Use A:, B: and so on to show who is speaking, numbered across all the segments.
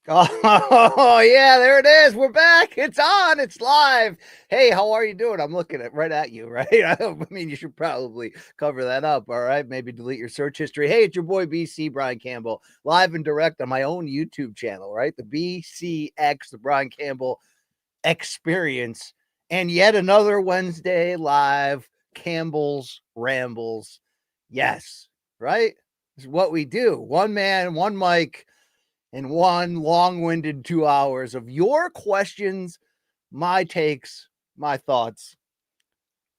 A: Oh, yeah, there it is. We're back. It's on. It's live. Hey, how are you doing? I'm looking right at you, right? I mean, you should probably cover that up, all right? Maybe delete your search history. Hey, it's your boy BC Brian Campbell, live and direct on my own YouTube channel, right? The BCX, the Brian Campbell Experience, and yet another Wednesday live Campbell's Rambles. Yes, right? This is what we do. One man, one mic in one long-winded 2 hours of your questions, my takes, my thoughts.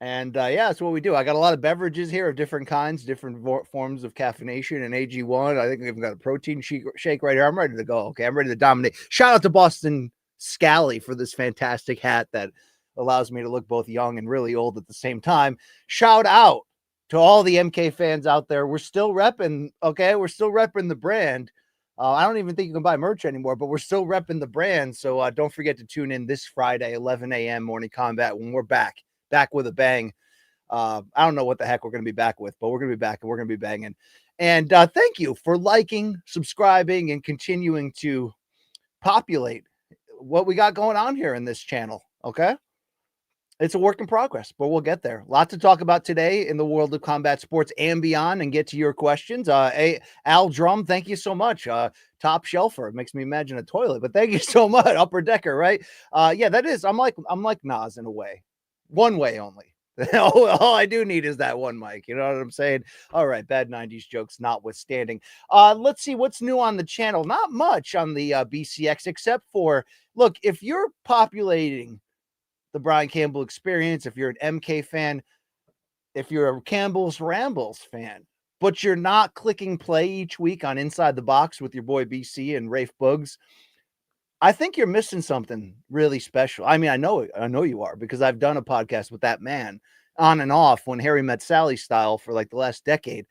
A: And yeah, that's what we do. I got a lot of beverages here of different kinds, different forms of caffeination and AG1. I think we've got a protein shake right here. I'm ready to go. Okay, I'm ready to dominate. Shout out to Boston Scally for this fantastic hat that allows me to look both young and really old at the same time. Shout out to all the MK fans out there. We're still repping, okay? We're still repping the brand. I don't even think you can buy merch anymore, but we're still repping the brand. So don't forget to tune in this Friday, 11 a.m. Morning Combat when we're back with a bang. I don't know what the heck we're going to be back with, but we're going to be back and we're going to be banging. And thank you for liking, subscribing, and continuing to populate what we got going on here in this channel. Okay. It's a work in progress, but we'll get there. Lots to talk about today in the world of combat sports and beyond, and get to your questions. Al Drum, thank you so much. Top shelfer, it makes me imagine a toilet, but thank you so much. Upper decker, right? Yeah, that is. I'm like Nas in a way, one way only. All I do need is that one mic. You know what I'm saying? All right, bad 90s jokes notwithstanding. Let's see what's new on the channel. Not much on the BCX, except for, look, if you're populating the Brian Campbell Experience, if you're an MK fan, if you're a Campbell's Rambles fan, but you're not clicking play each week on Inside the Box with your boy BC and Rafe Bugs, I think you're missing something really special. I mean, I know you are, because I've done a podcast with that man on and off when Harry Met Sally style for like the last decade.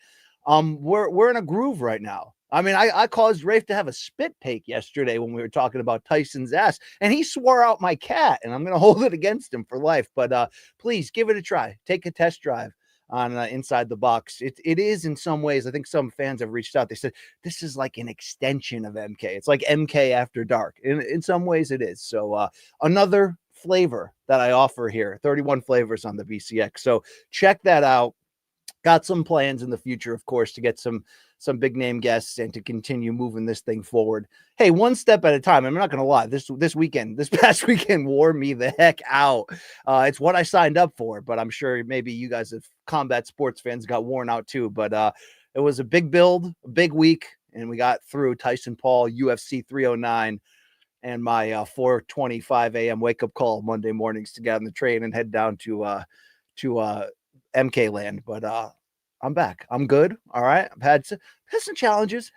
A: We're in a groove right now. I mean, I caused Rafe to have a spit take yesterday when we were talking about Tyson's ass, and he swore out my cat, and I'm going to hold it against him for life. But please give it a try. Take a test drive on Inside the Box. It is in some ways. I think some fans have reached out. They said this is like an extension of MK. It's like MK After Dark. In some ways, it is. So another flavor that I offer here. 31 flavors on the BCX. So check that out. Got some plans in the future, of course, to get some big name guests and to continue moving this thing forward. Hey, one step at a time. I'm not going to lie. This past weekend wore me the heck out. It's what I signed up for, but I'm sure maybe you guys, as combat sports fans, got worn out too. But it was a big build, a big week, and we got through Tyson-Paul UFC 309 and my 4:25 a.m. wake up call Monday mornings to get on the train and head down to MK land. But I'm back. I'm good. All right. I've had some challenges,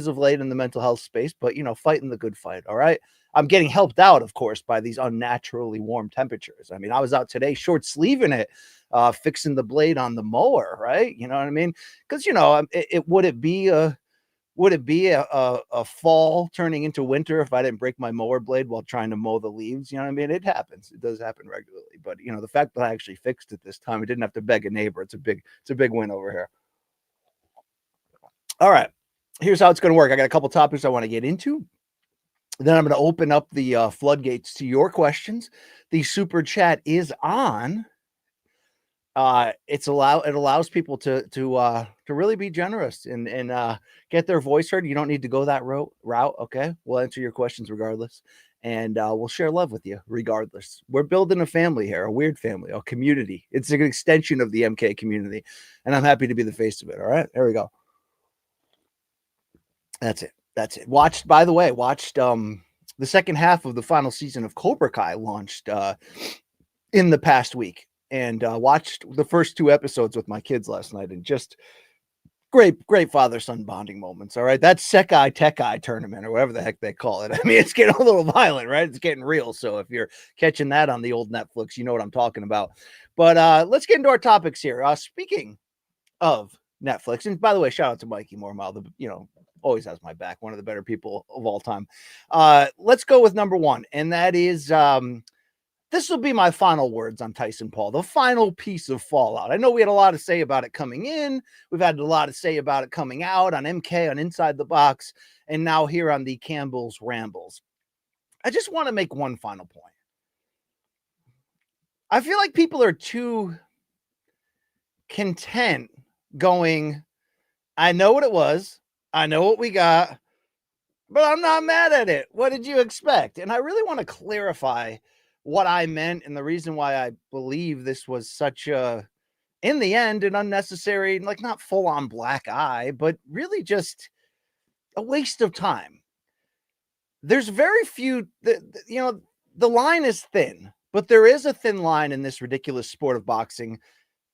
A: of late in the mental health space, but fighting the good fight. All right. I'm getting helped out, of course, by these unnaturally warm temperatures. I mean, I was out today short sleeving it, fixing the blade on the mower, right? You know what I mean? Because would it be a fall turning into winter if I didn't break my mower blade while trying to mow the leaves? You know what I mean? It happens. It does happen regularly. But the fact that I actually fixed it this time, I didn't have to beg a neighbor. It's a big win over here. All right. Here's how it's going to work. I got a couple topics I want to get into. Then I'm going to open up the floodgates to your questions. The super chat is on. It allows people to really be generous and get their voice heard. You don't need to go that route. Okay, we'll answer your questions regardless, and we'll share love with you regardless. We're building a family here, a weird family, a community. It's an extension of the MK community, and I'm happy to be the face of it. All right, there we go. That's it. Watched the second half of the final season of Cobra Kai launched in the past week. And watched the first 2 episodes with my kids last night, and just great father-son bonding moments. All right, that's Sekai Tekai tournament or whatever the heck they call it. I mean, it's getting a little violent, right? It's getting real. So if you're catching that on the old Netflix, you know what I'm talking about. But let's get into our topics here. Speaking of Netflix, and by the way, shout out to Mikey Mormile, always has my back. One of the better people of all time. Let's go with number 1, and that is this will be my final words on Tyson-Paul, the final piece of Fallout. I know we had a lot to say about it coming in. We've had a lot to say about it coming out on MK, on Inside the Box. and now here on the Campbell's Rambles. I just want to make one final point. I feel like people are too content going, I know what it was. I know what we got, but I'm not mad at it. What did you expect? And I really want to clarify what I meant and the reason why I believe this was such a, in the end, an unnecessary, like not full on black eye, but really just a waste of time. There's very few, the line is thin, but there is a thin line in this ridiculous sport of boxing.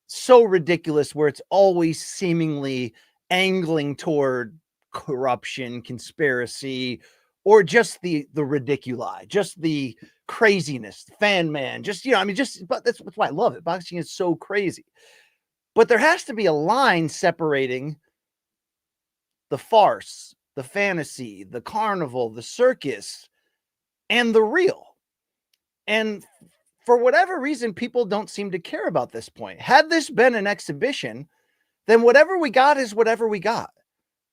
A: So ridiculous where it's always seemingly angling toward corruption, conspiracy, or just the ridiculi, just the craziness, fan man, just, but that's why I love it. Boxing is so crazy. But there has to be a line separating the farce, the fantasy, the carnival, the circus, and the real. And for whatever reason, people don't seem to care about this point. Had this been an exhibition, then whatever we got is whatever we got.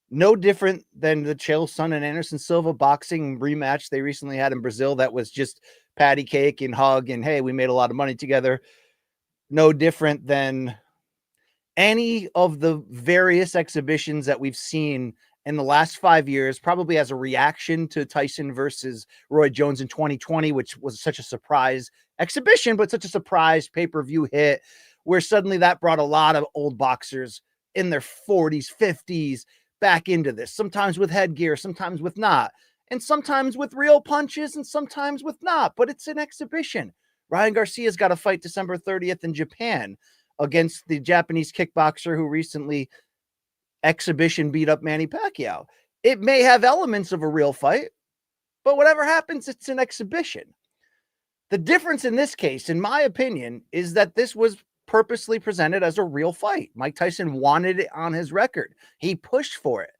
A: No different than the Chael Sonnen and Anderson Silva boxing rematch they recently had in Brazil. That was just patty cake and hug and, hey, we made a lot of money together. No different than any of the various exhibitions that we've seen in the last 5 years, probably as a reaction to Tyson versus Roy Jones in 2020, which was such a surprise exhibition, but such a surprise pay-per-view hit, where suddenly that brought a lot of old boxers in their 40s, 50s back into this, sometimes with headgear, sometimes with not, and sometimes with real punches and sometimes with not, but it's an exhibition. Ryan Garcia's got a fight December 30th in Japan against the Japanese kickboxer who recently exhibition beat up Manny Pacquiao. It may have elements of a real fight, but whatever happens, it's an exhibition. The difference in this case, in my opinion, is that this was purposely presented as a real fight. Mike Tyson wanted it on his record. He pushed for it.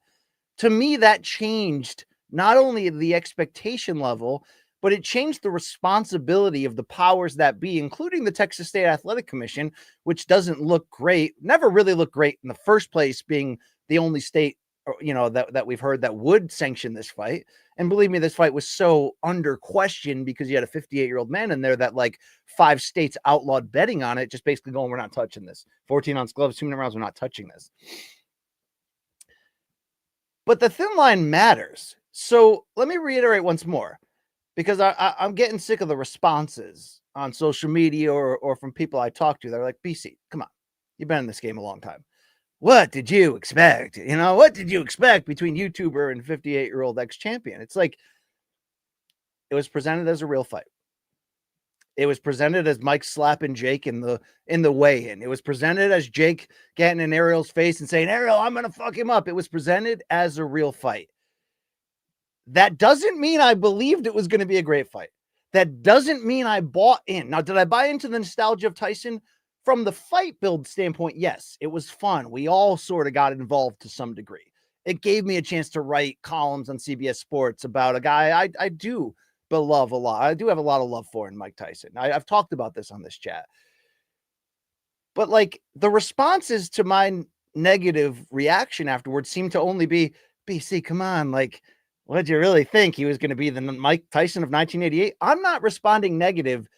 A: To me, that changed not only the expectation level, but it changed the responsibility of the powers that be, including the Texas State Athletic Commission, which doesn't look great, never really looked great in the first place, being the only state, that we've heard that would sanction this fight. And believe me, this fight was so under question because you had a 58-year-old man in there that like 5 states outlawed betting on it, just basically going, we're not touching this. 14-ounce gloves, 2-minute rounds, we're not touching this. But the thin line matters. So let me reiterate once more, because I'm getting sick of the responses on social media or from people I talk to. They're like, BC, come on. You've been in this game a long time. What did you expect? What did you expect between YouTuber and 58-year-old ex-champion? It's like, it was presented as a real fight. It was presented as Mike slapping Jake in the weigh-in. It was presented as Jake getting in Ariel's face and saying, Ariel, I'm going to fuck him up. It was presented as a real fight. That doesn't mean I believed it was going to be a great fight. That doesn't mean I bought in. Now, did I buy into the nostalgia of Tyson? From the fight build standpoint, yes, it was fun. We all sort of got involved to some degree. It gave me a chance to write columns on CBS Sports about a guy I do love a lot. I do have a lot of love for in Mike Tyson. I've talked about this on this chat. But like the responses to my negative reaction afterwards seemed to only be, BC, come on, like, what did you really think? He was going to be the Mike Tyson of 1988? I'm not responding negative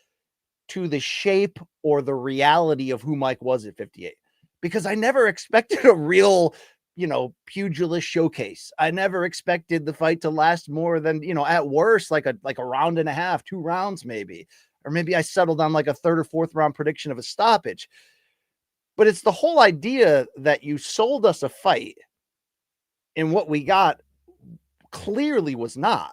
A: to the shape or the reality of who Mike was at 58, because I never expected a real, pugilist showcase. I never expected the fight to last more than, at worst, like a round and a half, 2 rounds, maybe, or maybe I settled on like a 3rd or 4th round prediction of a stoppage. But it's the whole idea that you sold us a fight and what we got clearly was not.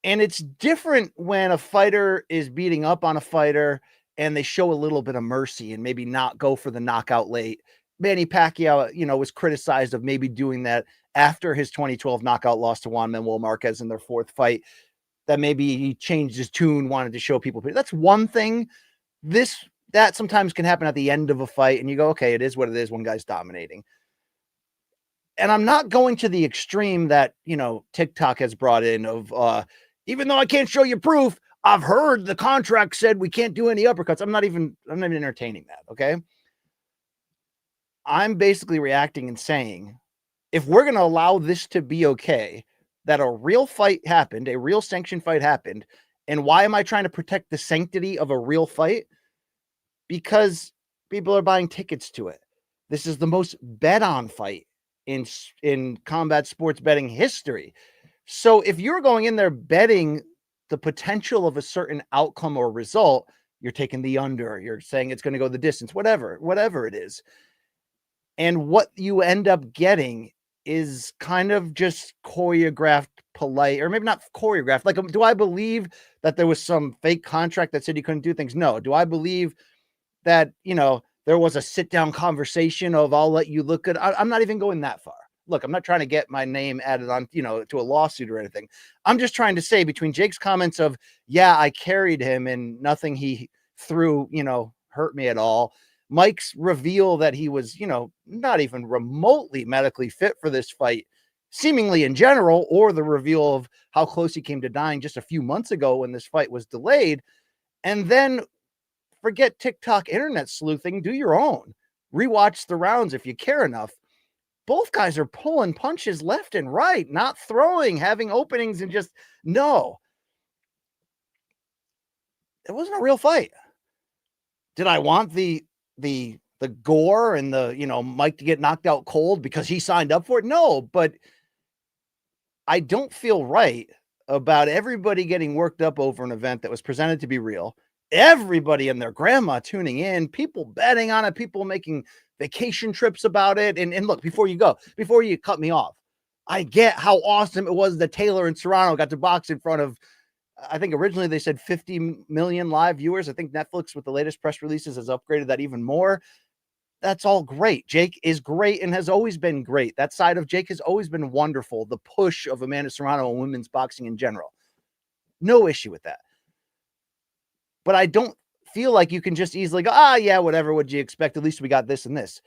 A: And it's different when a fighter is beating up on a fighter and they show a little bit of mercy and maybe not go for the knockout late. Manny Pacquiao, was criticized of maybe doing that after his 2012 knockout loss to Juan Manuel Marquez in their 4th fight, that maybe he changed his tune, wanted to show people. That's one thing. That sometimes can happen at the end of a fight and you go, okay, it is what it is. One guy's dominating. And I'm not going to the extreme that, TikTok has brought in of, even though I can't show you proof, I've heard the contract said we can't do any uppercuts. I'm not even entertaining that. Okay. I'm basically reacting and saying, if we're going to allow this to be okay, that a real fight happened, a real sanctioned fight happened. And why am I trying to protect the sanctity of a real fight? Because people are buying tickets to it. This is the most bet on fight in combat sports betting history. So if you're going in there betting the potential of a certain outcome or result, you're taking the under, you're saying it's going to go the distance, whatever it is. And what you end up getting is kind of just choreographed, polite, or maybe not choreographed. Like, do I believe that there was some fake contract that said you couldn't do things? No. Do I believe that, there was a sit down conversation of I'll let you look at, I'm not even going that far. Look, I'm not trying to get my name added on, to a lawsuit or anything. I'm just trying to say between Jake's comments of, yeah, I carried him and nothing he threw, hurt me at all. Mike's reveal that he was, not even remotely medically fit for this fight, seemingly in general, or the reveal of how close he came to dying just a few months ago when this fight was delayed. And then forget TikTok internet sleuthing, do your own. Rewatch the rounds if you care enough. Both guys are pulling punches left and right, not throwing, having openings, and just, no. It wasn't a real fight. Did I want the gore and the, Mike to get knocked out cold because he signed up for it? No, but I don't feel right about everybody getting worked up over an event that was presented to be real. Everybody and their grandma tuning in, people betting on it, people making vacation trips about it. And look, before you cut me off, I get how awesome it was that Taylor and Serrano got to box in front of, I think originally they said 50 million live viewers. I think Netflix with the latest press releases has upgraded that even more. That's all great. Jake is great and has always been great. That side of Jake has always been wonderful. The push of Amanda Serrano and women's boxing in general. No issue with that. But I don't feel like you can just easily go, yeah, whatever, what'd you expect? At least we got this and this.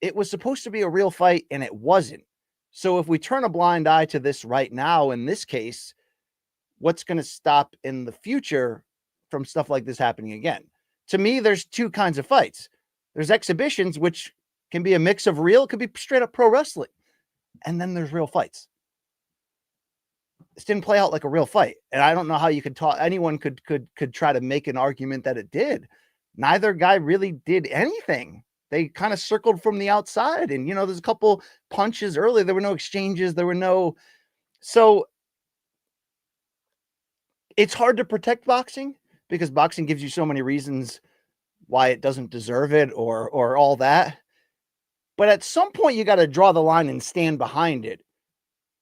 A: It was supposed to be a real fight, and it wasn't. So if we turn a blind eye to this right now, in this case, what's going to stop in the future from stuff like this happening again? To me, there's two kinds of fights. There's exhibitions, which can be a mix of real, it could be straight up pro wrestling. And then there's real fights. This didn't play out like a real fight. And I don't know how you could talk. Anyone could try to make an argument that it did. Neither guy really did anything. They kind of circled from the outside. And, there's a couple punches early. There were no exchanges. So it's hard to protect boxing because boxing gives you so many reasons why it doesn't deserve it or all that. But at some point you got to draw the line and stand behind it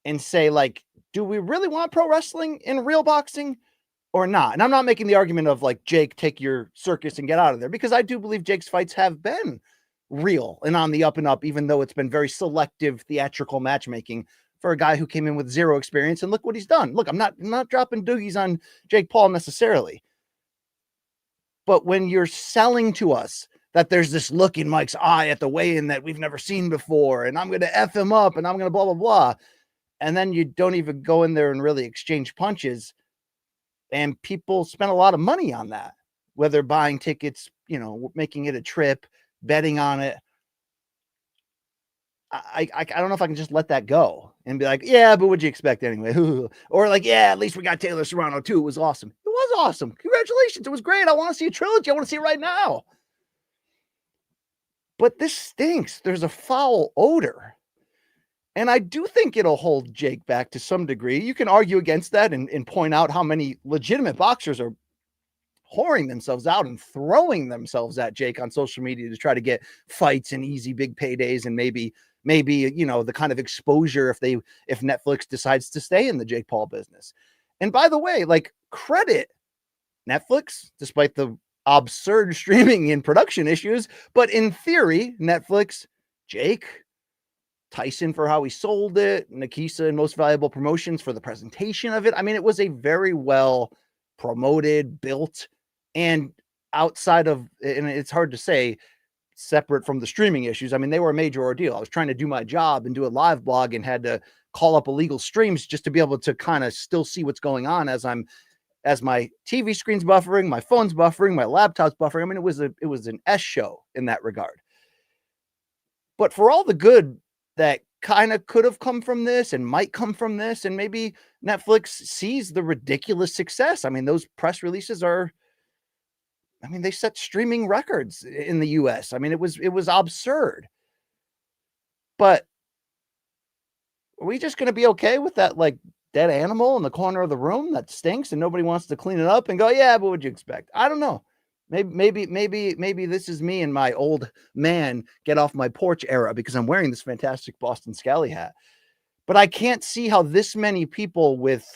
A: and say, like, do we really want pro wrestling in real boxing or not? And I'm not making the argument of like, Jake, take your circus and get out of there, because I do believe Jake's fights have been real and on the up and up, even though it's been very selective theatrical matchmaking for a guy who came in with zero experience. And look what he's done. Look, I'm not dropping doogies on Jake Paul necessarily. But when you're selling to us that there's this look in Mike's eye at the weigh-in that we've never seen before, and I'm going to F him up and I'm going to blah, blah, blah. And then you don't even go in there and really exchange punches. And people spend a lot of money on that, whether buying tickets, making it a trip, betting on it. I don't know if I can just let that go and be like, yeah, but what'd you expect anyway? Or like, yeah, at least we got Taylor Serrano too. It was awesome. It was awesome. Congratulations. It was great. I want to see a trilogy. I want to see it right now. But this stinks. There's a foul odor. And I do think it'll hold Jake back to some degree. You can argue against that and point out how many legitimate boxers are whoring themselves out and throwing themselves at Jake on social media to try to get fights and easy big paydays and maybe the kind of exposure if Netflix decides to stay in the Jake Paul business. And by the way, like, credit Netflix, despite the absurd streaming and production issues, but in theory, Netflix, Jake, Tyson for how he sold it, Nikisa and Most Valuable Promotions for the presentation of it. I mean, it was a very well promoted, built, and outside of, and it's hard to say, separate from the streaming issues. I mean, they were a major ordeal. I was trying to do my job and do a live blog and had to call up illegal streams just to be able to kind of still see what's going on as my TV screen's buffering, my phone's buffering, my laptop's buffering. I mean, it was an S show in that regard. But for all the good that kind of could have come from this and might come from this. And maybe Netflix sees the ridiculous success. I mean, those press releases they set streaming records in the US. I mean, it was absurd. But are we just going to be okay with that, like, dead animal in the corner of the room that stinks and nobody wants to clean it up and go, yeah, but what'd you expect? I don't know. Maybe this is me and my old man get off my porch era because I'm wearing this fantastic Boston Scally hat. But I can't see how this many people with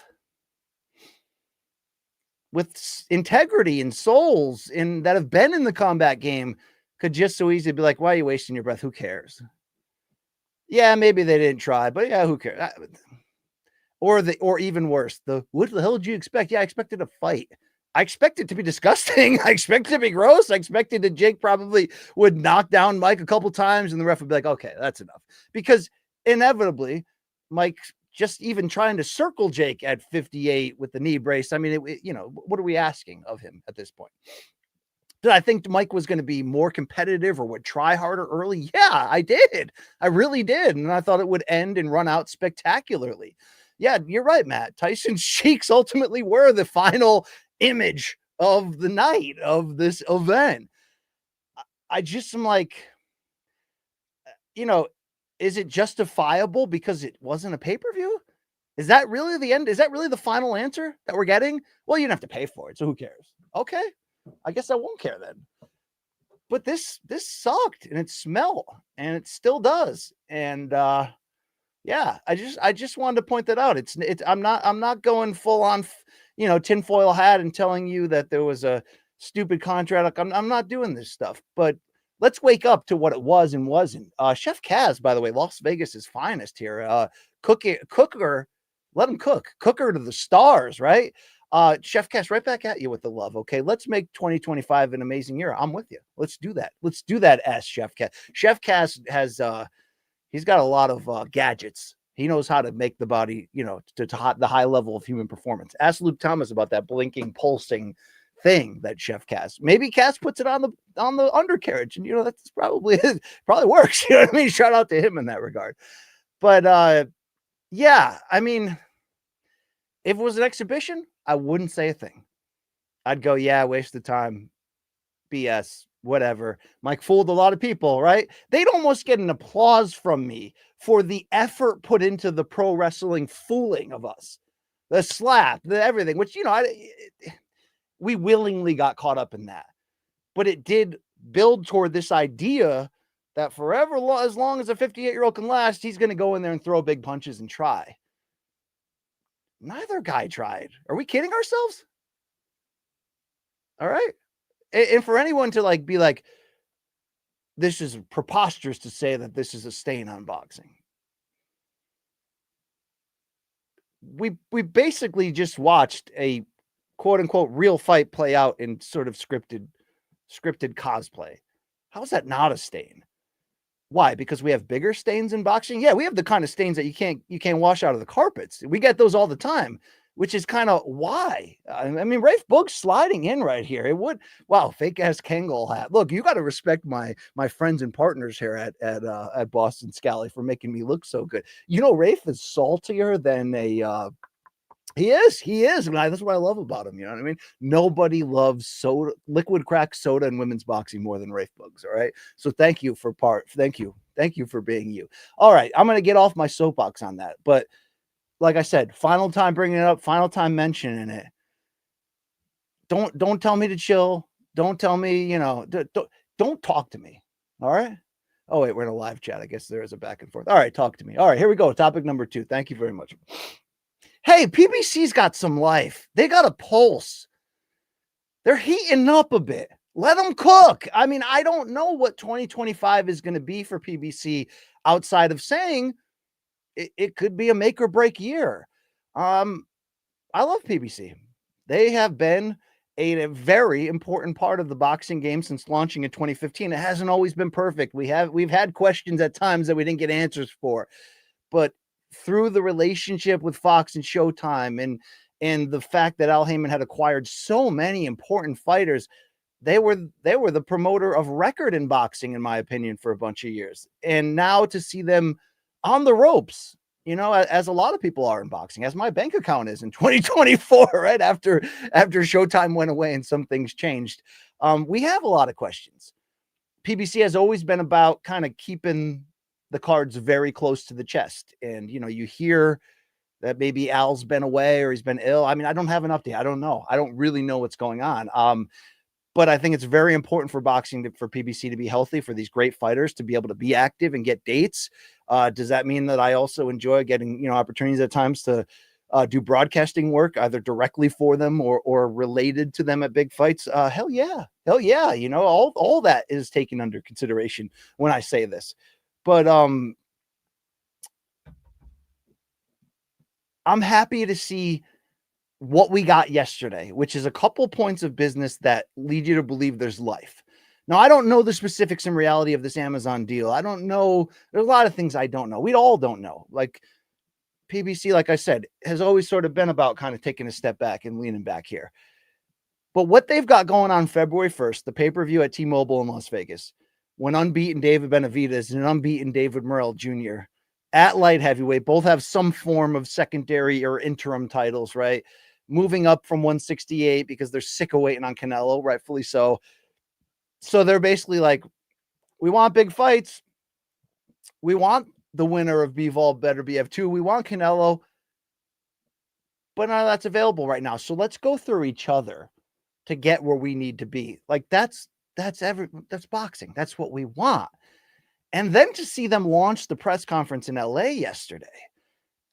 A: integrity and souls that have been in the combat game could just so easily be like, why are you wasting your breath? Who cares? Yeah, maybe they didn't try, but yeah, who cares? Or even worse, what the hell did you expect? Yeah, I expected a fight. I expected it to be disgusting. I expected it to be gross. I expected that Jake probably would knock down Mike a couple times and the ref would be like, okay, that's enough. Because inevitably, Mike just even trying to circle Jake at 58 with the knee brace. I mean, what are we asking of him at this point? Did I think Mike was going to be more competitive or would try harder early? Yeah, I did. I really did. And I thought it would end and run out spectacularly. Yeah, you're right, Matt. Tyson's cheeks ultimately were the final image of the night of this event. I just am like, is it justifiable because it wasn't a pay-per-view? Is that really the end? Is that really the final answer that we're getting? Well, you don't have to pay for it, so who cares? Okay, I guess I won't care then. But this sucked, and it smelled, and it still does. And yeah, I just wanted to point that out. It's I'm not going full on, tinfoil hat and telling you that there was a stupid contract. I'm not doing this stuff, but let's wake up to what it was and wasn't. Chef Kaz, by the way, Las Vegas's finest here. Cooker, let him cook. Cooker to the stars, right? Chef Kaz, right back at you with the love. Okay, let's make 2025 an amazing year. I'm with you. Let's do that. Let's do that. As Chef Kaz. Chef Kaz has he's got a lot of gadgets. He knows how to make the body, to the high level of human performance. Ask Luke Thomas about that blinking, pulsing thing that Chef Kaz. Maybe Kaz puts it on the undercarriage, and that's probably works. You know what I mean? Shout out to him in that regard. But yeah, I mean, if it was an exhibition, I wouldn't say a thing. I'd go, yeah, waste of time, BS, whatever. Mike fooled a lot of people, right? They'd almost get an applause from me for the effort put into the pro wrestling fooling of us. The slap, the everything, which, we willingly got caught up in that. But it did build toward this idea that forever, as long as a 58-year-old can last, he's going to go in there and throw big punches and try. Neither guy tried. Are we kidding ourselves? All right. And for anyone to be like, this is preposterous to say that this is a stain on boxing. We basically just watched a quote unquote real fight play out in sort of scripted cosplay. How is that not a stain? Why? Because we have bigger stains in boxing? Yeah, we have the kind of stains that you can't wash out of the carpets. We get those all the time, which is kind of why. I mean, Rafe Book's sliding in right here. It would, wow, fake ass Kangol hat. Look, you got to respect my friends and partners here at Boston Scally for making me look so good. Rafe is saltier than a he is. I mean, that's what I love about him. You know what I mean? Nobody loves soda, liquid crack soda and women's boxing more than Rafe Bugs. All right. So thank you for being you. All right. I'm going to get off my soapbox on that. But like I said, final time bringing it up, final time mentioning it. Don't tell me to chill. Don't tell me, don't talk to me. All right. Oh, wait, we're in a live chat. I guess there is a back and forth. All right. Talk to me. All right. Here we go. Topic number 2. Thank you very much. Hey, PBC's got some life. They got a pulse. They're heating up a bit. Let them cook. I mean, I don't know what 2025 is going to be for PBC outside of saying it could be a make or break year. I love PBC. They have been a very important part of the boxing game since launching in 2015. It hasn't always been perfect. We've had questions at times that we didn't get answers for, but through the relationship with Fox and Showtime and the fact that Al Heyman had acquired so many important fighters, they were the promoter of record in boxing, in my opinion, for a bunch of years. And now to see them on the ropes, as a lot of people are in boxing, as my bank account is in 2024, right after Showtime went away and some things changed. We have a lot of questions. PBC has always been about kind of keeping the cards very close to the chest. And, you hear that maybe Al's been away or he's been ill. I mean, I don't have an update. I don't know. I don't really know what's going on. But I think it's very important for boxing for PBC to be healthy, for these great fighters to be able to be active and get dates. Does that mean that I also enjoy getting, opportunities at times to do broadcasting work, either directly for them or related to them at big fights? Hell yeah. All that is taken under consideration when I say this. But I'm happy to see what we got yesterday, which is a couple points of business that lead you to believe there's life. Now, I don't know the specifics and reality of this Amazon deal. I don't know. There's a lot of things I don't know. We all don't know. Like PBC, like I said, has always sort of been about kind of taking a step back and leaning back here. But what they've got going on February 1st, the pay-per-view at T-Mobile in Las Vegas, when unbeaten David Benavidez and unbeaten David Morrell Jr. at light heavyweight, both have some form of secondary or interim titles, right? Moving up from 168 because they're sick of waiting on Canelo, rightfully so. So they're basically like, we want big fights. We want the winner of Bivol better BF2. We want Canelo, but none of that's available right now. So let's go through each other to get where we need to be. Like that's boxing. That's what we want. And then to see them launch the press conference in LA yesterday,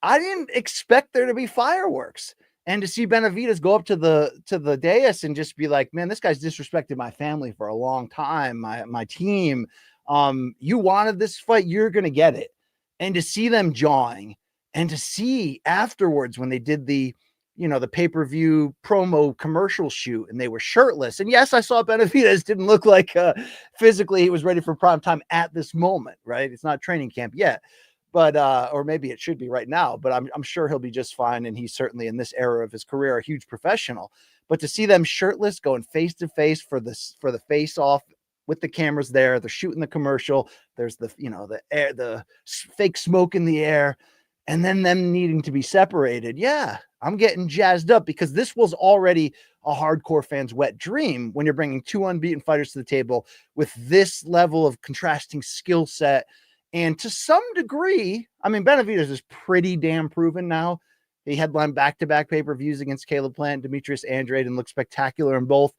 A: I didn't expect there to be fireworks. And to see Benavidez go up to the dais and just be like, man, this guy's disrespected my family for a long time, my team. You wanted this fight, you're going to get it. And to see them jawing, and to see afterwards when they did the pay-per-view promo commercial shoot and they were shirtless. And yes, I saw Benavidez didn't look like physically he was ready for prime time at this moment, right? It's not training camp yet. But or maybe it should be right now, but I'm sure he'll be just fine. And he's certainly in this era of his career a huge professional. But to see them shirtless going face to face for the face off with the cameras there, they're shooting the commercial. There's the air, the fake smoke in the air, and then them needing to be separated. Yeah, I'm getting jazzed up because this was already a hardcore fan's wet dream when you're bringing two unbeaten fighters to the table with this level of contrasting skill set. And to some degree, I mean, Benavidez is pretty damn proven now. He headlined back-to-back pay-per-views against Caleb Plant, Demetrius Andrade, and looked spectacular in both.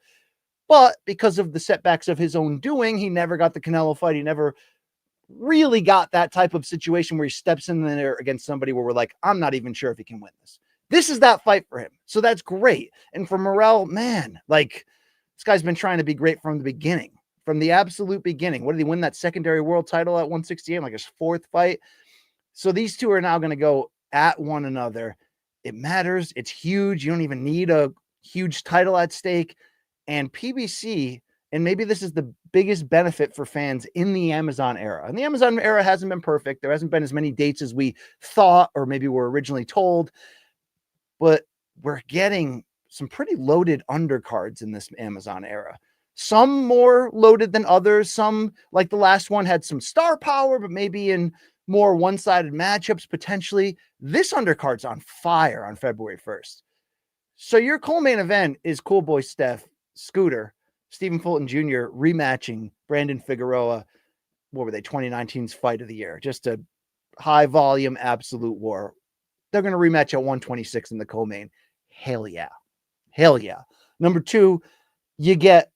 A: But because of the setbacks of his own doing, he never got the Canelo fight. He never really got that type of situation where he steps in there against somebody where we're like, I'm not even sure if he can win this. This is that fight for him. So that's great. And for Morrell, man, like this guy's been trying to be great from the beginning. From the absolute beginning. What did he win that secondary world title at 168? Like his fourth fight. So these two are now going to go at one another. It matters. It's huge. You don't even need a huge title at stake. And PBC, and maybe this is the biggest benefit for fans in the Amazon era. And the Amazon era hasn't been perfect. There hasn't been as many dates as we thought or maybe were originally told. But we're getting some pretty loaded undercards in this Amazon era. Some more loaded than others. Some, like the last one, had some star power, but maybe in more one-sided matchups, potentially. This undercard's on fire on February 1st. So your co-main event is Cool Boy Scooter, Stephen Fulton Jr. rematching Brandon Figueroa. What were they? 2019's fight of the year. Just a high-volume, absolute war. They're going to rematch at 126 in the co-main. Hell yeah. Hell yeah. Number two, you get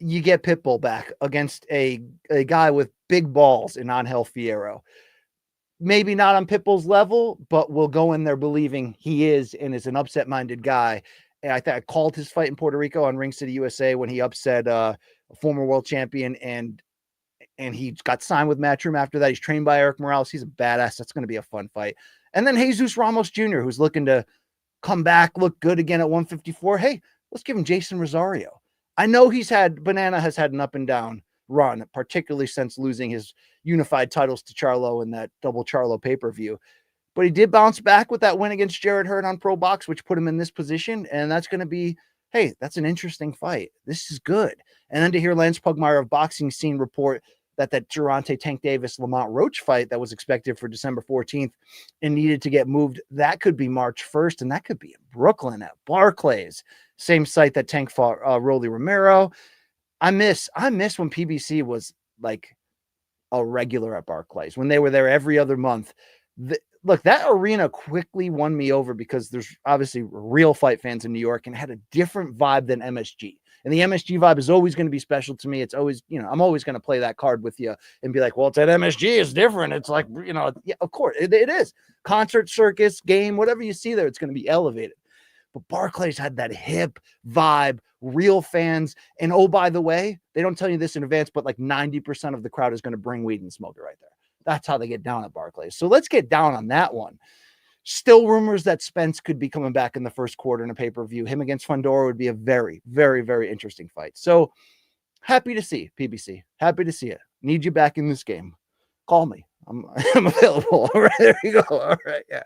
A: Pitbull back against a guy with big balls in Angel Fierro. Maybe not on Pitbull's level, but we'll go in there believing he is and is an upset-minded guy. And I think I called his fight in Puerto Rico on Ring City, USA when he upset a former world champion and he got signed with Matchroom after that. He's trained by Eric Morales. He's a badass. That's going to be a fun fight. And then Jesus Ramos Jr., who's looking to come back, look good again at 154. Hey, let's give him Jason Rosario. I know Banana has had an up and down run, particularly since losing his unified titles to Charlo in that double Charlo pay-per-view. But he did bounce back with that win against Jared Hurd on Pro Box, which put him in this position. And that's going to be, hey, that's an interesting fight. This is good. And then to hear Lance Pugmire of Boxing Scene report that Durante Tank Davis Lamont Roach fight that was expected for December 14th and needed to get moved, that could be March 1st, and that could be in Brooklyn at Barclays, same site that Tank fought Rolly Romero. I miss when PBC was like a regular at Barclays, when they were there every other month. Look, that arena quickly won me over because there's obviously real fight fans in New York and had a different vibe than MSG. And the MSG vibe is always going to be special to me. It's always, I'm always going to play that card with you and be like, well, it's at MSG. It's different. It's like, yeah, of course it is. Concert, circus, game, whatever you see there, it's going to be elevated. But Barclays had that hip vibe, real fans. And oh, by the way, they don't tell you this in advance, but like 90% of the crowd is going to bring weed and smoke it right there. That's how they get down at Barclays. So let's get down on that one. Still rumors that Spence could be coming back in the first quarter in a pay-per-view. Him against Fundora would be a very, very, very interesting fight. So happy to see PBC. Happy to see it. Need you back in this game. Call me. I'm available. All right, there you go. All right. Yeah.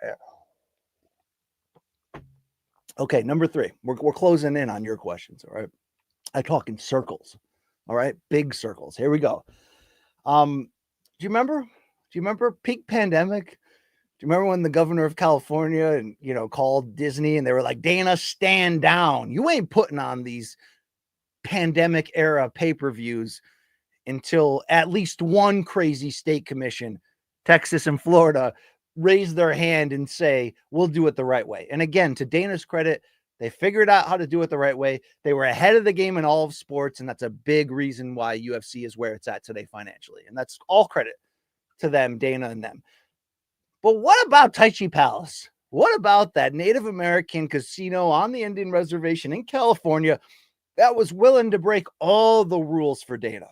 A: Okay, number 3. We're closing in on your questions. All right. I talk in circles. All right. Big circles. Here we go. Do you remember peak pandemic? Do you remember when the governor of California and called Disney and they were like, Dana, stand down. You ain't putting on these pandemic era pay-per-views until at least one crazy state commission, Texas and Florida, raise their hand and say, we'll do it the right way. And again, to Dana's credit, they figured out how to do it the right way. They were ahead of the game in all of sports. And that's a big reason why UFC is where it's at today financially. And that's all credit to them, Dana and them. But what about Tachi Palace? What about that Native American casino on the Indian reservation in California that was willing to break all the rules for Dana?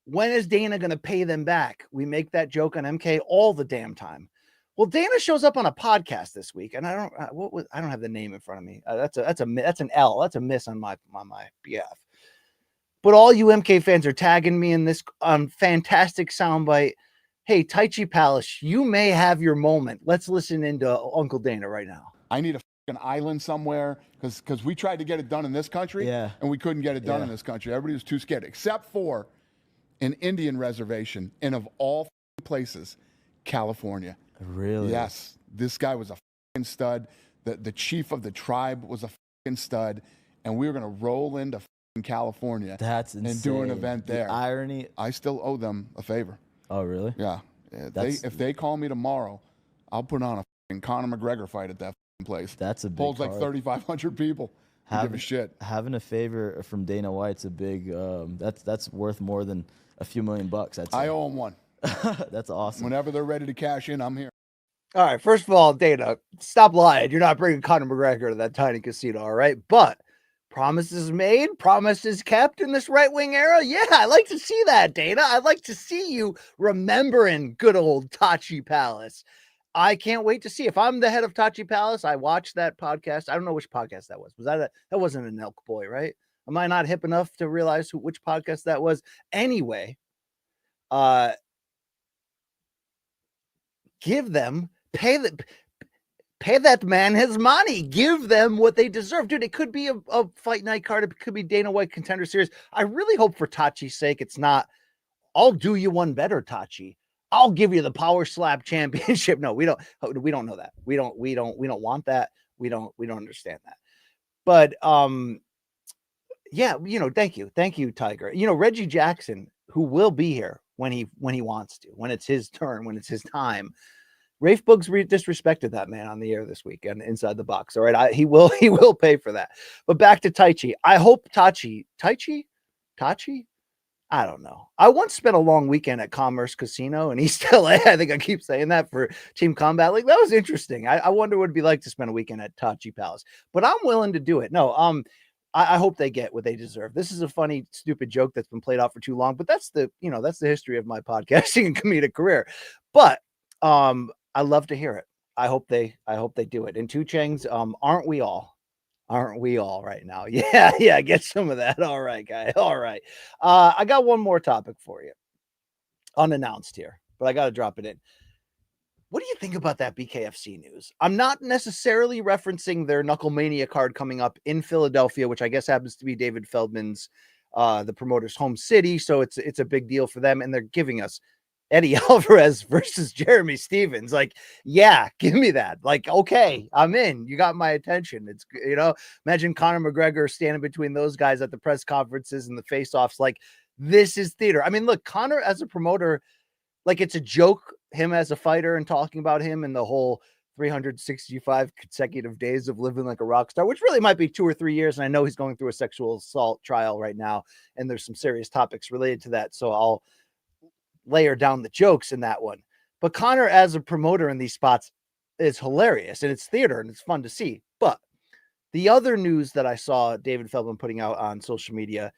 A: When is Dana going to pay them back? We make that joke on MK all the damn time. Well, Dana shows up on a podcast this week, and I don't have the name in front of me. That's an L. That's a miss on my behalf. But all you MK fans are tagging me in this fantastic soundbite. Hey, Tachi Palace, you may have your moment. Let's listen into Uncle Dana right now.
B: I need a fucking island somewhere because we tried to get it done in this country, and we couldn't get it done in this country. Everybody was too scared, except for an Indian reservation, and of all places, California.
C: Really?
B: Yes. This guy was a fucking stud. The chief of the tribe was a fucking stud, and we were going to roll into fucking California.
C: That's insane.
B: And do an event there.
C: The irony.
B: I still owe them a favor.
C: Oh, really?
B: Yeah. If they call me tomorrow, I'll put on a fucking Conor McGregor fight at that fucking place.
C: That's a big
B: Holds like
C: card.
B: 3,500 people. Give a shit.
C: Having a favor from Dana White's a big. That's worth more than a few $1 million. I'd say.
B: I owe him one.
C: That's awesome.
B: Whenever they're ready to cash in, I'm here.
A: All right. First of all, Dana, stop lying. You're not bringing Conor McGregor to that tiny casino. All right. But promises made, promises kept in this right-wing era. Yeah, I like to see that, Dana. I like to see you remembering good old Tachi Palace. I can't wait to see. If I'm the head of Tachi Palace, I watched that podcast. I don't know which podcast that was. That wasn't an Elk Boy, right? Am I not hip enough to realize which podcast that was? Anyway, give them, pay that man his money. Give them what they deserve. Dude, it could be a fight night card. It could be Dana White Contender Series. I really hope for Tachi's sake it's not, I'll do you one better, Tachi. I'll give you the Power Slap Championship. No, we don't know that. We don't want that. We don't understand that. But yeah, thank you, Tiger. Reggie Jackson, who will be here when he wants to, when it's his turn, when it's his time. Rafe Boogs disrespected that man on the air this weekend inside the box. All right. He will pay for that. But back to Tachi. I hope Tachi, I don't know. I once spent a long weekend at Commerce Casino in East LA. I think I keep saying that for Team Combat League. That was interesting. I wonder what it'd be like to spend a weekend at Tachi Palace, but I'm willing to do it. No, I hope they get what they deserve. This is a funny, stupid joke that's been played out for too long, but that's the history of my podcasting and comedic career. But I love to hear it. I hope they do it. And Two Changs, aren't we all? Aren't we all right now? Yeah, get some of that. All right, guy. All right. I got one more topic for you. Unannounced here, but I got to drop it in. What do you think about that BKFC news? I'm not necessarily referencing their Knucklemania card coming up in Philadelphia, which I guess happens to be David Feldman's the promoter's home city. So it's a big deal for them. And they're giving us Eddie Alvarez versus Jeremy Stevens. Like, yeah, give me that. Like, okay, I'm in. You got my attention. It's, imagine Conor McGregor standing between those guys at the press conferences and the face-offs. Like, this is theater. I mean, look, Conor as a promoter, like, it's a joke, him as a fighter and talking about him and the whole 365 consecutive days of living like a rock star, which really might be 2 or 3 years. And I know he's going through a sexual assault trial right now, and there's some serious topics related to that. So I'll layer down the jokes in that one. But Conor as a promoter in these spots is hilarious, and it's theater and it's fun to see. But the other news that I saw David Feldman putting out on social media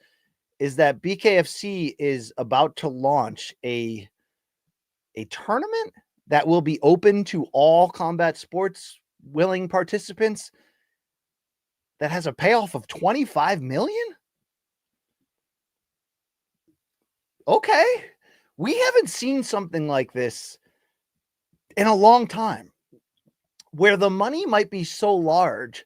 A: is that BKFC is about to launch a tournament that will be open to all combat sports willing participants that has a payoff of 25 million. Okay. We haven't seen something like this in a long time, where the money might be so large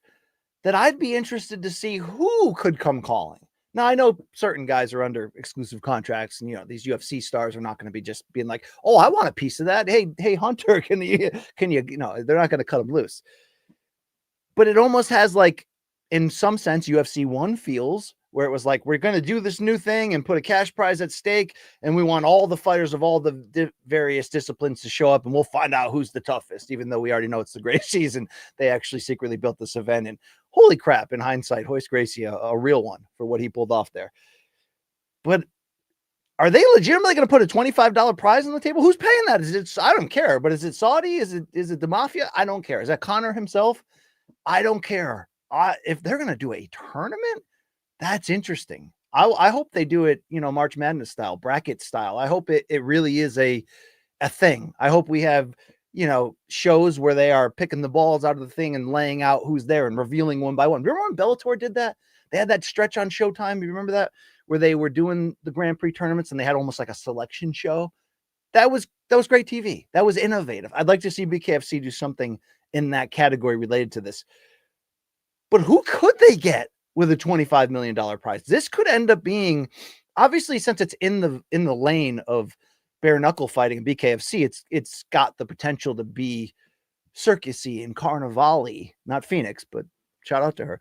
A: that I'd be interested to see who could come calling. Now, I know certain guys are under exclusive contracts, and these UFC stars are not going to be just being like, "Oh, I want a piece of that." Hey, Hunter, can you? They're not going to cut them loose. But it almost has, like, in some sense, UFC 1 feels, where it was like, we're going to do this new thing and put a cash prize at stake, and we want all the fighters of all the various disciplines to show up, and we'll find out who's the toughest, even though we already know it's the greatest season. They actually secretly built this event, and holy crap, in hindsight, Royce Gracie, a real one for what he pulled off there. But are they legitimately going to put a $25 prize on the table? Who's paying that? Is it? I don't care. But is it Saudi? Is it the mafia? I don't care. Is that Conor himself? I don't care. If they're going to do a tournament, that's interesting. I hope they do it, March Madness style, bracket style. I hope it really is a thing. I hope we have, shows where they are picking the balls out of the thing and laying out who's there and revealing one by one. Remember when Bellator did that? They had that stretch on Showtime. You remember that? Where they were doing the Grand Prix tournaments and they had almost like a selection show. That was great TV. That was innovative. I'd like to see BKFC do something in that category related to this. But who could they get with a $25 million prize? This could end up being, obviously, since it's in the lane of bare knuckle fighting in BKFC, it's got the potential to be circusy and carnival-y. Not Phoenix, but shout out to her.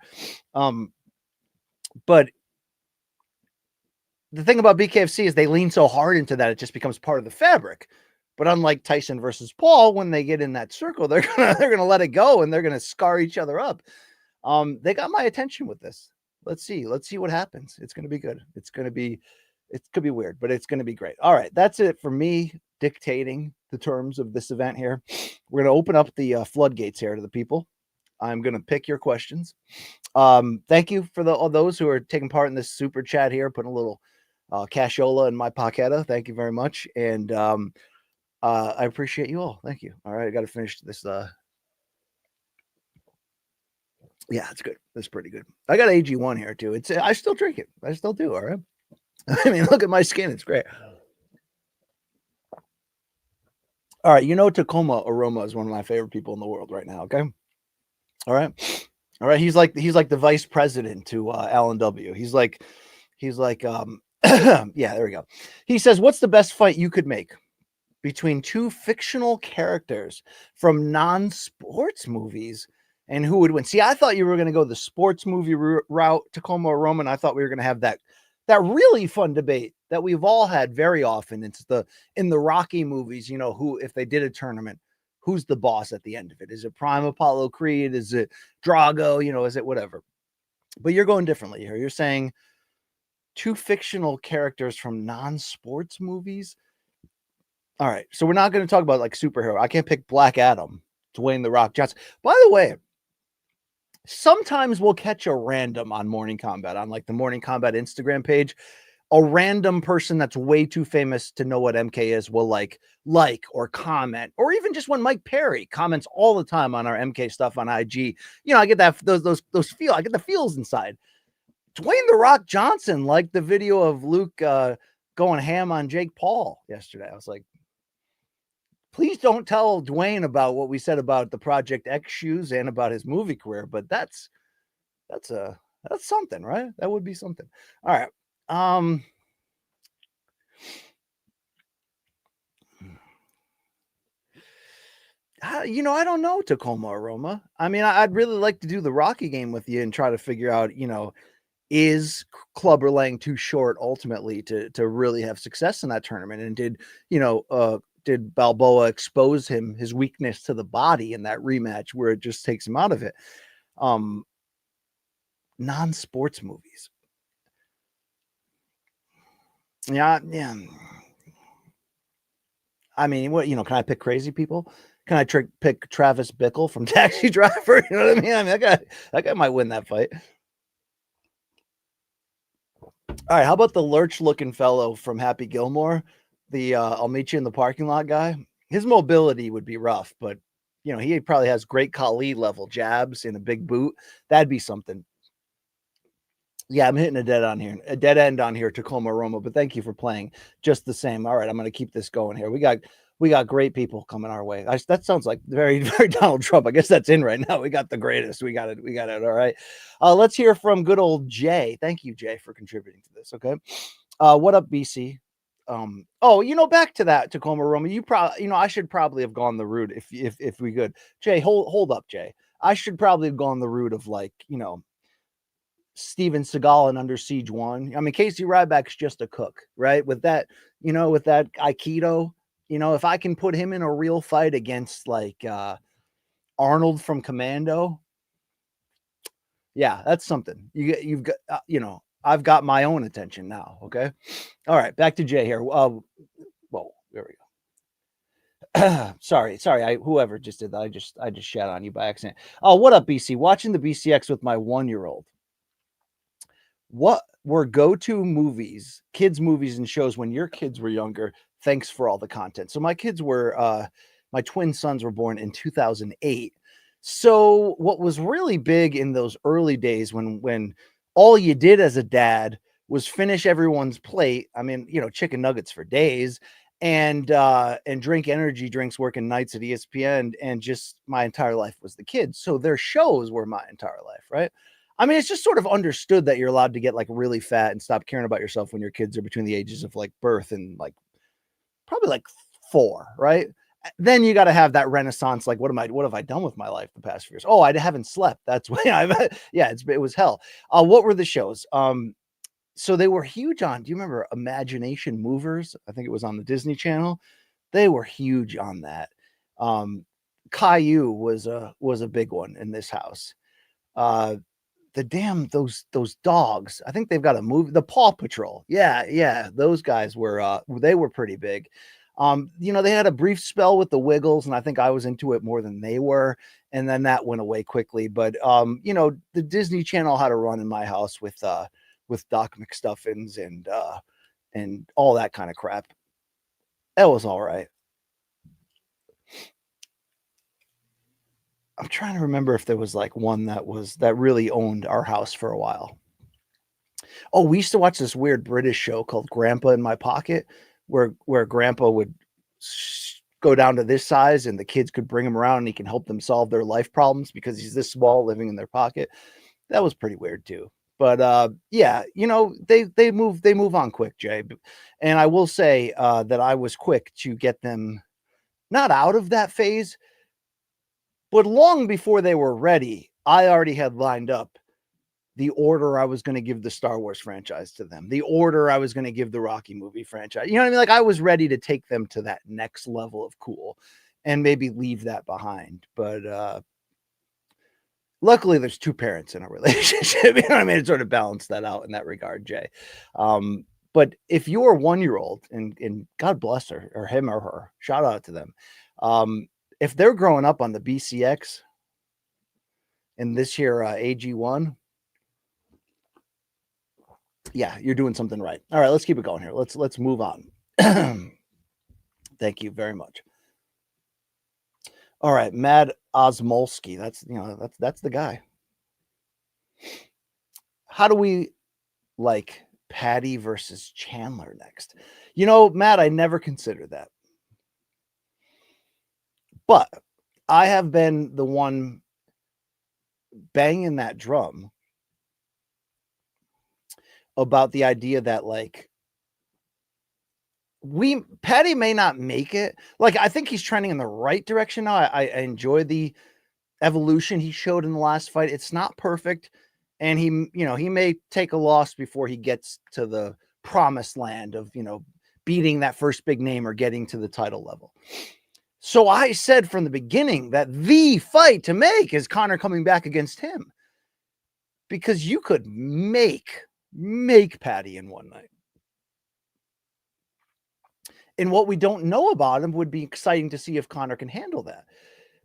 A: But the thing about BKFC is they lean so hard into that, it just becomes part of the fabric. But unlike Tyson versus Paul, when they get in that circle, they're gonna let it go and they're gonna scar each other up. They got my attention with this. Let's see what happens. It's gonna be good. It could be weird, but it's gonna be great. All right, that's it for me dictating the terms of this event here. We're gonna open up the floodgates here to the people. I'm gonna pick your questions. Thank you for all those who are taking part in this super chat here, putting a little cashola in my pocketa. Thank you very much, and I appreciate you all. Thank you. All right, I got to finish this. Yeah, it's good. That's pretty good. I got AG1 here too. I still drink it. I still do. All right. I mean, look at my skin. It's great. All right. Tacoma Aroma is one of my favorite people in the world right now. Okay. All right. He's like the vice president to Alan W. He's like, yeah, there we go. He says, what's the best fight you could make between two fictional characters from non-sports movies, and who would win? See, I thought you were going to go the sports movie route, Tacoma or Roman. I thought we were going to have that really fun debate that we've all had very often. It's in the Rocky movies, who, if they did a tournament, who's the boss at the end of it? Is it Prime Apollo Creed? Is it Drago? Is it whatever? But you're going differently here. You're saying two fictional characters from non-sports movies. All right. So we're not going to talk about like superhero. I can't pick Black Adam, Dwayne The Rock Johnson. By the way, sometimes we'll catch a random on Morning Combat, on like the Morning Combat Instagram page. A random person that's way too famous to know what MK is will like or comment, or even just when Mike Perry comments all the time on our MK stuff on IG. I get that those feel. I get the feels inside. Dwayne The Rock Johnson liked the video of Luke going ham on Jake Paul yesterday. I was like, please don't tell Dwayne about what we said about the Project X shoes and about his movie career, but that's something, right? That would be something. All right. I don't know, Tacoma Aroma. I mean, I'd really like to do the Rocky game with you and try to figure out, is Clubber Lang too short ultimately to really have success in that tournament? And did Balboa expose his weakness to the body in that rematch where it just takes him out of it? Non-sports movies. Yeah. I mean, can I pick crazy people? Can I pick Travis Bickle from Taxi Driver? You know what I mean? I mean, that guy might win that fight. All right, how about the lurch-looking fellow from Happy Gilmore? The I'll meet you in the parking lot guy. His mobility would be rough, but he probably has great Kali level jabs in a big boot. That'd be something. Yeah, I'm hitting a dead end on here, Tacoma Roma, but thank you for playing just the same. All right, I'm going to keep this going here. We got great people coming our way. That sounds like very, very Donald Trump. I guess that's in right now. We got the greatest. We got it. All right. Let's hear from good old Jay. Thank you, Jay, for contributing to this. Okay. What up, BC? Back to that Tacoma Roma. I should probably have gone the route if we could. Jay, hold up, Jay. I should probably have gone the route of Steven Seagal in Under Siege 1. I mean, Casey Ryback's just a cook, right? With that Aikido, if I can put him in a real fight against Arnold from Commando, yeah, that's something. You've got, I've got my own attention now. Okay. All right. Back to Jay here. Whoa, there we go. sorry. Whoever just did that, I just shat on you by accident. Oh, what up, BC? Watching the BCX with my 1-year-old. What were go-to movies, kids movies and shows when your kids were younger? Thanks for all the content. So my kids were, my twin sons were born in 2008. So what was really big in those early days when all you did as a dad was finish everyone's plate. I mean, chicken nuggets for days and drink energy drinks working nights at ESPN, and just my entire life was the kids. So their shows were my entire life, right? I mean, it's just sort of understood that you're allowed to get really fat and stop caring about yourself when your kids are between the ages of birth and probably 4, right? Then you got to have that renaissance. What have I done with my life the past few years? Oh, I haven't slept. That's why it was hell. What were the shows? So they were huge on, do you remember Imagination Movers? I think it was on the Disney Channel. They were huge on that. Caillou was a big one in this house. Those dogs. I think they've got a movie, the Paw Patrol. Yeah. Those guys were they were pretty big. They had a brief spell with the Wiggles, and I think I was into it more than they were. And then that went away quickly. But the Disney Channel had a run in my house with Doc McStuffins and all that kind of crap. That was all right. I'm trying to remember if there was one that really owned our house for a while. Oh, we used to watch this weird British show called Grandpa in My Pocket, where Grandpa would go down to this size and the kids could bring him around and he can help them solve their life problems because he's this small living in their pocket. That was pretty weird too. But yeah, they move on quick, Jay. And I will say that I was quick to get them not out of that phase, but long before they were ready, I already had lined up the order I was going to give the Star Wars franchise to them, the order I was going to give the Rocky movie franchise. You know what I mean? I was ready to take them to that next level of cool and maybe leave that behind. But luckily, there's 2 parents in a relationship. You know what I mean? It sort of balanced that out in that regard, Jay. But if you're a 1-year-old, and God bless her or him or her, shout out to them. If they're growing up on the BCX and this year AG1, yeah, you're doing something right. All right, let's keep it going here. Let's move on. Thank you very much. All right, Mad Osmolsky. That's the guy. How do we like Paddy versus Chandler next? Matt, I never considered that. But I have been the one banging that drum about the idea that like Paddy may not make it. Like, I think he's trending in the right direction now. I enjoy the evolution he showed in the last fight. It's not perfect, and he may take a loss before he gets to the promised land of, beating that first big name or getting to the title level. So I said from the beginning that the fight to make is Conor coming back against him, because you could make Paddy in one night. And what we don't know about him would be exciting to see if Conor can handle that.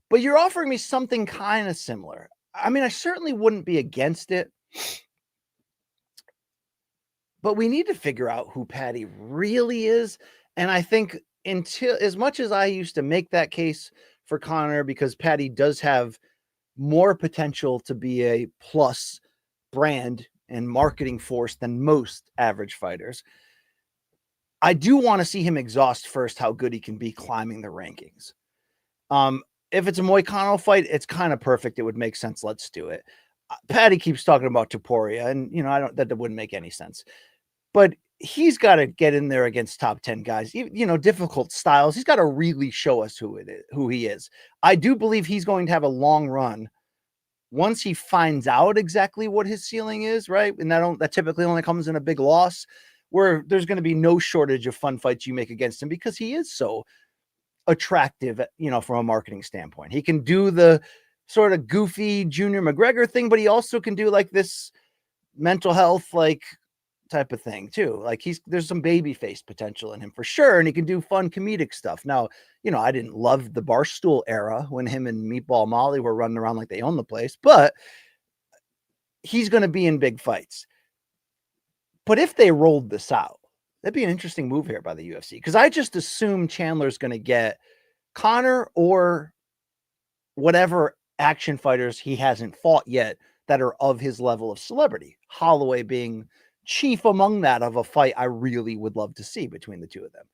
A: But you're offering me something kind of similar. I mean, I certainly wouldn't be against it. But we need to figure out who Paddy really is. And I think until, as much as I used to make that case for Conor, because Paddy does have more potential to be a plus brand and marketing force than most average fighters, I do want to see him exhaust first how good he can be climbing the rankings. If it's a Moicano fight, it's kind of perfect. It would make sense. Let's do it. Paddy keeps talking about Topuria, and that wouldn't make any sense. But he's got to get in there against top 10 guys. Difficult styles. He's got to really show us who he is. I do believe he's going to have a long run once he finds out exactly what his ceiling is, right? And that typically only comes in a big loss, where there's going to be no shortage of fun fights you make against him, because he is so attractive, from a marketing standpoint. He can do the sort of goofy Junior McGregor thing, but he also can do like this mental health, like, type of thing too. Like, there's some baby face potential in him for sure. And he can do fun comedic stuff. Now, I didn't love the Barstool era when him and Meatball Molly were running around like they own the place, but he's going to be in big fights. But if they rolled this out, that'd be an interesting move here by the UFC, because I just assume Chandler's going to get Conor or whatever action fighters he hasn't fought yet that are of his level of celebrity. Holloway being chief among that, of a fight I really would love to see between the two of them.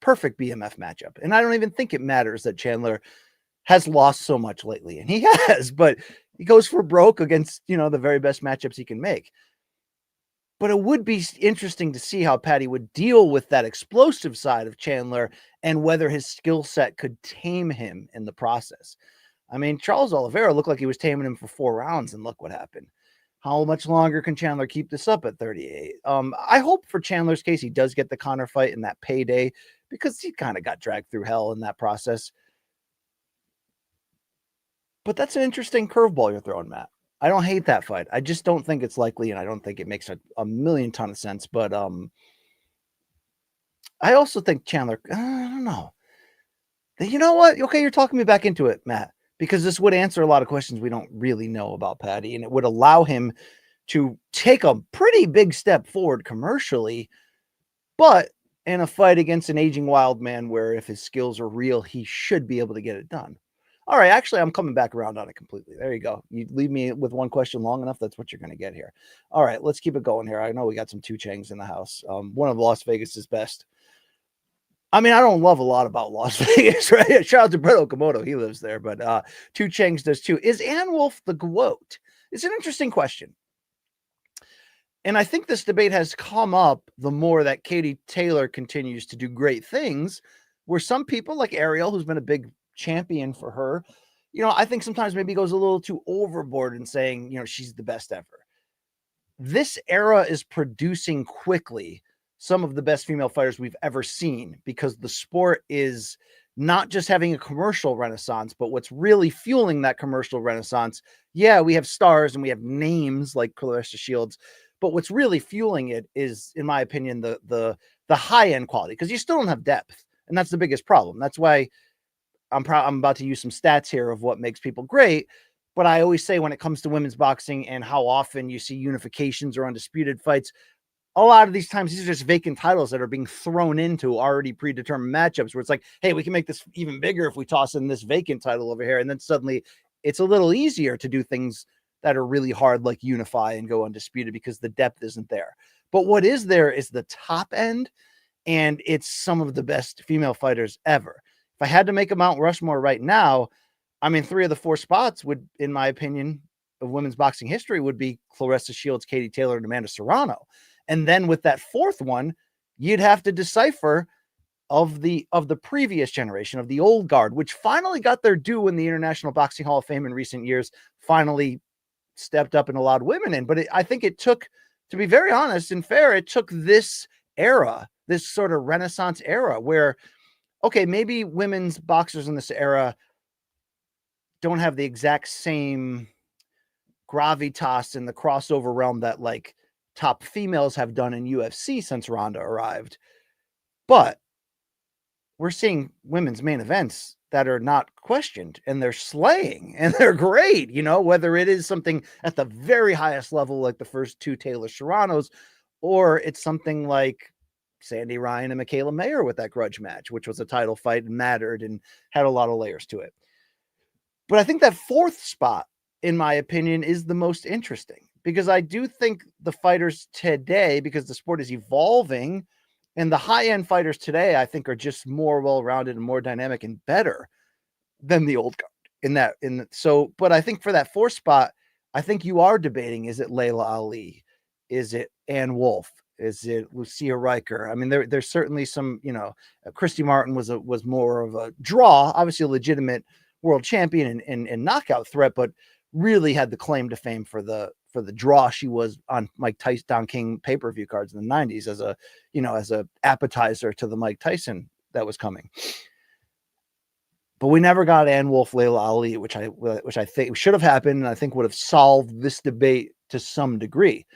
A: Perfect BMF matchup. And I don't even think it matters that Chandler has lost so much lately, and he has, but he goes for broke against, the very best matchups he can make. But it would be interesting to see how Paddy would deal with that explosive side of Chandler, and whether his skill set could tame him in the process. I mean, Charles Oliveira looked like he was taming him for 4 rounds, and look what happened. How much longer can Chandler keep this up at 38? I hope for Chandler's case he does get the Conor fight in that payday, because he kind of got dragged through hell in that process. But that's an interesting curveball you're throwing, Matt. I don't hate that fight. I just don't think it's likely, and I don't think it makes a million ton of sense. But I also think Chandler, I don't know. You know what? Okay, you're talking me back into it, Matt, because this would answer a lot of questions we don't really know about Paddy, and it would allow him to take a pretty big step forward commercially, but in a fight against an aging wild man, where if his skills are real, he should be able to get it done. All right, actually, I'm coming back around on it completely. There you go. You leave me with one question long enough, that's what you're going to get here. All right, let's keep it going here. I know we got some two Changs in the house. One of Las Vegas's best. I mean, I don't love a lot about Las Vegas, right? Shout out to Brett Okamoto. He lives there, but two Changs does too. Is Ann Wolfe the GOAT? It's an interesting question. And I think this debate has come up the more that Katie Taylor continues to do great things, where some people like Ariel, who's been a big champion for her, I think sometimes maybe goes a little too overboard in saying, she's the best ever. This era is producing quickly some of the best female fighters we've ever seen, because the sport is not just having a commercial renaissance, but what's really fueling that commercial renaissance. Yeah, we have stars and we have names like Claressa Shields, but what's really fueling it is, in my opinion, the high-end quality, because you still don't have depth, and that's the biggest problem. That's why I'm about to use some stats here of what makes people great. But I always say, when it comes to women's boxing and how often you see unifications or undisputed fights, a lot of these times these are just vacant titles that are being thrown into already predetermined matchups, where it's like, hey, we can make this even bigger if we toss in this vacant title over here. And then suddenly it's a little easier to do things that are really hard, like unify and go undisputed, because the depth isn't there. But what is there is the top end, and it's some of the best female fighters ever. If I had to make a Mount Rushmore right now, I mean, 3 of the 4 spots would, in my opinion, of women's boxing history would be Claressa Shields, Katie Taylor, and Amanda Serrano. And then with that fourth one, you'd have to decipher of the previous generation, of the old guard, which finally got their due in the International Boxing Hall of Fame in recent years, finally stepped up and allowed women in. But I think it took, to be very honest and fair, it took this era, this sort of Renaissance era where, okay, maybe women's boxers in this era don't have the exact same gravitas in the crossover realm that like top females have done in UFC since Ronda arrived. But we're seeing women's main events that are not questioned, and they're slaying and they're great, you know, whether it is something at the very highest level, like the first two Taylor Serranos, or it's something like Sandy Ryan and Michaela Mayer with that grudge match, which was a title fight and mattered and had a lot of layers to it. But I think that fourth spot, in my opinion, is the most interesting, because I do think the fighters today, because the sport is evolving, and the high-end fighters today, I think, are just more well-rounded and more dynamic and better than the old guard but I think for that fourth spot, I think you are debating, is it Layla Ali? Is it Ann Wolfe? Is it Lucia Riker? I mean, there's certainly some, you know, Christy Martin was more of a draw, obviously a legitimate world champion and knockout threat, but really had the claim to fame for the draw she was on Mike Tyson, Don King pay-per-view cards in the 90s as a, you know, as a appetizer to the Mike Tyson that was coming. But we never got Ann Wolfe, Layla Ali, which I think should have happened, and I think would have solved this debate to some degree.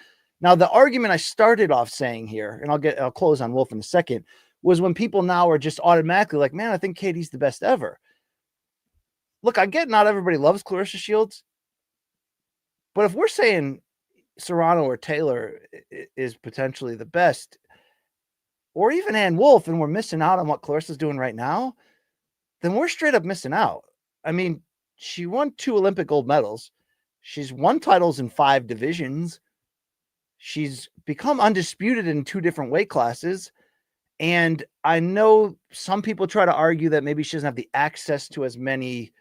A: Now, the argument I started off saying here, and I'll close on Wolfe in a second, was when people now are just automatically like, man, I think Katie's the best ever. Look, I get not everybody loves Clarissa Shields, but if we're saying Serrano or Taylor is potentially the best, or even Ann Wolfe, and we're missing out on what Clarissa's doing right now, then we're straight up missing out. I mean, she won 2 Olympic gold medals. She's won titles in 5 divisions. She's become undisputed in 2 different weight classes. And I know some people try to argue that maybe she doesn't have the access to as many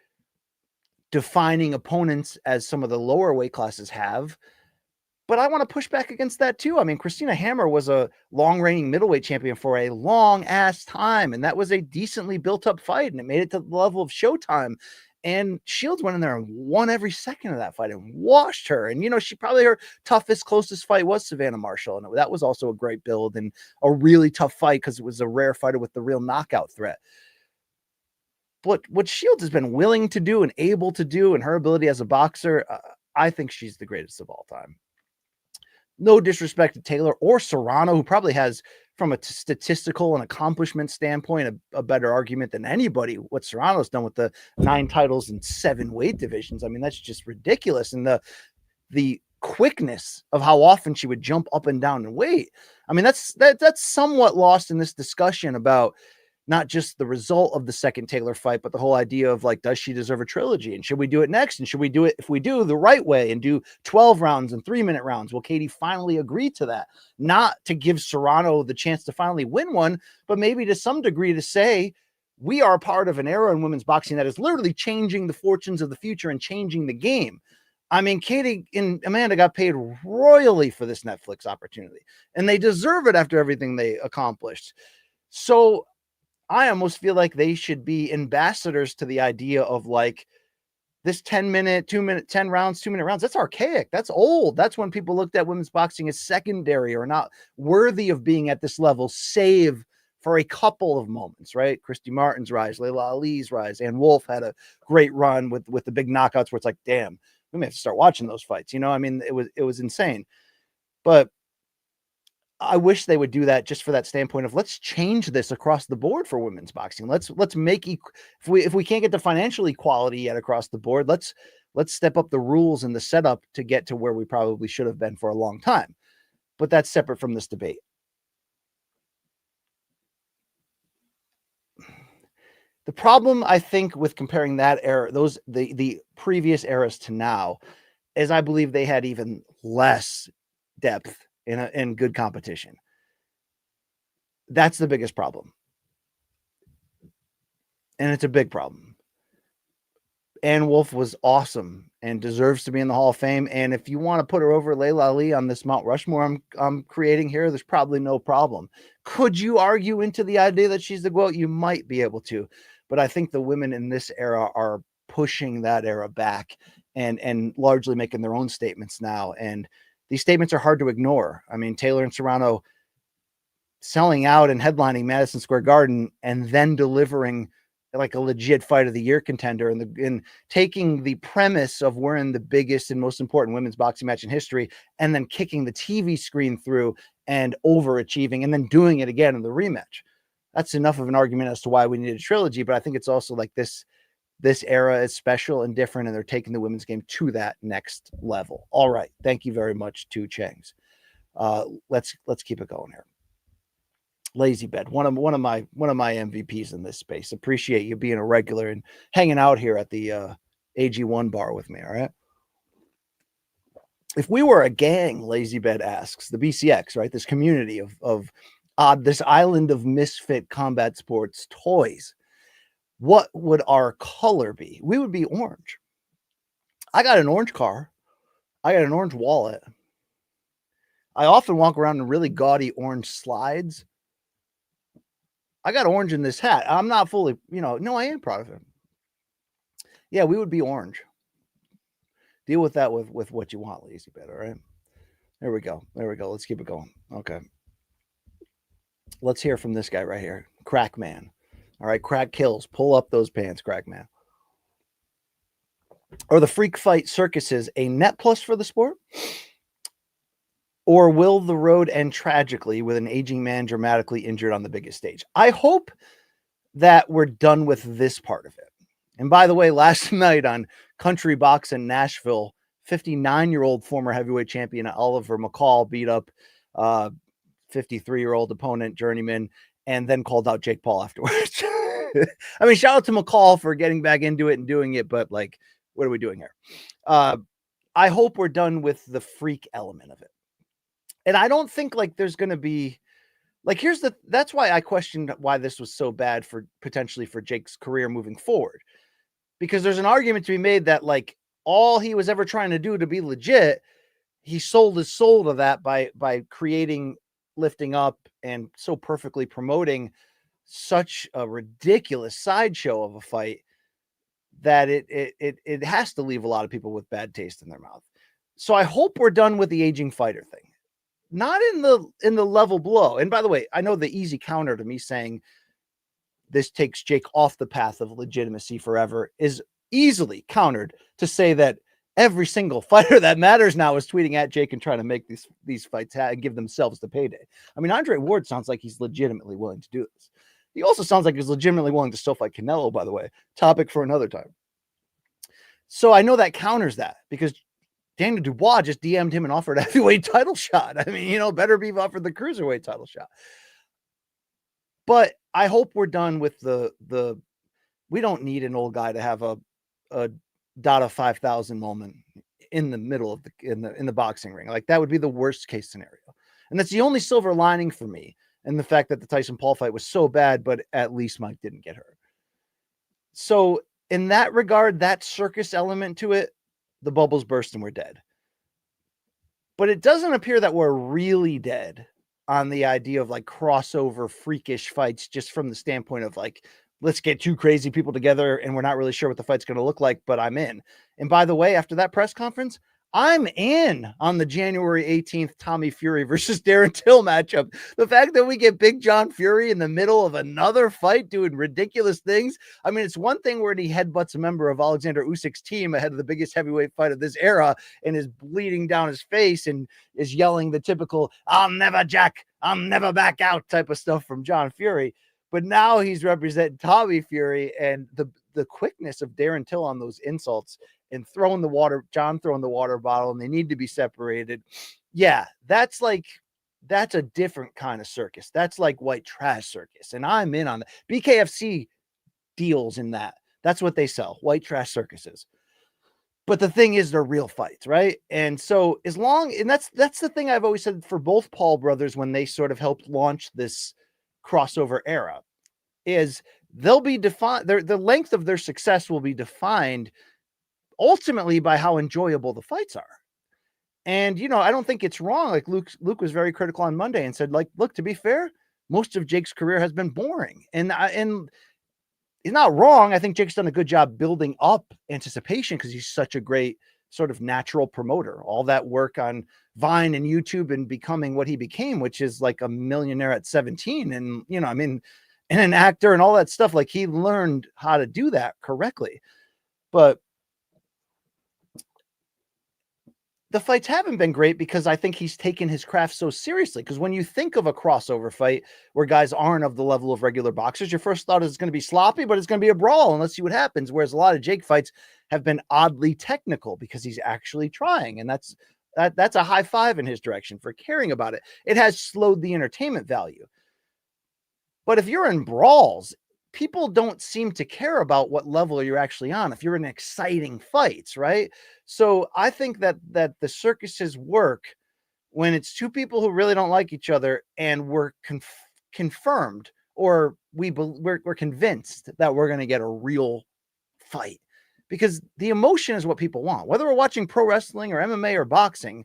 A: defining opponents as some of the lower weight classes have. But I want to push back against that too. I mean, Christina Hammer was a long-reigning middleweight champion for a long-ass time, and that was a decently built-up fight, and it made it to the level of Showtime. And Shields went in there and won every second of that fight and washed her. And, you know, she probably her toughest, closest fight was Savannah Marshall, and that was also a great build and a really tough fight because it was a rare fighter with the real knockout threat. But what Shields has been willing to do and able to do, and her ability as a boxer, I think she's the greatest of all time. No disrespect to Taylor or Serrano, who probably has, from a statistical and accomplishment standpoint, a better argument than anybody what Serrano's done with the 9 titles in 7 weight divisions. I mean, that's just ridiculous. And the quickness of how often she would jump up and down in weight. I mean, that's somewhat lost in this discussion about not just the result of the second Taylor fight, but the whole idea of like, does she deserve a trilogy? And should we do it next? And should we do it, if we do, the right way and do 12 rounds and 3-minute rounds? Will Katie finally agree to that? Not to give Serrano the chance to finally win one, but maybe to some degree to say, we are a part of an era in women's boxing that is literally changing the fortunes of the future and changing the game. I mean, Katie and Amanda got paid royally for this Netflix opportunity, and they deserve it after everything they accomplished. So I almost feel like they should be ambassadors to the idea of like this 10-minute, 2-minute, 10 rounds, 2-minute rounds. That's archaic. That's old. That's when people looked at women's boxing as secondary or not worthy of being at this level, save for a couple of moments, right? Christy Martin's rise, Layla Ali's rise, and Wolfe had a great run with the big knockouts where it's like, damn, we may have to start watching those fights. You know, I mean, it was insane. But I wish they would do that just for that standpoint of let's change this across the board for women's boxing. Let's make if we can't get the financial equality yet across the board, let's step up the rules and the setup to get to where we probably should have been for a long time. But that's separate from this debate. The problem, I think, with comparing that era, the previous eras to now, is I believe they had even less depth in good competition. That's the biggest problem. And it's a big problem. Ann Wolfe was awesome and deserves to be in the Hall of Fame. And if you want to put her over Layla Ali on this Mount Rushmore I'm creating here, there's probably no problem. Could you argue into the idea that she's the GOAT? You might be able to, but I think the women in this era are pushing that era back and largely making their own statements now. And these statements are hard to ignore. I mean, Taylor and Serrano selling out and headlining Madison Square Garden and then delivering like a legit fight of the year contender and taking the premise of we're in the biggest and most important women's boxing match in history and then kicking the TV screen through and overachieving and then doing it again in the rematch. That's enough of an argument as to why we need a trilogy. But I think it's also like this era is special and different, and they're taking the women's game to that next level. All right. Thank you very much to Changs. Let's keep it going here. Lazy Bed, one of my MVPs in this space. Appreciate you being a regular and hanging out here at the AG1 bar with me. All right. If we were a gang, Lazy Bed asks, the BCX, right? This community of this island of misfit combat sports toys, what would our color be? We would be orange. I got an orange car. I got an orange wallet. I often walk around in really gaudy orange slides. I got orange in this hat. I'm not fully, no, I am proud of it. Yeah, we would be orange. Deal with that with what you want, Lazy Bed, all right? There we go. Let's keep it going. Okay. Let's hear from this guy right here, Crack Man. All right, Crack kills. Pull up those pants, Crack Man. Are the freak fight circuses a net plus for the sport? Or will the road end tragically with an aging man dramatically injured on the biggest stage? I hope that we're done with this part of it. And by the way, last night on Country Box in Nashville, 59-year-old former heavyweight champion Oliver McCall beat up 53-year-old opponent, Journeyman, and then called out Jake Paul afterwards. I mean, shout out to McCall for getting back into it and doing it, but like, what are we doing here? I hope we're done with the freak element of it. And I don't think like there's going to be like, that's why I questioned why this was so bad potentially for Jake's career moving forward, because there's an argument to be made that like all he was ever trying to do to be legit, he sold his soul to that by creating, lifting up, and so perfectly promoting such a ridiculous sideshow of a fight that it has to leave a lot of people with bad taste in their mouth. So I hope we're done with the aging fighter thing. Not in the level below. And by the way, I know the easy counter to me saying this takes Jake off the path of legitimacy forever is easily countered to say that every single fighter that matters now is tweeting at Jake and trying to make these fights and give themselves the payday. I mean, Andre Ward sounds like he's legitimately willing to do this. He also sounds like he's legitimately willing to still fight Canelo, by the way. Topic for another time. So I know that counters that because Daniel Dubois just DM'd him and offered a heavyweight title shot. I mean, better be offered the cruiserweight title shot. But I hope we're done with the we don't need an old guy to have a Dada 5000 moment in the middle of in the boxing ring. Like that would be the worst case scenario. And that's the only silver lining for me. And the fact that the Tyson-Paul fight was so bad, but at least Mike didn't get hurt. So in that regard, that circus element to it, the bubbles burst and we're dead. But it doesn't appear that we're really dead on the idea of like crossover freakish fights, just from the standpoint of like, let's get two crazy people together and we're not really sure what the fight's going to look like, but I'm in. And by the way, after that press conference, I'm in on the January 18th Tommy Fury versus Darren Till matchup. The fact that we get Big John Fury in the middle of another fight doing ridiculous things. I mean, it's one thing where he headbutts a member of Alexander Usyk's team ahead of the biggest heavyweight fight of this era and is bleeding down his face and is yelling the typical, "I'll never jack, I'll never back out" type of stuff from John Fury. But now he's representing Tommy Fury, and the quickness of Darren Till on those insults and throwing the water bottle, and they need to be separated. Yeah, that's a different kind of circus. That's like white trash circus. And I'm in on that. BKFC deals in that. That's what they sell, white trash circuses. But the thing is, they're real fights, right? And so and that's the thing I've always said for both Paul brothers when they sort of helped launch this crossover era, is they'll be defined, the length of their success will be defined ultimately by how enjoyable the fights are. And, I don't think it's wrong. Like Luke was very critical on Monday and said, like, look, to be fair, most of Jake's career has been boring. And he's not wrong. I think Jake's done a good job building up anticipation because he's such a great sort of natural promoter. All that work on Vine and YouTube and becoming what he became, which is like a millionaire at 17. And, and an actor and all that stuff. Like, he learned how to do that correctly. But the fights haven't been great because I think he's taken his craft so seriously. Because when you think of a crossover fight where guys aren't of the level of regular boxers, your first thought is it's going to be sloppy, but it's going to be a brawl, and let's see what happens. Whereas a lot of Jake fights have been oddly technical because he's actually trying. And that's a high five in his direction for caring about it. It has slowed the entertainment value. But if you're in brawls, people don't seem to care about what level you're actually on if you're in exciting fights, right? So I think that the circuses work when it's two people who really don't like each other and we're confirmed, or we're convinced that we're going to get a real fight, because the emotion is what people want. Whether we're watching pro wrestling or MMA or boxing,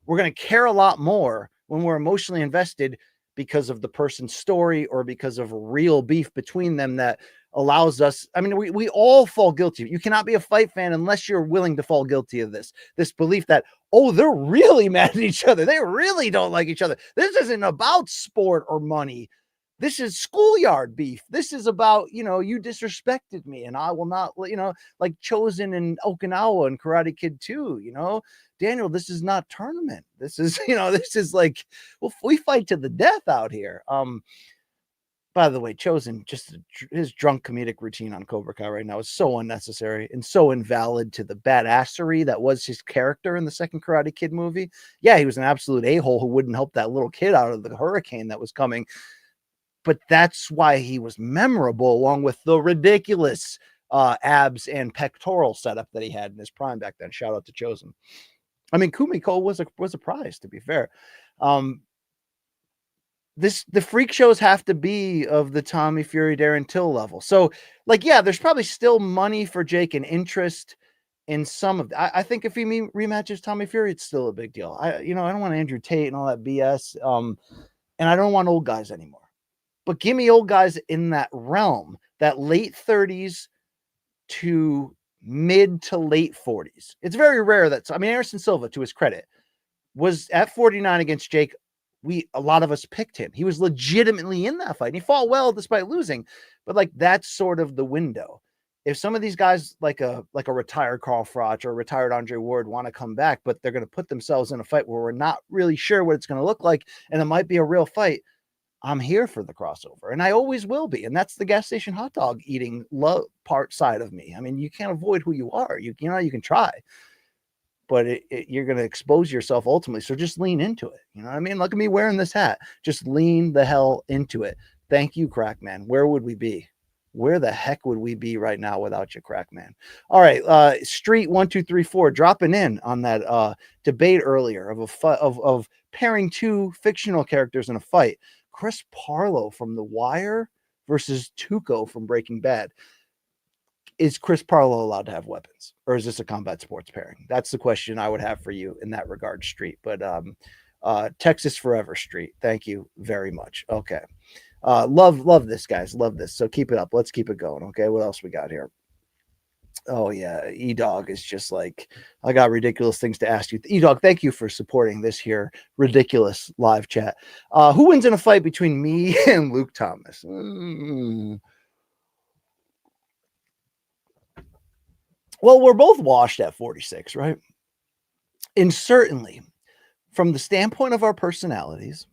A: we're going to care a lot more when we're emotionally invested because of the person's story or because of real beef between them that allows us. I mean, we all fall guilty. You cannot be a fight fan unless you're willing to fall guilty of this belief that, oh, they're really mad at each other. They really don't like each other. This isn't about sport or money. This is schoolyard beef. This is about, you disrespected me and I will not, like Chosen in Okinawa and Karate Kid 2, Daniel, this is not tournament. This is, this is like, well, we fight to the death out here. By the way, Chosen, just his drunk comedic routine on Cobra Kai right now is so unnecessary and so invalid to the badassery that was his character in the second Karate Kid movie. Yeah, he was an absolute a-hole who wouldn't help that little kid out of the hurricane that was coming. But that's why he was memorable, along with the ridiculous abs and pectoral setup that he had in his prime back then. Shout out to Chosen. I mean, Kumiko was a prize, to be fair. The freak shows have to be of the Tommy Fury, Darren Till level. So, like, yeah, there's probably still money for Jake and interest in some of. I think if he rematches Tommy Fury, it's still a big deal. I don't want Andrew Tate and all that BS. And I don't want old guys anymore. But give me old guys in that realm, that late 30s to mid to late 40s. It's very rare that, Anderson Silva, to his credit, was at 49 against Jake. A lot of us picked him. He was legitimately in that fight. And he fought well despite losing. But like, that's sort of the window. If some of these guys like a retired Carl Froch or a retired Andre Ward want to come back, but they're going to put themselves in a fight where we're not really sure what it's going to look like, and it might be a real fight, I'm here for the crossover, and I always will be. And that's the gas station hot dog eating love part side of me. I mean, you can't avoid who you are. You can try, but you're going to expose yourself ultimately. So just lean into it. You know what I mean? Look at me wearing this hat. Just lean the hell into it. Thank you, Crackman. Where would we be? Where the heck would we be right now without you, Crackman? All right. Street 1234 dropping in on that debate earlier of pairing two fictional characters in a fight. Chris Parlow from The Wire versus Tuco from Breaking Bad. Is Chris Parlow allowed to have weapons, or is this a combat sports pairing? That's the question I would have for you in that regard, Street. But Texas Forever, Street. Thank you very much. Okay. Love this, guys. Love this. So keep it up. Let's keep it going. Okay. What else we got here? Oh yeah, E-Dog is just like, I got ridiculous things to ask you. E-Dog, thank you for supporting this here ridiculous live chat. Who wins in a fight between me and Luke Thomas? Well, we're both washed at 46, right? And certainly, from the standpoint of our personalities,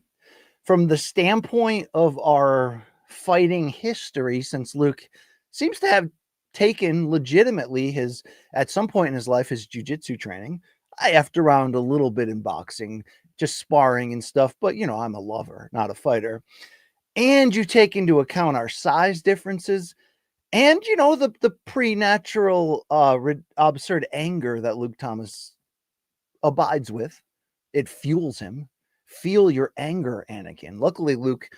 A: from the standpoint of our fighting history, since Luke seems to have taken legitimately at some point in his life, his jiu-jitsu training. I effed around a little bit in boxing, just sparring and stuff, but I'm a lover, not a fighter. And you take into account our size differences and the preternatural absurd anger that Luke Thomas abides with. It fuels him. Feel your anger, Anakin. Luckily, Luke,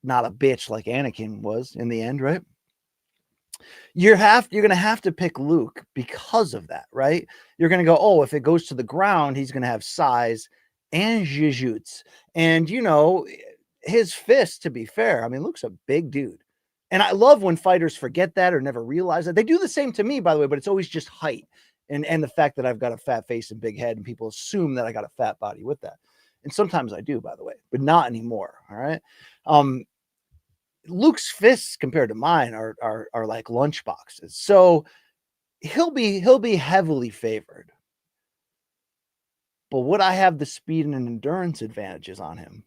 A: not a bitch like Anakin was in the end, right? you're going to have to pick Luke because of that, right? You're going to go, oh, if it goes to the ground, he's going to have size and jiu-jitsu. And, his fist, to be fair, I mean, Luke's a big dude. And I love when fighters forget that or never realize that. They do the same to me, by the way, but it's always just height and the fact that I've got a fat face and big head, and people assume that I got a fat body with that. And sometimes I do, by the way, but not anymore. All right. Luke's fists compared to mine are like lunch boxes. So he'll be heavily favored. But would I have the speed and endurance advantages on him?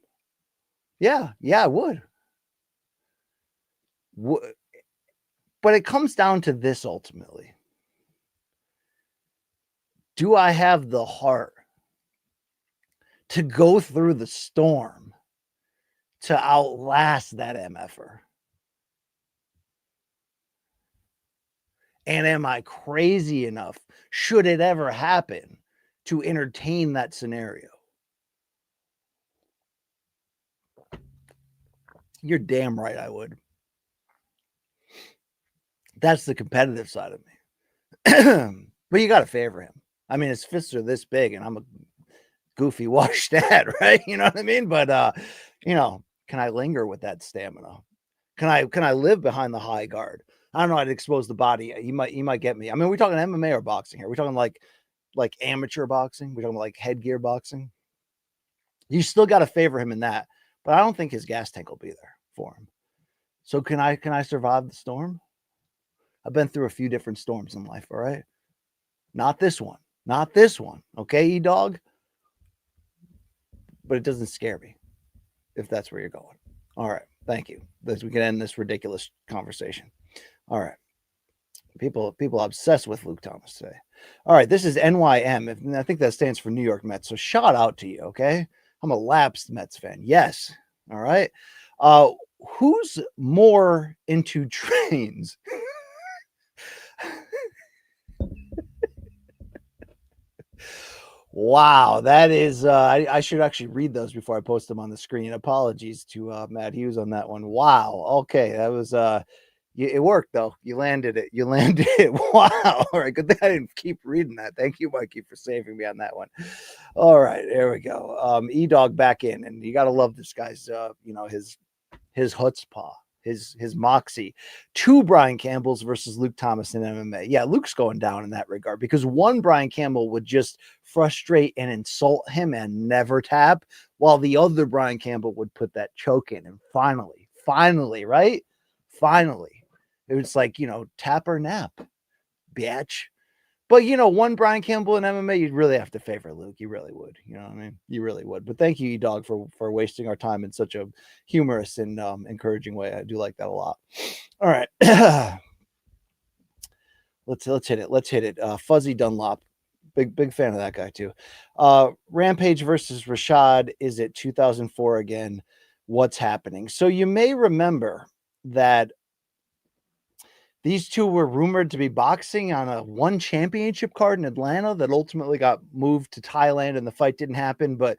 A: Yeah, I would. But it comes down to this ultimately. Do I have the heart to go through the storm to outlast that MFer? And am I crazy enough, should it ever happen, to entertain that scenario? You're damn right I would. That's the competitive side of me. But you got to favor him. I mean, his fists are this big, and I'm a goofy washed dad, right? You know what I mean? But can I linger with that stamina? Can I live behind the high guard? I don't know. I'd expose the body. You might get me. I mean, we're talking MMA or boxing here. We're talking like amateur boxing. We're talking like headgear boxing. You still got to favor him in that, but I don't think his gas tank will be there for him. So can I survive the storm? I've been through a few different storms in life. All right. Not this one. Okay, E-Dog? But it doesn't scare me, if that's where you're going. All right. Thank you. We can end this ridiculous conversation. All right. People obsessed with Luke Thomas today. All right. This is NYM. And I think that stands for New York Mets. So shout out to you. Okay. I'm a lapsed Mets fan. Yes. All right. Who's more into trains? Wow, that is, I should actually read those before I post them on the screen. Apologies to Matt Hughes on that one. Wow. Okay, that was, it worked though. You landed it. Wow. All right, good thing I didn't keep reading that. Thank you, Mikey, for saving me on that one. All right, there we go. E-Dog back in, and you got to love this guy's, his chutzpah. His moxie. 2 Brian Campbells versus Luke Thomas in MMA. Yeah, Luke's going down in that regard because one Brian Campbell would just frustrate and insult him and never tap, while the other Brian Campbell would put that choke in. And finally, right? Finally. It was like, tap or nap, bitch. But, one Brian Campbell in MMA, you'd really have to favor Luke. You really would. You know what I mean? You really would. But thank you, E-Dog, for wasting our time in such a humorous and encouraging way. I do like that a lot. All right. Let's hit it. Fuzzy Dunlop. Big fan of that guy, too. Rampage versus Rashad is at 2004 again. What's happening? So you may remember that these two were rumored to be boxing on a one championship card in Atlanta that ultimately got moved to Thailand and the fight didn't happen. But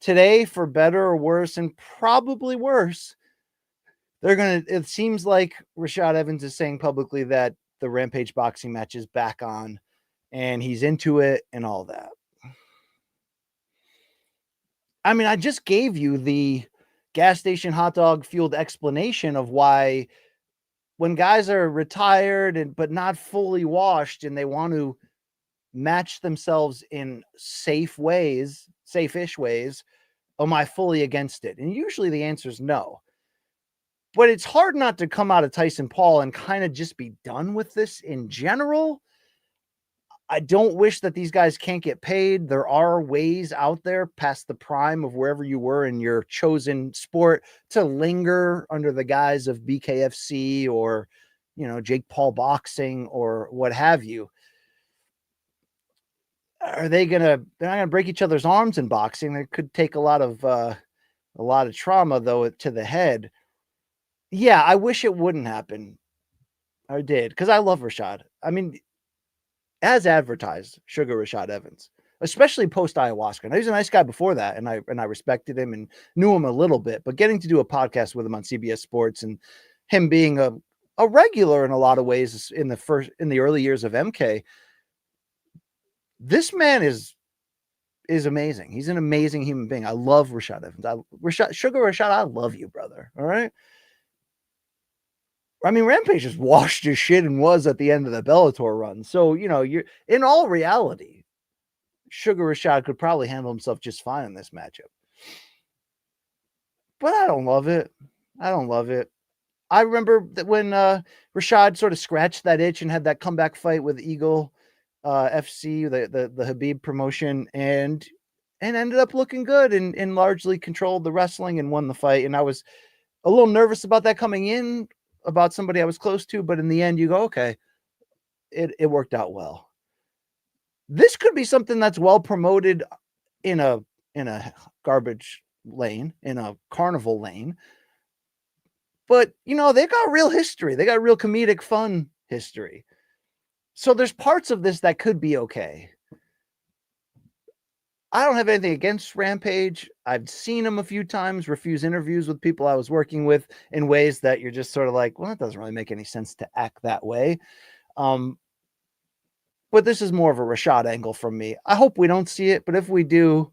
A: today, for better or worse, and probably worse, it seems like Rashad Evans is saying publicly that the Rampage boxing match is back on and he's into it and all that. I mean, I just gave you the gas station hot dog fueled explanation of why when guys are retired but not fully washed and they want to match themselves in safe-ish ways, am I fully against it? And usually the answer is no. But it's hard not to come out of Tyson-Paul and kind of just be done with this in general. I don't wish that these guys can't get paid. There are ways out there past the prime of wherever you were in your chosen sport to linger under the guise of BKFC or, Jake Paul boxing or what have you. They're not going to break each other's arms in boxing. It could take a lot of trauma though to the head. Yeah, I wish it wouldn't happen. I did, because I love Rashad. I mean, as advertised, Sugar Rashad Evans, especially post ayahuasca. Now, he was a nice guy before that, and I respected him and knew him a little bit. But getting to do a podcast with him on CBS Sports and him being a a regular in a lot of ways in the early years of MK. This man is amazing. He's an amazing human being. I love Rashad Evans. Sugar Rashad, I love you, brother. All right. I mean, Rampage just washed his shit and was at the end of the Bellator run. So, you're in all reality, Sugar Rashad could probably handle himself just fine in this matchup. But I don't love it. I remember that when Rashad sort of scratched that itch and had that comeback fight with Eagle FC, the Habib promotion, and ended up looking good and largely controlled the wrestling and won the fight. And I was a little nervous about that coming in, about somebody I was close to, but in the end you go, okay, it worked out well. This could be something that's well promoted in a garbage lane, in a carnival lane. But, they got real history. They got real comedic fun history. So there's parts of this that could be okay. I don't have anything against Rampage. I've seen him a few times refuse interviews with people I was working with in ways that you're just sort of like, well, it doesn't really make any sense to act that way. But this is more of a Rashad angle from me. I hope we don't see it, but if we do,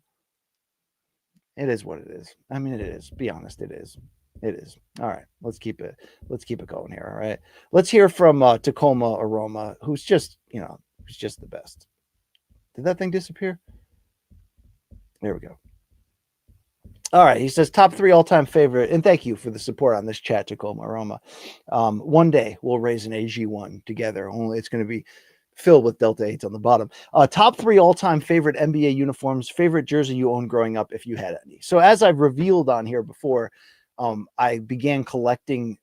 A: it is what it is. I mean, it is. Be honest, it is. It is. All right, let's keep it going here. All right, let's hear from Tacoma Aroma, who's just the best. Did that thing disappear? There we go. All right, he says top 3 all-time favorite, and thank you for the support on this chat, Tacoma Aroma. One day we'll raise an AG1 together. Only it's going to be filled with Delta 8s on the bottom. Top 3 all-time favorite NBA uniforms, favorite jersey you owned growing up, if you had any. So as I've revealed on here before, I began collecting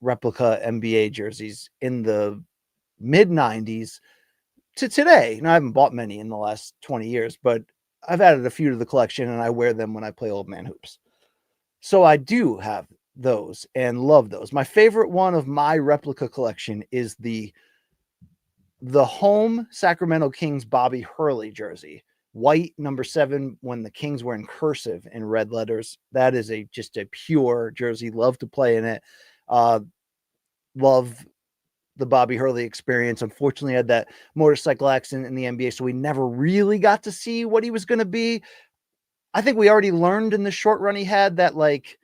A: replica NBA jerseys in the mid-90s to today. Now, I haven't bought many in the last 20 years, but I've added a few to the collection, and I wear them when I play old man hoops. So I do have those and love those. My favorite one of my replica collection is the home Sacramento Kings Bobby Hurley jersey. White, number 7, when the Kings were in cursive in red letters. That is just a pure jersey. Love to play in it. Love the Bobby Hurley experience. Unfortunately, I had that motorcycle accident in the NBA, so we never really got to see what he was going to be. I think we already learned in the short run he had that, like,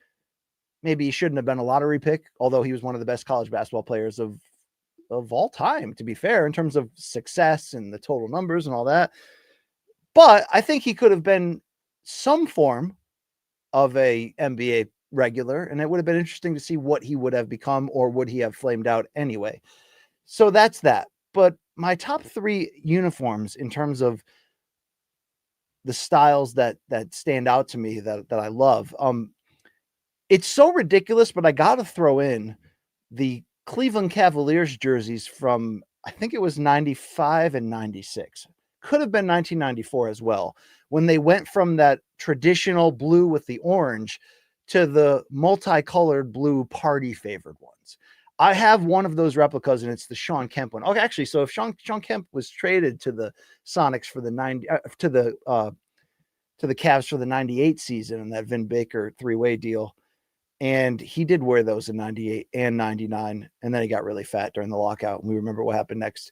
A: maybe he shouldn't have been a lottery pick, although he was one of the best college basketball players of all time, to be fair, in terms of success and the total numbers and all that. But I think he could have been some form of a NBA regular, and it would have been interesting to see what he would have become, or would he have flamed out anyway. So that's that. But my top 3 uniforms in terms of the styles that stand out to me that I love. It's so ridiculous, but I got to throw in the Cleveland Cavaliers jerseys from, I think it was 95 and 96. Could have been 1994 as well, when they went from that traditional blue with the orange to the multicolored blue party favored ones. I have one of those replicas, and it's the Sean Kemp one. Okay, actually, so if Sean Kemp was traded to the Sonics for the to the Cavs for the 98 season and that Vin Baker 3-way deal, and he did wear those in 98 and 99, and then he got really fat during the lockout, and we remember what happened next.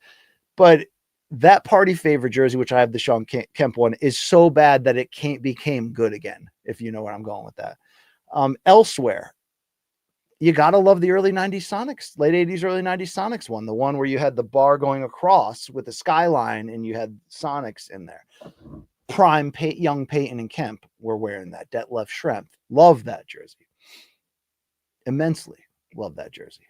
A: But that party favorite jersey, which I have the Sean Kemp one, is so bad that it became good again, if you know where I'm going with that. Elsewhere, you got to love the early 90s Sonics, late 80s, early 90s Sonics one, the one where you had the bar going across with the skyline and you had Sonics in there. Prime young Peyton and Kemp were wearing that. Detlef Schrempf. Love that jersey. Immensely love that jersey.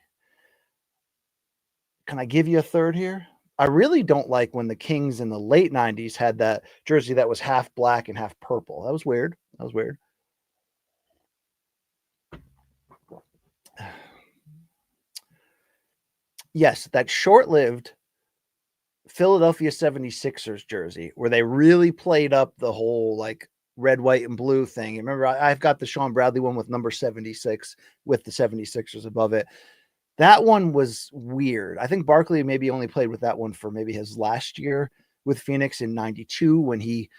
A: Can I give you a third here? I really don't like when the Kings in the late 90s had that jersey that was half black and half purple. That was weird. Yes, that short-lived Philadelphia 76ers jersey where they really played up the whole like red, white, and blue thing. Remember, I've got the Sean Bradley one with number 76 with the 76ers above it. That one was weird. I think Barkley maybe only played with that one for maybe his last year with Phoenix in 92 when he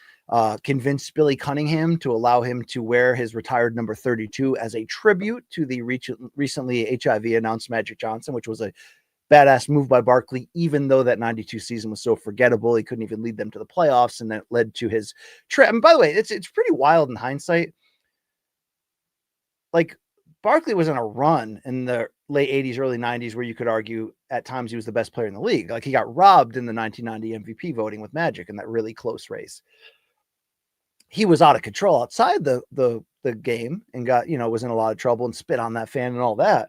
A: convinced Billy Cunningham to allow him to wear his retired number 32 as a tribute to the recently HIV announced Magic Johnson, which was a badass move by Barkley, even though that 92 season was so forgettable. He couldn't even lead them to the playoffs, and that led to his trip. And by the way, it's pretty wild in hindsight. Like, Barkley was in a run in the late 80s, early 90s, where you could argue at times he was the best player in the league. Like, he got robbed in the 1990 MVP voting with Magic in that really close race. He was out of control outside the game and got, was in a lot of trouble and spit on that fan and all that.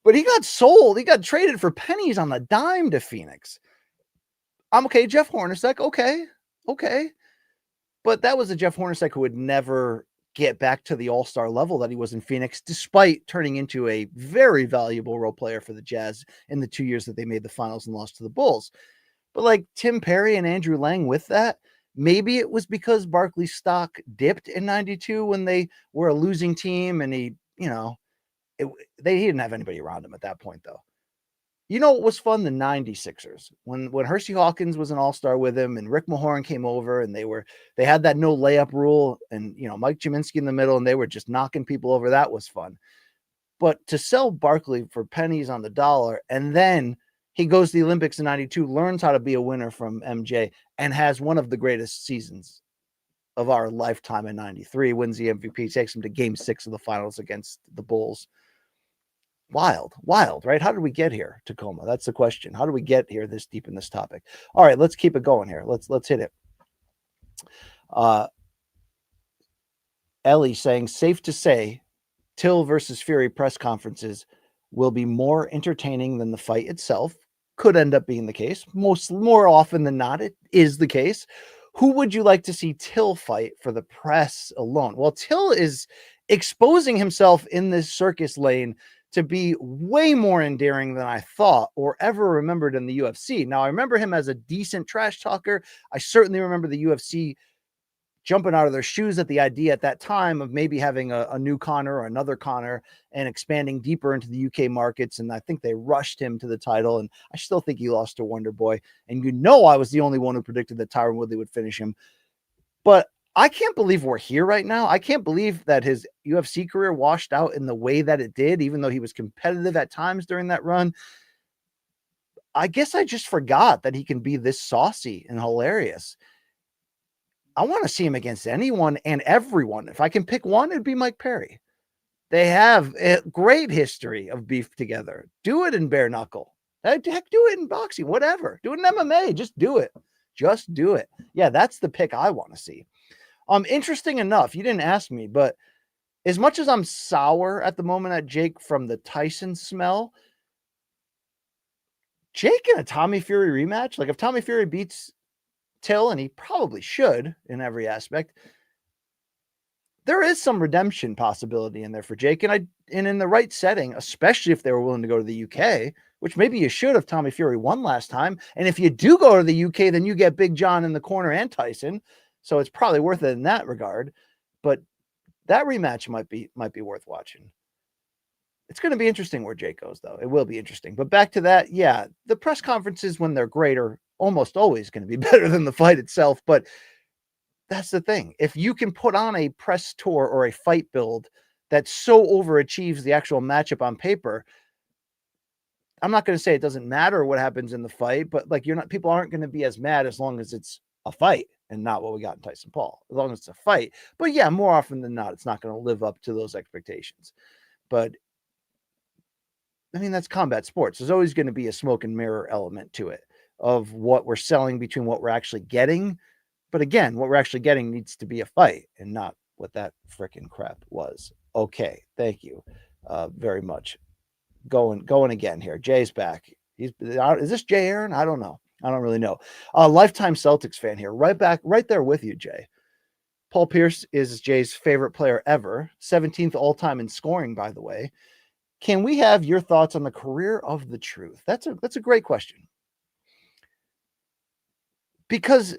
A: But he got sold. He got traded for pennies on the dime to Phoenix. I'm okay. Jeff Hornacek. Okay. But that was a Jeff Hornacek who would never get back to the all-star level that he was in Phoenix, despite turning into a very valuable role player for the Jazz in the 2 years that they made the finals and lost to the Bulls. But like Tim Perry and Andrew Lang with that, maybe it was because Barkley's stock dipped in 92 when they were a losing team and he didn't have anybody around him at that point, though. You know what was fun? The 96ers. When Hersey Hawkins was an all-star with him and Rick Mahorn came over and they had that no layup rule and, Mike Jaminski in the middle and they were just knocking people over. That was fun. But to sell Barkley for pennies on the dollar, and then he goes to the Olympics in 92, learns how to be a winner from MJ, and has one of the greatest seasons of our lifetime in 93, wins the MVP, takes him to game 6 of the finals against the Bulls. Wild, right? How did we get here, Tacoma? That's the question. How did we get here this deep in this topic? All right, let's keep it going here. Let's hit it. Ellie saying, safe to say, Till versus Fury press conferences will be more entertaining than the fight itself. Could end up being the case. More often than not, it is the case. Who would you like to see Till fight for the press alone? Well, Till is exposing himself in this circus lane to be way more endearing than I thought or ever remembered in the UFC. Now, I remember him as a decent trash talker. I certainly remember the UFC jumping out of their shoes at the idea at that time of maybe having a new Conor or another Conor and expanding deeper into the UK markets. And I think they rushed him to the title. And I still think he lost to Wonder Boy. And I was the only one who predicted that Tyron Woodley would finish him. But I can't believe we're here right now. I can't believe that his UFC career washed out in the way that it did, even though he was competitive at times during that run. I guess I just forgot that he can be this saucy and hilarious. I want to see him against anyone and everyone. If I can pick one, it'd be Mike Perry. They have a great history of beef together. Do it in bare knuckle. Heck, do it in boxing, whatever. Do it in MMA. Just do it. Just do it. Yeah, that's the pick I want to see. Interesting enough, you didn't ask me, but as much as I'm sour at the moment at Jake from the Tyson smell, Jake in a Tommy Fury rematch, like if Tommy Fury beats Till, and he probably should in every aspect, there is some redemption possibility in there for Jake. And in the right setting, especially if they were willing to go to the UK, which maybe you should if Tommy Fury won last time. And if you do go to the UK, then you get Big John in the corner and Tyson. So it's probably worth it in that regard. But that rematch might be worth watching. It's going to be interesting where Jake goes, though. It will be interesting. But back to that, yeah, the press conferences, when they're great, are almost always going to be better than the fight itself. But that's the thing. If you can put on a press tour or a fight build that so overachieves the actual matchup on paper, I'm not going to say it doesn't matter what happens in the fight, but like people aren't going to be as mad as long as it's a fight and not what we got in Tyson-Paul, as long as it's a fight. But yeah, more often than not, it's not going to live up to those expectations. But I mean, that's combat sports. There's always going to be a smoke and mirror element to it of what we're selling between what we're actually getting. But again, what we're actually getting needs to be a fight and not what that freaking crap was. Okay. Thank you very much. Going again here. Jay's back. Is this Jay Aaron? I don't know. I don't really know. Lifetime Celtics fan here. Right there with you, Jay. Paul Pierce is Jay's favorite player ever. 17th all-time in scoring, by the way. Can we have your thoughts on the career of the Truth? That's a great question. Because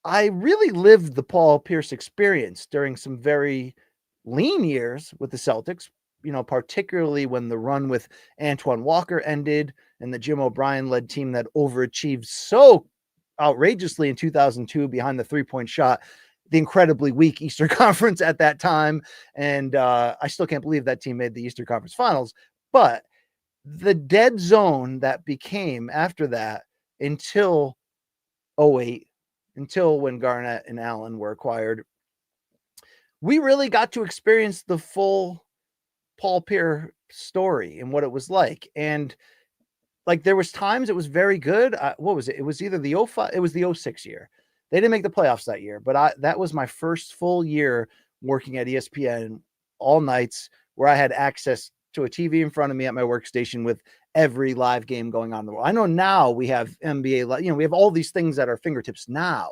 A: I really lived the Paul Pierce experience during some very lean years with the Celtics, particularly when the run with Antoine Walker ended and the Jim O'Brien led team that overachieved so outrageously in 2002 behind the 3-point shot, the incredibly weak Eastern Conference at that time. And I still can't believe that team made the Eastern Conference Finals. But the dead zone that became after that until 2008, until when Garnett and Allen were acquired, we really got to experience the full Paul Pierce story and what it was like. And like, there was times it was very good. What was it? It was either the 05, it was the 06 year. They didn't make the playoffs that year, but that was my first full year working at ESPN all nights, where I had access to a TV in front of me at my workstation with every live game going on in the world. I know now we have NBA, we have all these things at our fingertips now,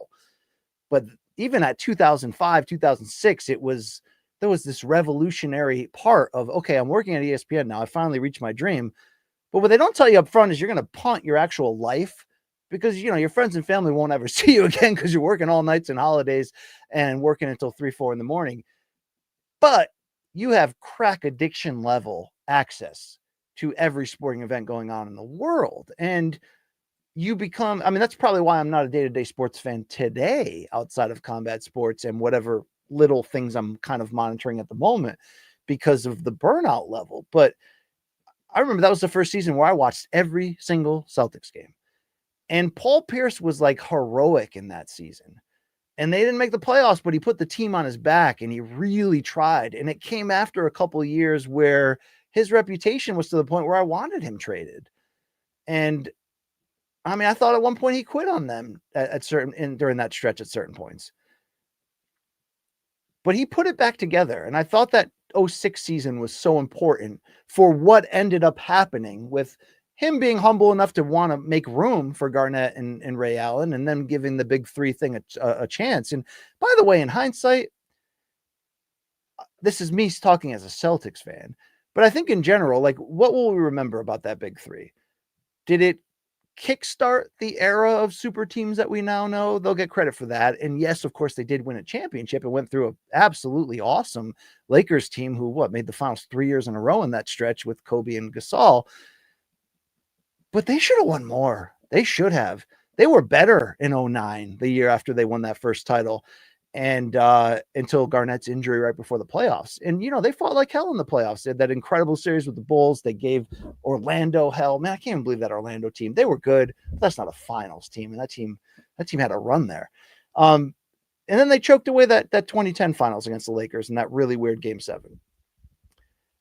A: but even at 2005, 2006, there was this revolutionary part of, okay, I'm working at ESPN now. I finally reached my dream. But what they don't tell you up front is you're going to punt your actual life, because, your friends and family won't ever see you again because you're working all nights and holidays and working until 3, 4 in the morning. But you have crack addiction level access to every sporting event going on in the world. And you become, that's probably why I'm not a day-to-day sports fan today outside of combat sports and whatever little things I'm kind of monitoring at the moment because of the burnout level. But I remember that was the first season where I watched every single Celtics game. And Paul Pierce was like heroic in that season. And they didn't make the playoffs, but he put the team on his back and he really tried. And it came after a couple of years where his reputation was to the point where I wanted him traded. And I thought at one point he quit on them during that stretch at certain points. But he put it back together. And I thought that 06 season was so important for what ended up happening, with him being humble enough to want to make room for Garnett and Ray Allen, and then giving the big three thing a chance. And by the way, in hindsight, this is me talking as a Celtics fan, but I think in general, like, what will we remember about that big three? Did it kickstart the era of super teams that we now know? They'll get credit for that. And yes, of course, they did win a championship and went through an absolutely awesome Lakers team who made the finals 3 years in a row in that stretch with Kobe and Gasol. But they should have won more. They should have. They were better in 2009, the year after they won that first title, and until Garnett's injury right before the playoffs. And, they fought like hell in the playoffs. They had that incredible series with the Bulls. They gave Orlando hell. Man, I can't even believe that Orlando team. They were good, but that's not a finals team. And that team had a run there. And then they choked away that 2010 finals against the Lakers in that really weird Game 7.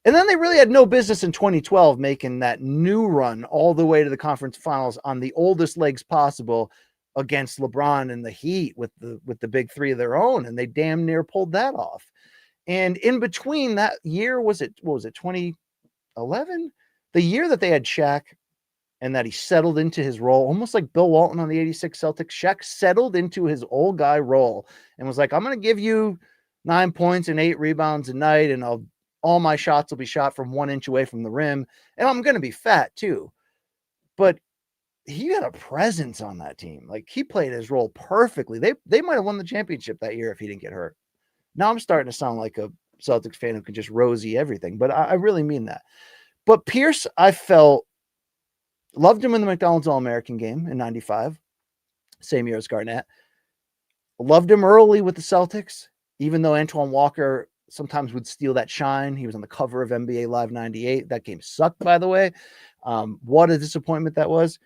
A: And then they really had no business in 2012 making that new run all the way to the conference finals on the oldest legs possible against LeBron and the Heat with the big three of their own. And they damn near pulled that off. And in between that year, what was it, 2011? The year that they had Shaq and that he settled into his role, almost like Bill Walton on the 86 Celtics. Shaq settled into his old guy role and was like, I'm going to give you 9 points and 8 rebounds a night, and all my shots will be shot from 1 inch away from the rim. And I'm going to be fat too. But he had a presence on that team. Like, he played his role perfectly. They might have won the championship that year if he didn't get hurt. Now I'm starting to sound like a Celtics fan who can just rosy everything, but I really mean that. But Pierce, I felt, loved him in the McDonald's All-American game in 95, same year as Garnett. Loved him early with the Celtics, even though Antoine Walker sometimes would steal that shine. He was on the cover of NBA Live 98. That game sucked, by the way. What a disappointment that was.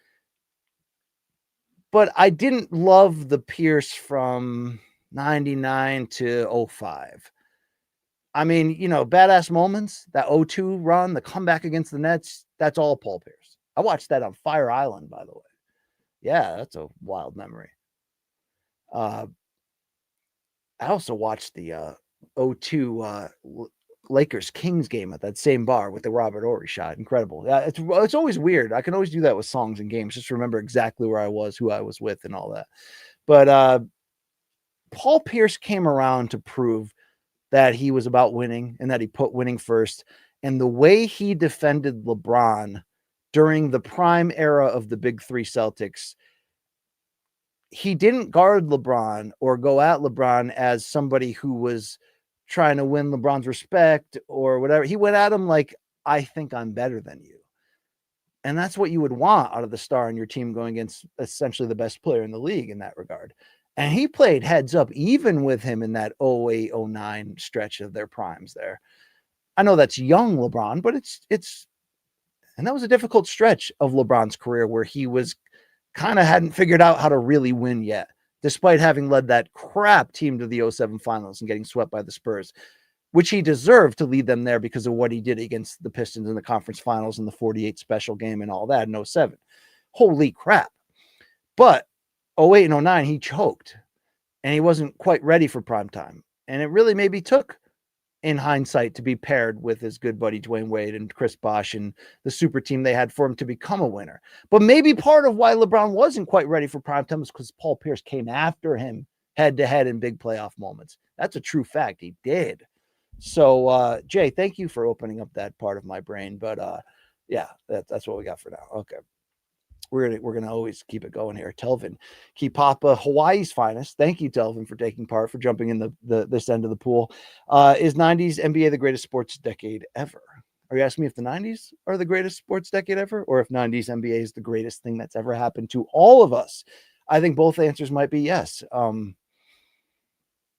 A: But I didn't love the Pierce from 99 to 05. Badass moments, that 02 run, the comeback against the Nets, that's all Paul Pierce. I watched that on Fire Island, by the way. Yeah, that's a wild memory. I also watched the 02 Lakers Kings game at that same bar with the Robert Horry shot. Incredible. Yeah, it's always weird. I can always do that with songs and games, just remember exactly where I was, who I was with, and all that. But Paul Pierce came around to prove that he was about winning and that he put winning first. And the way he defended LeBron during the prime era of the Big Three Celtics, he didn't guard LeBron or go at LeBron as somebody who was trying to win LeBron's respect or whatever. He went at him like, I think I'm better than you. And that's what you would want out of the star on your team going against essentially the best player in the league in that regard. And he played heads up even with him in that 08, 09 stretch of their primes there. I know that's young LeBron, but and that was a difficult stretch of LeBron's career where he was kind of hadn't figured out how to really win yet, despite having led that crap team to the 07 finals and getting swept by the Spurs, which he deserved to lead them there because of what he did against the Pistons in the conference finals and the 48 special game and all that in 07. Holy crap. But 08 and 09, he choked and he wasn't quite ready for prime time. And it really maybe took, in hindsight, to be paired with his good buddy Dwayne Wade and Chris Bosh and the super team they had for him to become a winner. But maybe part of why LeBron wasn't quite ready for prime time was because Paul Pierce came after him head to head in big playoff moments. That's a true fact. He did. So, Jay, thank you for opening up that part of my brain. But yeah, that's what we got for now. Okay. We're gonna always keep it going here. Telvin, Kipapa, Hawaii's finest. Thank you, Telvin, for taking part, for jumping in this end of the pool. Is 90s NBA the greatest sports decade ever? Are you asking me if the 90s are the greatest sports decade ever, or if 90s NBA is the greatest thing that's ever happened to all of us? I think both answers might be yes.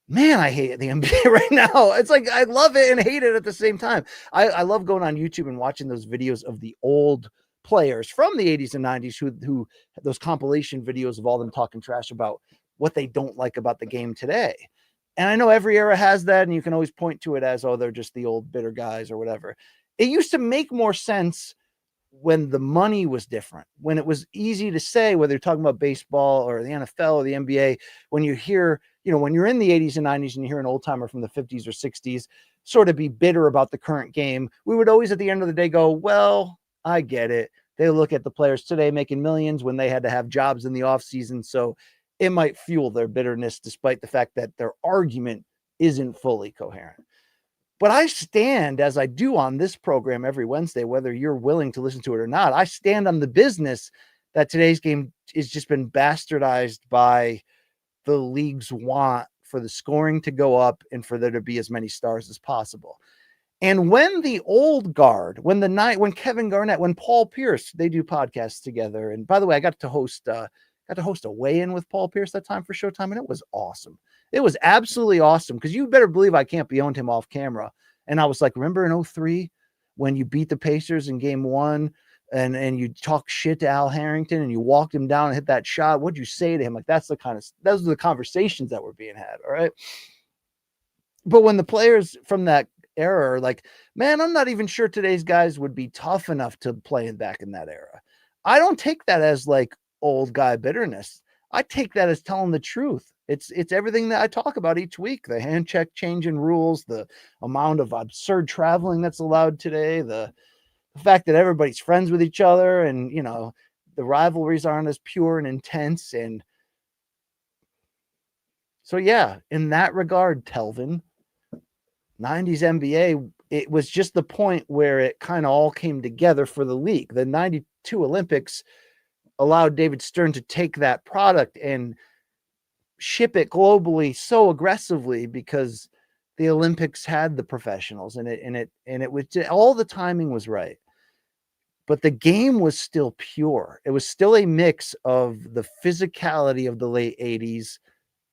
A: Man, I hate the NBA right now. It's like I love it and hate it at the same time. I love going on YouTube and watching those videos of the old players from the 80s and 90s who those compilation videos of all them talking trash about what they don't like about the game today. And I know every era has that, and you can always point to it as, oh, they're just the old bitter guys or whatever. It used to make more sense when the money was different, when it was easy to say, whether you're talking about baseball or the NFL or the NBA, when you hear, when you're in the 80s and 90s and you hear an old timer from the 50s or 60s sort of be bitter about the current game, we would always at the end of the day go, well, I get it. They look at the players today making millions when they had to have jobs in the off season. So it might fuel their bitterness, despite the fact that their argument isn't fully coherent. But I stand, as I do on this program every Wednesday, whether you're willing to listen to it or not, I stand on the business that today's game has just been bastardized by the league's want for the scoring to go up and for there to be as many stars as possible. And when the old guard, when Kevin Garnett, when Paul Pierce, they do podcasts together. And by the way, I got to host a weigh-in with Paul Pierce that time for Showtime, and it was awesome. It was absolutely awesome, because you better believe I can't be owned him off camera. And I was like, remember in 03 when you beat the Pacers in game 1 and you talk shit to Al Harrington and you walked him down and hit that shot? What'd you say to him? Like, those are the conversations that were being had. All right. But when the players from that era are like, man, I'm not even sure today's guys would be tough enough to play back in that era. I don't take that as like old guy bitterness. I take that as telling the truth. It's everything that I talk about each week: the hand check change in rules, the amount of absurd traveling that's allowed today, the fact that everybody's friends with each other, and the rivalries aren't as pure and intense. And so, yeah, in that regard, Telvin, 90s NBA, it was just the point where it kind of all came together for the league. The 92 Olympics allowed David Stern to take that product and ship it globally so aggressively, because the Olympics had the professionals and it was just, all the timing was right. But the game was still pure. It was still a mix of the physicality of the late 80s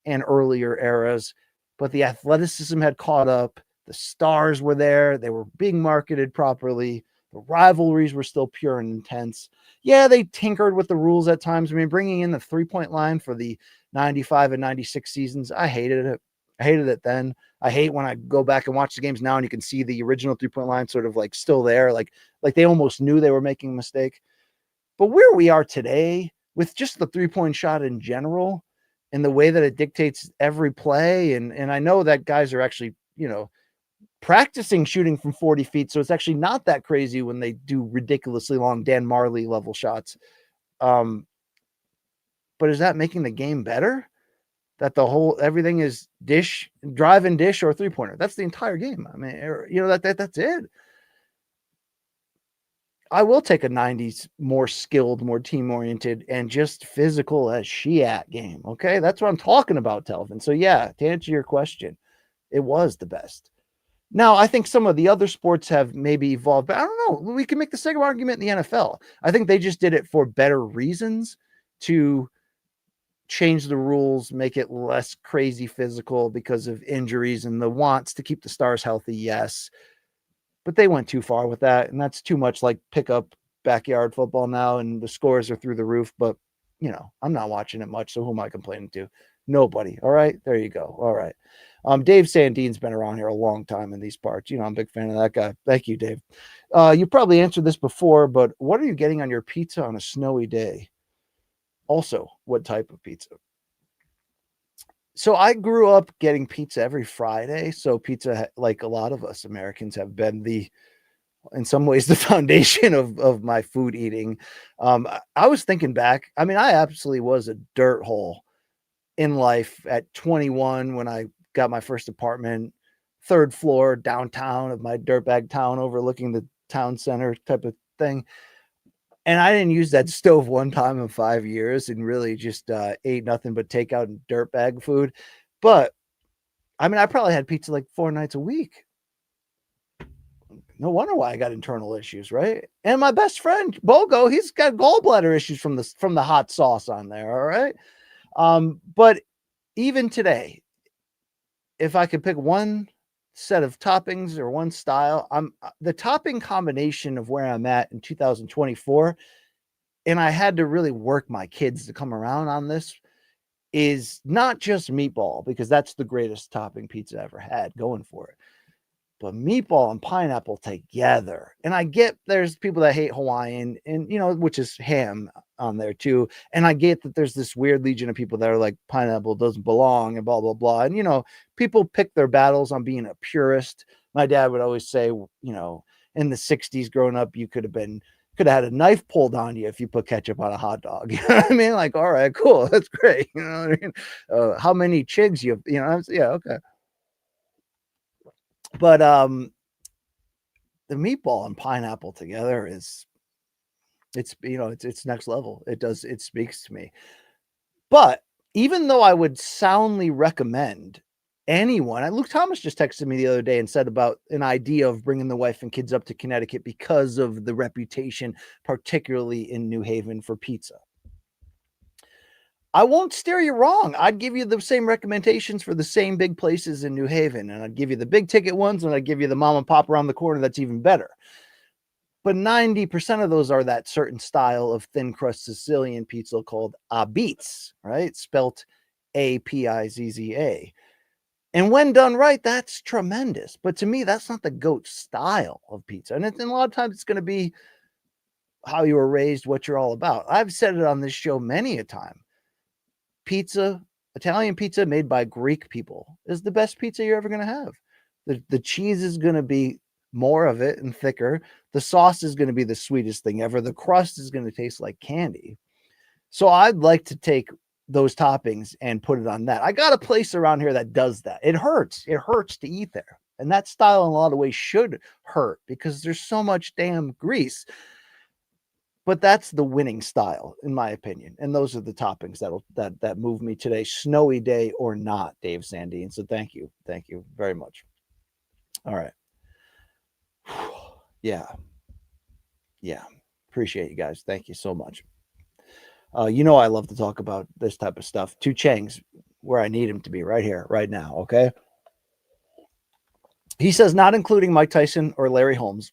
A: and earlier eras, but the athleticism had caught up. The stars were there. They were being marketed properly. The rivalries were still pure and intense. Yeah, they tinkered with the rules at times. I mean, bringing in the 3-point line for the 95 and 96 seasons, I hated it. I hated it then. I hate when I go back and watch the games now and you can see the original 3-point line sort of like still there. Like they almost knew they were making a mistake. But where we are today with just the 3-point shot in general and the way that it dictates every play. And I know that guys are actually, practicing shooting from 40 feet. So it's actually not that crazy when they do ridiculously long Dan Marley level shots. But is that making the game better? That everything is drive and dish or 3-pointer. That's the entire game. I mean, that's it. I will take a 90s more skilled, more team oriented, and just physical as Shiat game. Okay. That's what I'm talking about, Telvin. So yeah, to answer your question, it was the best. Now, I think some of the other sports have maybe evolved, but I don't know. We can make the same argument in the NFL. I think they just did it for better reasons to change the rules, make it less crazy physical because of injuries and the wants to keep the stars healthy. Yes. But they went too far with that. And that's too much like pickup backyard football now. And the scores are through the roof. But, I'm not watching it much. So who am I complaining to? Nobody. All right. There you go. All right. Dave Sandine's been around here a long time in these parts. I'm a big fan of that guy. Thank you, Dave. You probably answered this before, but what are you getting on your pizza on a snowy day? Also, what type of pizza? So I grew up getting pizza every Friday. So pizza, like a lot of us Americans, have been in some ways, the foundation of my food eating. I was thinking back. I mean, I absolutely was a dirt hole in life at 21 when I got my first apartment, 3rd floor downtown of my dirtbag town overlooking the town center type of thing. And I didn't use that stove one time in 5 years and really just ate nothing but takeout and dirtbag food. But I mean, I probably had pizza like 4 nights a week. No wonder why I got internal issues, right? And my best friend Bogo, he's got gallbladder issues from the hot sauce on there. All right. But even today, if I could pick one set of toppings or one style, the topping combination of where I'm at in 2024, and I had to really work my kids to come around on this, is not just meatball, because that's the greatest topping pizza I ever had, going for it, but meatball and pineapple together. And I get there's people that hate Hawaiian, and which is ham on there too. And I get that there's this weird legion of people that are like, pineapple doesn't belong and blah, blah, blah. And, people pick their battles on being a purist. My dad would always say, in the 60s growing up, you could have had a knife pulled on you if you put ketchup on a hot dog. You know what I mean? Like, all right, cool. That's great. You know what I mean? How many chigs yeah, okay. But the meatball and pineapple together it's next level. It speaks to me. But even though I would soundly recommend anyone, Luke Thomas just texted me the other day and said about an idea of bringing the wife and kids up to Connecticut because of the reputation, particularly in New Haven, for pizza. I won't steer you wrong. I'd give you the same recommendations for the same big places in New Haven, and I'd give you the big ticket ones, and I'd give you the mom and pop around the corner that's even better. But 90% of those are that certain style of thin crust Sicilian pizza called Abizza, right? Spelt Apizza. And when done right, that's tremendous. But to me, that's not the GOAT style of pizza. And a lot of times it's going to be how you were raised, what you're all about. I've said it on this show many a time. Pizza, Italian pizza made by Greek people, is the best pizza you're ever going to have. The cheese is going to be more of it and thicker. The sauce is going to be the sweetest thing ever. The crust is going to taste like candy. So I'd like to take those toppings and put it on that. I got a place around here that does that. It hurts. It hurts to eat there. And that style in a lot of ways should hurt because there's so much damn grease. But that's the winning style, in my opinion. And those are the toppings that move me today, snowy day or not, Dave Sandine. So thank you. Thank you very much. All right. Yeah. Appreciate you guys. Thank you so much. I love to talk about this type of stuff. Two Changs, where I need him to be, right here, right now. Okay. He says, not including Mike Tyson or Larry Holmes,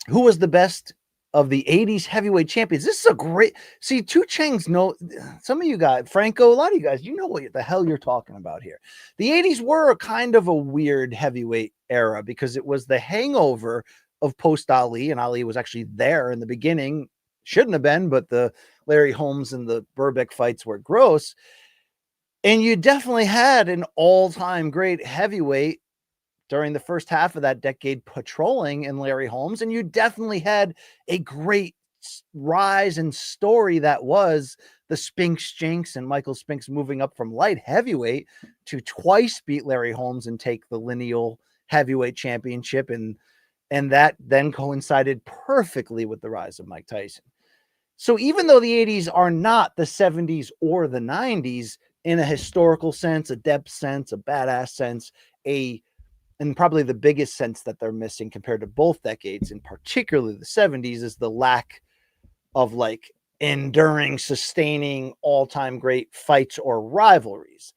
A: who was the best of the 80s heavyweight champions. This is a great, see, Two Changs know, some of you guys, Franco, a lot of you guys, you know what the hell you're talking about here. The 80s were a kind of a weird heavyweight era because it was the hangover of post Ali, and Ali was actually there in the beginning. Shouldn't have been, but the Larry Holmes and the Burbick fights were gross. And you definitely had an all-time great heavyweight during the first half of that decade patrolling in Larry Holmes. And you definitely had a great rise and story that was the Spinks Jinx and Michael Spinks moving up from light heavyweight to twice beat Larry Holmes and take the lineal heavyweight championship. And that then coincided perfectly with the rise of Mike Tyson. So even though the 80s are not the 70s or the 90s in a historical sense, a depth sense, a badass sense, a and probably the biggest sense that they're missing compared to both decades, and particularly the 70s, is the lack of like enduring, sustaining, all-time great fights or rivalries.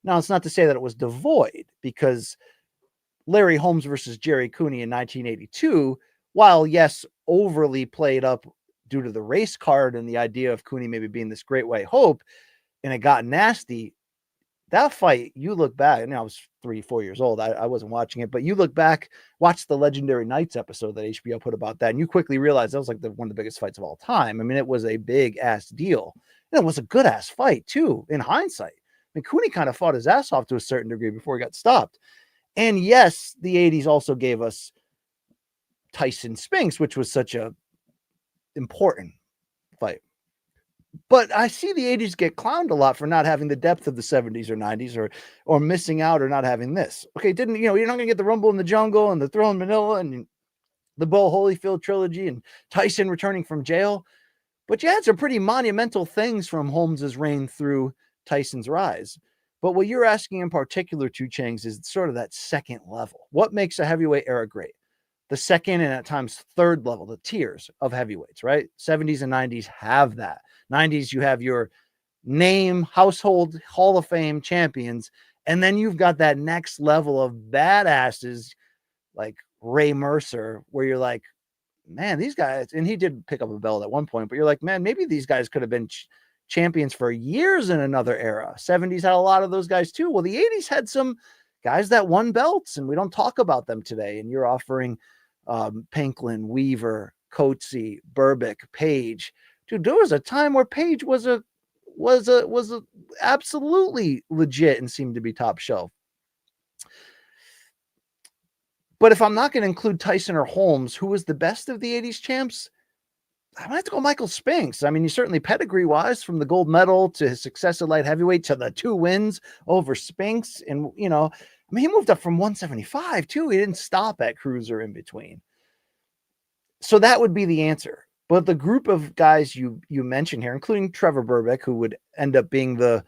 A: Now, it's not to say that it was devoid, because Larry Holmes versus Jerry Cooney in 1982, while yes, overly played up due to the race card and the idea of Cooney maybe being this great white hope, and it got nasty, that fight, you look back, and I was 3-4 years old. I wasn't watching it, but you look back, watch the Legendary Nights episode that HBO put about that, and you quickly realize that was like one of the biggest fights of all time. I mean, it was a big ass deal. And it was a good ass fight too, in hindsight. I mean, Cooney kind of fought his ass off to a certain degree before he got stopped. And yes, the 80s also gave us Tyson Spinks, which was such a important fight. But I see the 80s get clowned a lot for not having the depth of the 70s or 90s, or missing out, or not having this. Okay, you're not going to get the Rumble in the Jungle and the Thrill in Manila and the Bo Holyfield trilogy and Tyson returning from jail. But you had some pretty monumental things from Holmes's reign through Tyson's rise. But what you're asking in particular, Two Changs, is sort of that second level. What makes a heavyweight era great? The second and at times third level, the tiers of heavyweights, right? 70s and 90s have that. 90s, you have your name, household, Hall of Fame champions. And then you've got that next level of badasses like Ray Mercer, where you're like, man, these guys, and he did pick up a belt at one point, but you're like, man, maybe these guys could have been champions for years in another era. 70s had a lot of those guys too. Well, the 80s had some guys that won belts, and we don't talk about them today. And you're offering Pinklin, Weaver, Coetzee, Burbick, Page. Dude, there was a time where Page was absolutely legit and seemed to be top shelf. But if I'm not going to include Tyson or Holmes, who was the best of the 80s champs, I might have to go Michael Spinks. I mean, he certainly pedigree-wise, from the gold medal to his success at light heavyweight to the 2 wins over Spinks. And, he moved up from 175 too. He didn't stop at cruiser in between. So that would be the answer. But the group of guys you mentioned here, including Trevor Burbick, who would end up being the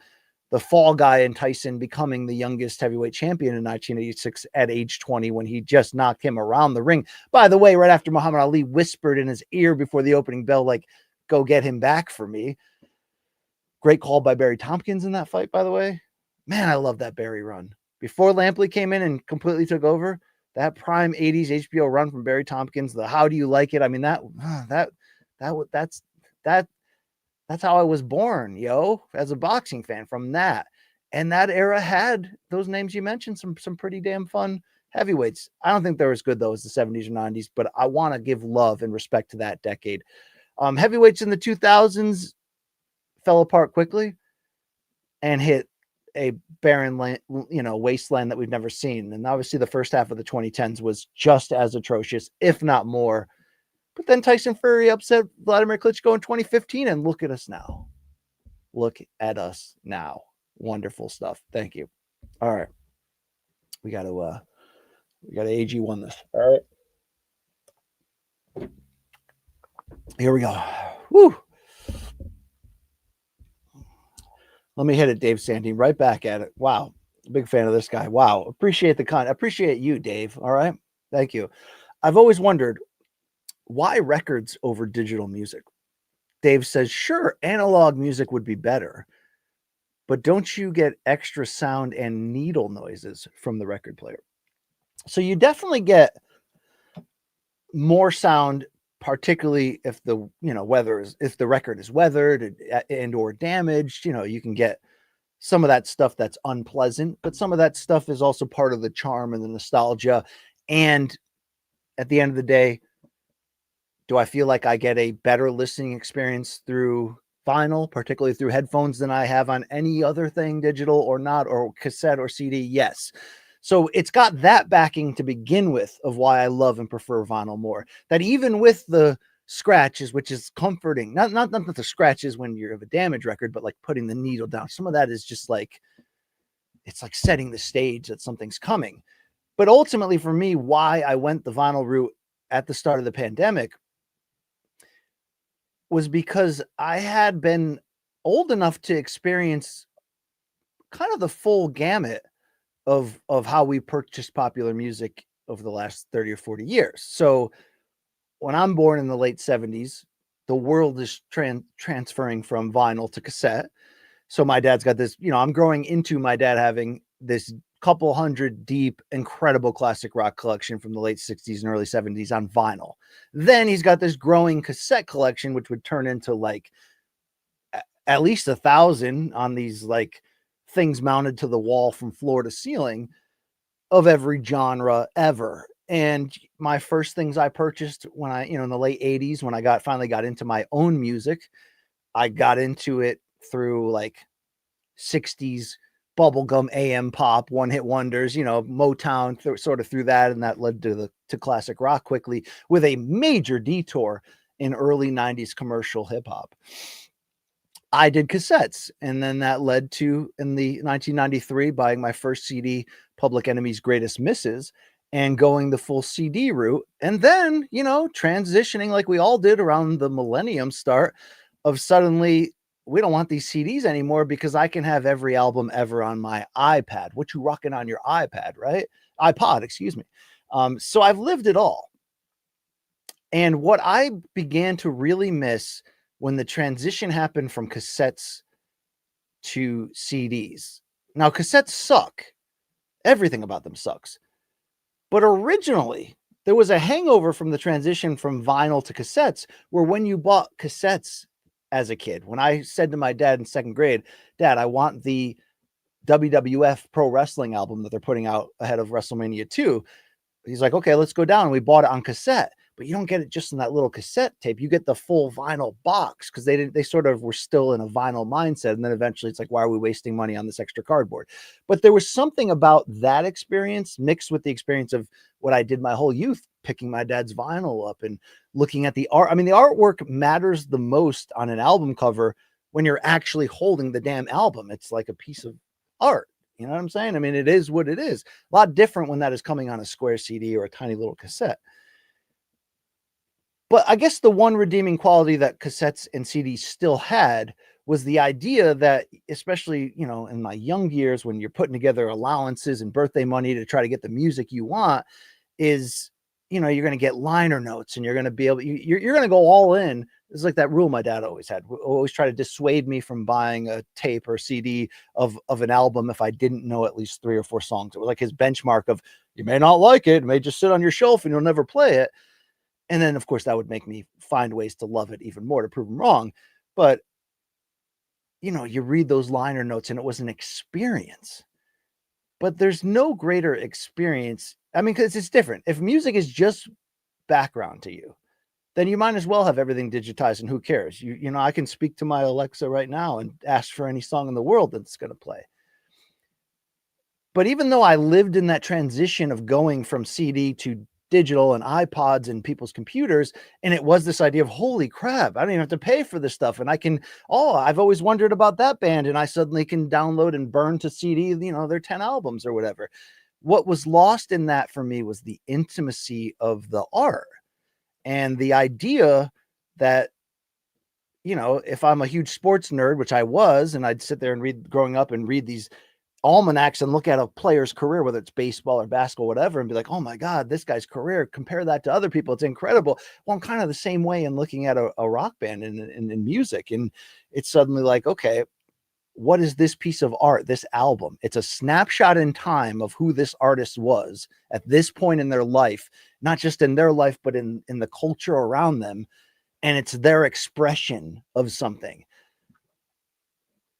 A: fall guy in Tyson becoming the youngest heavyweight champion in 1986 at age 20, when he just knocked him around the ring. By the way, right after Muhammad Ali whispered in his ear before the opening bell, like, go get him back for me. Great call by Barry Tompkins in that fight, by the way. Man, I love that Barry run. Before Lampley came in and completely took over, that prime 80s HBO run from Barry Tompkins, the how do you like it? I mean, that's how I was born, as a boxing fan, from that. And that era had those names you mentioned, some pretty damn fun heavyweights. I don't think they're as good, though, as the 70s or 90s, but I want to give love and respect to that decade. Heavyweights in the 2000s fell apart quickly and hit a barren wasteland that we've never seen. And obviously the first half of the 2010s was just as atrocious, if not more. But then Tyson Fury upset Vladimir Klitschko in 2015, and look at us now. Look at us now. Wonderful stuff. Thank you. All right. We got to AG1 this. All right. Here we go. Woo. Let me hit it, Dave Sandine. Right back at it. Wow. Big fan of this guy. Wow. Appreciate the content. Appreciate you, Dave. All right. Thank you. I've always wondered, why records over digital music? Dave says, sure, analog music would be better, but don't you get extra sound and needle noises from the record player? So you definitely get more sound, particularly if the if the record is weathered and or damaged. You can get some of that stuff that's unpleasant, but some of that stuff is also part of the charm and the nostalgia. And at the end of the day, do I feel like I get a better listening experience through vinyl, particularly through headphones, than I have on any other thing, digital or not, or cassette or CD? Yes. So it's got that backing to begin with of why I love and prefer vinyl more. That even with the scratches, which is comforting, not that the scratches when you have a damaged record, but like putting the needle down, some of that is just like, it's like setting the stage that something's coming. But ultimately for me, why I went the vinyl route at the start of the pandemic was because I had been old enough to experience kind of the full gamut of how we purchased popular music over the last 30 or 40 years. So when I'm born in the late 70s, the world is transferring from vinyl to cassette. So my dad's got this, I'm growing into my dad having this couple hundred deep, incredible classic rock collection from the late 60s and early 70s on vinyl. Then he's got this growing cassette collection, which would turn into like at least 1,000 on these like things mounted to the wall from floor to ceiling of every genre ever. And my first things I purchased when I, in the late 80s, when I finally got into my own music, I got into it through like 60s bubblegum AM pop, one hit wonders, Motown sort of through that. And that led to classic rock quickly, with a major detour in early 90s commercial hip hop. I did cassettes, and then that led to, in the 1993, buying my first CD, Public Enemy's Greatest Misses, and going the full CD route. And then, transitioning like we all did around the millennium start, of suddenly we don't want these CDs anymore because I can have every album ever on my iPad. What you rocking on your iPad, right? iPod, excuse me. So I've lived it all. And what I began to really miss when the transition happened from cassettes to CDs. Now, cassettes suck. Everything about them sucks. But originally, there was a hangover from the transition from vinyl to cassettes, where when you bought cassettes as a kid, when I said to my dad in second grade, Dad, I want the WWF Pro Wrestling album that they're putting out ahead of WrestleMania 2. He's like, okay, let's go down. And we bought it on cassette. But you don't get it just in that little cassette tape. You get the full vinyl box, because they sort of were still in a vinyl mindset. And then eventually it's like, why are we wasting money on this extra cardboard? But there was something about that experience mixed with the experience of what I did my whole youth, picking my dad's vinyl up and looking at the art. I mean, the artwork matters the most on an album cover when you're actually holding the damn album. It's like a piece of art. You know what I'm saying? I mean, it is what it is. A lot different when that is coming on a square CD or a tiny little cassette. But I guess the one redeeming quality that cassettes and CDs still had was the idea that, especially, in my young years, when you're putting together allowances and birthday money to try to get the music you want, is, you're going to get liner notes, and you're going to be able, you're going to go all in. It's like that rule my dad always had, always try to dissuade me from buying a tape or CD of an album if I didn't know at least 3 or 4 songs. It was like his benchmark of, you may not like it may just sit on your shelf and you'll never play it. And then, of course, that would make me find ways to love it even more to prove him wrong. But, you read those liner notes and it was an experience. But there's no greater experience. I mean, because it's different. If music is just background to you, then you might as well have everything digitized, and who cares? I can speak to my Alexa right now and ask for any song in the world that's going to play. But even though I lived in that transition of going from CD to digital and iPods and people's computers, and it was this idea of, holy crap, I don't even have to pay for this stuff, and I've always wondered about that band, and I suddenly can download and burn to CD, their 10 albums or whatever. What was lost in that for me was the intimacy of the art, and the idea that, if I'm a huge sports nerd, which I was, and I'd sit there and read growing up and read these almanacs and look at a player's career, whether it's baseball or basketball, whatever, and be like, oh my God, this guy's career, compare that to other people, it's incredible. Well, I'm kind of the same way in looking at a rock band in music. And it's suddenly like, okay, what is this piece of art, this album? It's a snapshot in time of who this artist was at this point in their life, not just in their life, but in the culture around them. And it's their expression of something.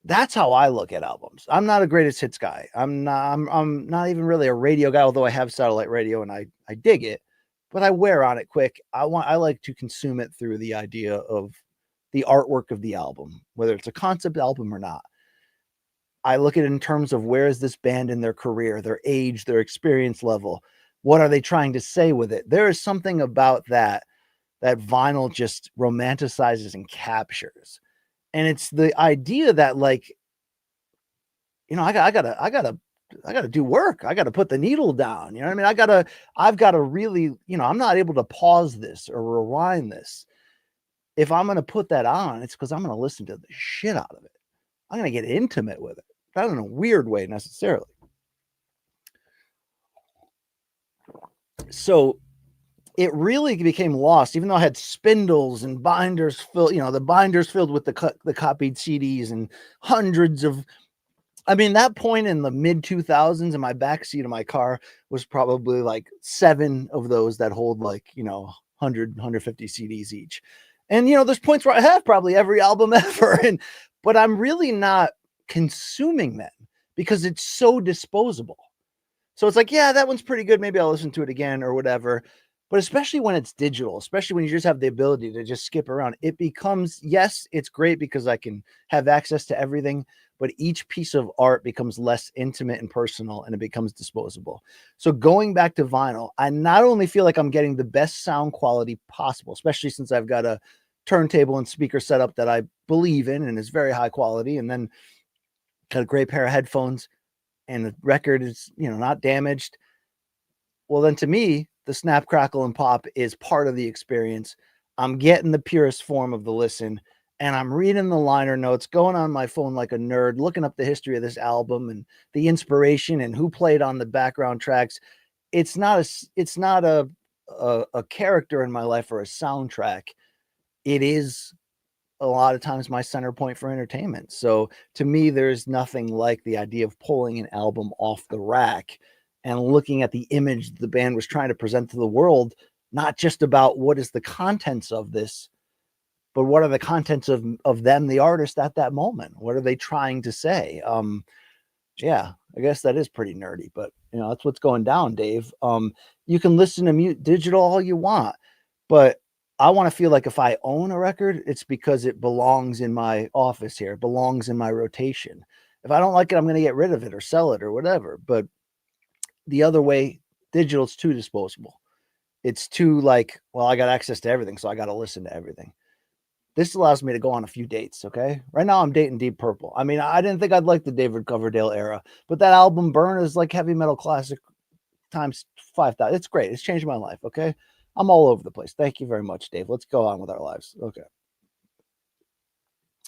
A: That's how I look at albums. I'm not a greatest hits guy. I'm not even really a radio guy, although I have satellite radio and I dig it, but I wear on it quick. I like to consume it through the idea of the artwork of the album, whether it's a concept album or not. I look at it in terms of, where is this band in their career, their age, their experience level? What are they trying to say with it? There is something about that vinyl just romanticizes and captures. And it's the idea that, like, I gotta do work. I gotta put the needle down. You know what I mean? I've gotta really, I'm not able to pause this or rewind this. If I'm gonna put that on, it's because I'm gonna listen to the shit out of it. I'm gonna get intimate with it, not in a weird way necessarily. So it really became lost, even though I had spindles and binders filled, the binders filled with the copied CDs and hundreds of. I mean, that point in the mid 2000s, in my backseat of my car was probably like 7 of those that hold 100, 150 CDs each. And, there's points where I have probably every album ever. But I'm really not consuming them because it's so disposable. So it's like, yeah, that one's pretty good. Maybe I'll listen to it again or whatever. But especially when it's digital, especially when you just have the ability to just skip around, it becomes, yes, it's great because I can have access to everything, but each piece of art becomes less intimate and personal and it becomes disposable. So going back to vinyl, I not only feel like I'm getting the best sound quality possible, especially since I've got a turntable and speaker setup that I believe in and is very high quality, and then got a great pair of headphones and the record is, not damaged. Well, then to me, the snap, crackle, and pop is part of the experience. I'm getting the purest form of the listen, and I'm reading the liner notes, going on my phone like a nerd, looking up the history of this album and the inspiration and who played on the background tracks. It's not a character in my life or a soundtrack. It is a lot of times my center point for entertainment. So to me, there's nothing like the idea of pulling an album off the rack and looking at the image the band was trying to present to the world, not just about what is the contents of this, but what are the contents of them, the artist at that moment? What are they trying to say? Yeah, I guess that is pretty nerdy, but that's what's going down, Dave. You can listen to digital all you want, but I want to feel like if I own a record, it's because it belongs in my office here. It belongs in my rotation. If I don't like it, I'm going to get rid of it or sell it or whatever. But the other way, digital's too disposable. It's too well, I got access to everything, so I got to listen to everything. This allows me to go on a few dates, okay? Right now, I'm dating Deep Purple. I mean, I didn't think I'd like the David Coverdale era, but that album, Burn, is like heavy metal classic times 5,000. It's great. It's changed my life, okay? I'm all over the place. Thank you very much, Dave. Let's go on with our lives. Okay.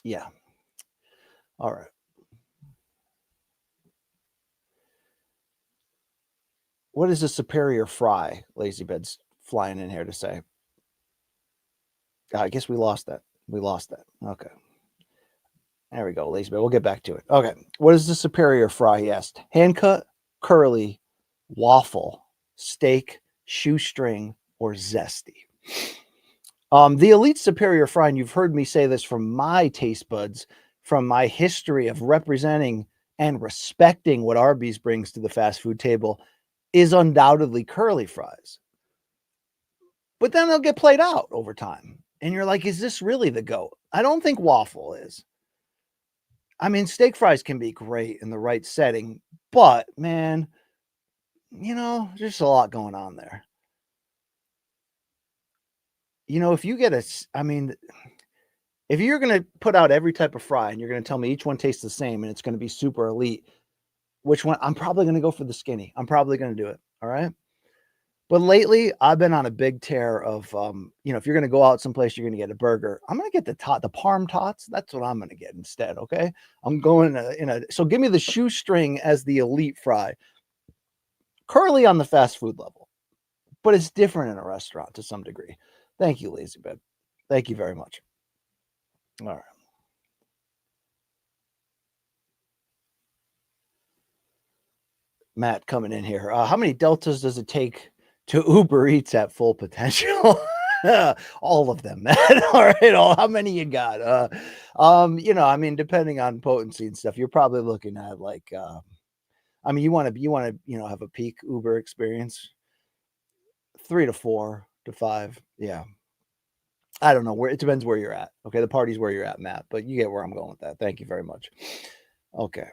A: Yeah. All right. What is a superior fry? Lazy Bed's flying in here to say. I guess we lost that. Okay. There we go, Lazy Bed. We'll get back to it. Okay. What is the superior fry? He asked. Hand cut, curly, waffle, steak, shoestring, or zesty? The elite superior fry, and you've heard me say this from my taste buds, from my history of representing and respecting what Arby's brings to the fast food table, is undoubtedly curly fries. But then they'll get played out over time. And you're like, is this really the GOAT? I don't think waffle is. I mean, steak fries can be great in the right setting, but man, there's a lot going on there. If you get if you're going to put out every type of fry and you're going to tell me each one tastes the same and it's going to be super elite, which one? I'm probably going to go for the skinny. I'm probably going to do it. All right. But lately I've been on a big tear of, if you're going to go out someplace, you're going to get a burger. I'm going to get the Parm Tots. That's what I'm going to get instead. Okay. I'm going so give me the shoestring as the elite fry. Curly on the fast food level, but it's different in a restaurant to some degree. Thank you, Lazy Bed. Thank you very much. All right. Matt coming in here. How many deltas does it take to Uber Eats at full potential? All of them, Matt. All right. How many you got? Depending on potency and stuff, you're probably looking at you want to, have a peak Uber experience. 3 to 4 to 5. Yeah. I don't know where, it depends where you're at. Okay. The party's where you're at, Matt, but you get where I'm going with that. Thank you very much. Okay.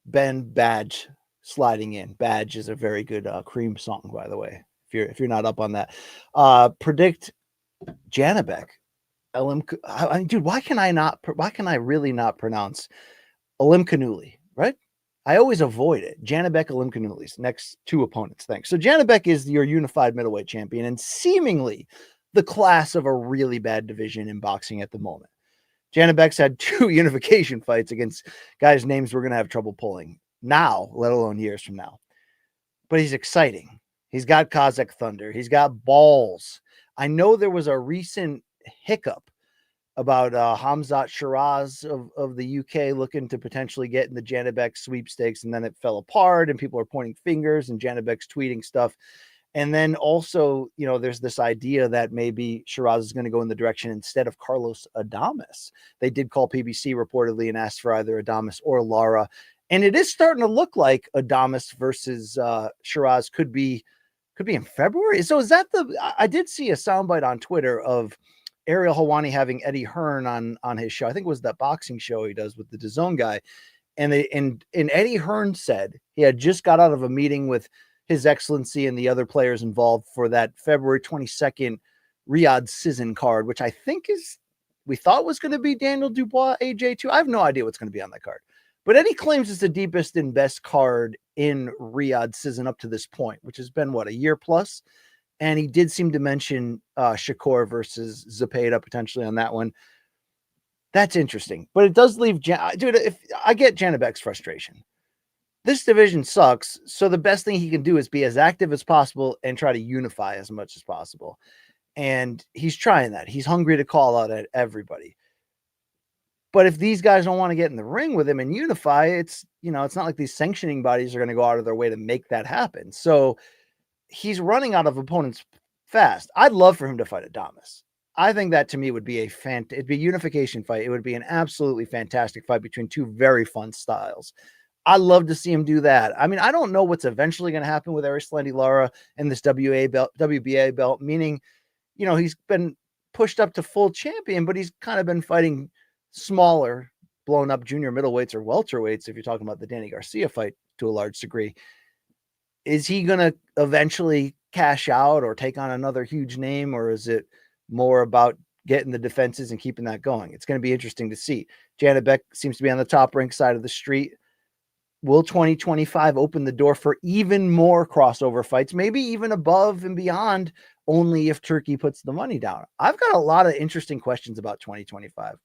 A: Ben Badge sliding in. Badge is a very good Cream song, by the way. If you're not up on that, predict Janibek Alimkhanuly. Dude, why can I really not pronounce Alimkhanuly, right? I always avoid it. Janibek Alimkhanuly's next 2 opponents. Thanks. So Janibek is your unified middleweight champion and seemingly the class of a really bad division in boxing at the moment. Janibek's had 2 unification fights against guys' names we're going to have trouble pulling now, let alone years from now. but he's exciting. He's got Kazakh Thunder. He's got balls. I know there was a recent hiccup about Hamzat Shiraz of the UK looking to potentially get in the Janibek sweepstakes, and then it fell apart, and people are pointing fingers, and Janibek's tweeting stuff. And then also, there's this idea that maybe Shiraz is going to go in the direction instead of Carlos Adames. They did call PBC reportedly and asked for either Adames or Lara. And it is starting to look like Adames versus Shiraz could be in February. So is that I did see a soundbite on Twitter of Ariel Helwani having Eddie Hearn on his show. I think it was that boxing show he does with the DAZN guy. And Eddie Hearn said he had just got out of a meeting with His Excellency and the other players involved for that February 22nd Riyadh Season card, which I think we thought was going to be Daniel Dubois, AJ2. I have no idea what's going to be on that card. But Eddie claims it's the deepest and best card in Riyadh Season up to this point, which has been, a year plus? And he did seem to mention Shakur versus Zepeda potentially on that one. That's interesting. But it does leave... Dude, if I get Janibek's frustration. This division sucks, so the best thing he can do is be as active as possible and try to unify as much as possible. And he's trying that. He's hungry to call out at everybody. But if these guys don't want to get in the ring with him and unify, it's not like these sanctioning bodies are going to go out of their way to make that happen. So he's running out of opponents fast. I'd love for him to fight Adames. I think that to me would be it'd be a unification fight. It would be an absolutely fantastic fight between two very fun styles. I'd love to see him do that. I mean, I don't know what's eventually going to happen with Erislandy Lara and this WBA belt, meaning, he's been pushed up to full champion, but he's kind of been fighting smaller, blown up junior middleweights or welterweights, if you're talking about the Danny Garcia fight to a large degree. Is he going to eventually cash out or take on another huge name, or is it more about getting the defenses and keeping that going? It's going to be interesting to see. Janibek seems to be on the top rank side of the street. Will 2025 open the door for even more crossover fights, maybe even above and beyond, only if Turkey puts the money down? I've got a lot of interesting questions about 2025.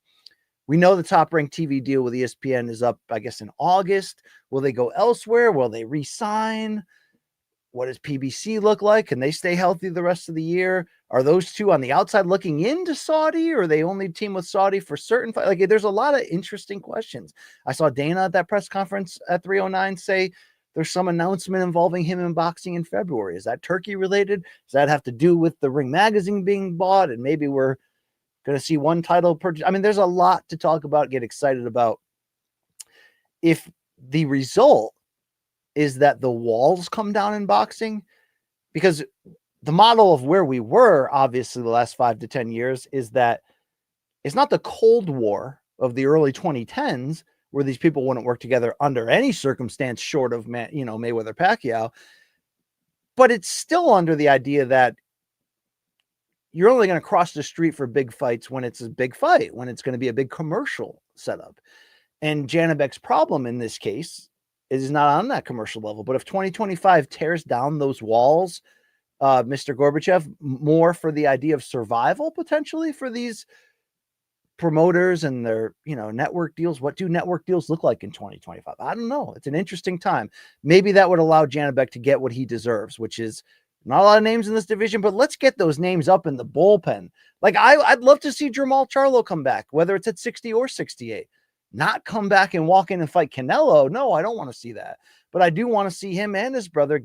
A: We know the top-ranked TV deal with ESPN is up, I guess, in August. Will they go elsewhere? Will they re-sign? What does PBC look like? Can they stay healthy the rest of the year? Are those two on the outside looking into Saudi, or are they only team with Saudi for certain? Like, there's a lot of interesting questions. I saw Dana at that press conference at 309 say there's some announcement involving him in boxing in February. Is that Turkey related? Does that have to do with the Ring magazine being bought? And maybe we're going to see one title purchase. I mean, there's a lot to talk about, get excited about. If the result is that the walls come down in boxing, because the model of where we were, obviously, the last 5 to 10 years is that it's not the Cold War of the early 2010s where these people wouldn't work together under any circumstance short of, Mayweather Pacquiao. But it's still under the idea that you're only going to cross the street for big fights when it's a big fight, when it's going to be a big commercial setup. And Janibek's problem in this case is not on that commercial level. But if 2025 tears down those walls, Mr. Gorbachev, more for the idea of survival potentially for these promoters and their, network deals. What do network deals look like in 2025? I don't know. It's an interesting time. Maybe that would allow Janibek to get what he deserves, which is not a lot of names in this division, but let's get those names up in the bullpen. Like, I'd love to see Jamal Charlo come back, whether it's at 60 or 68. Not come back and walk in and fight Canelo. No, I don't want to see that. But I do want to see him and his brother.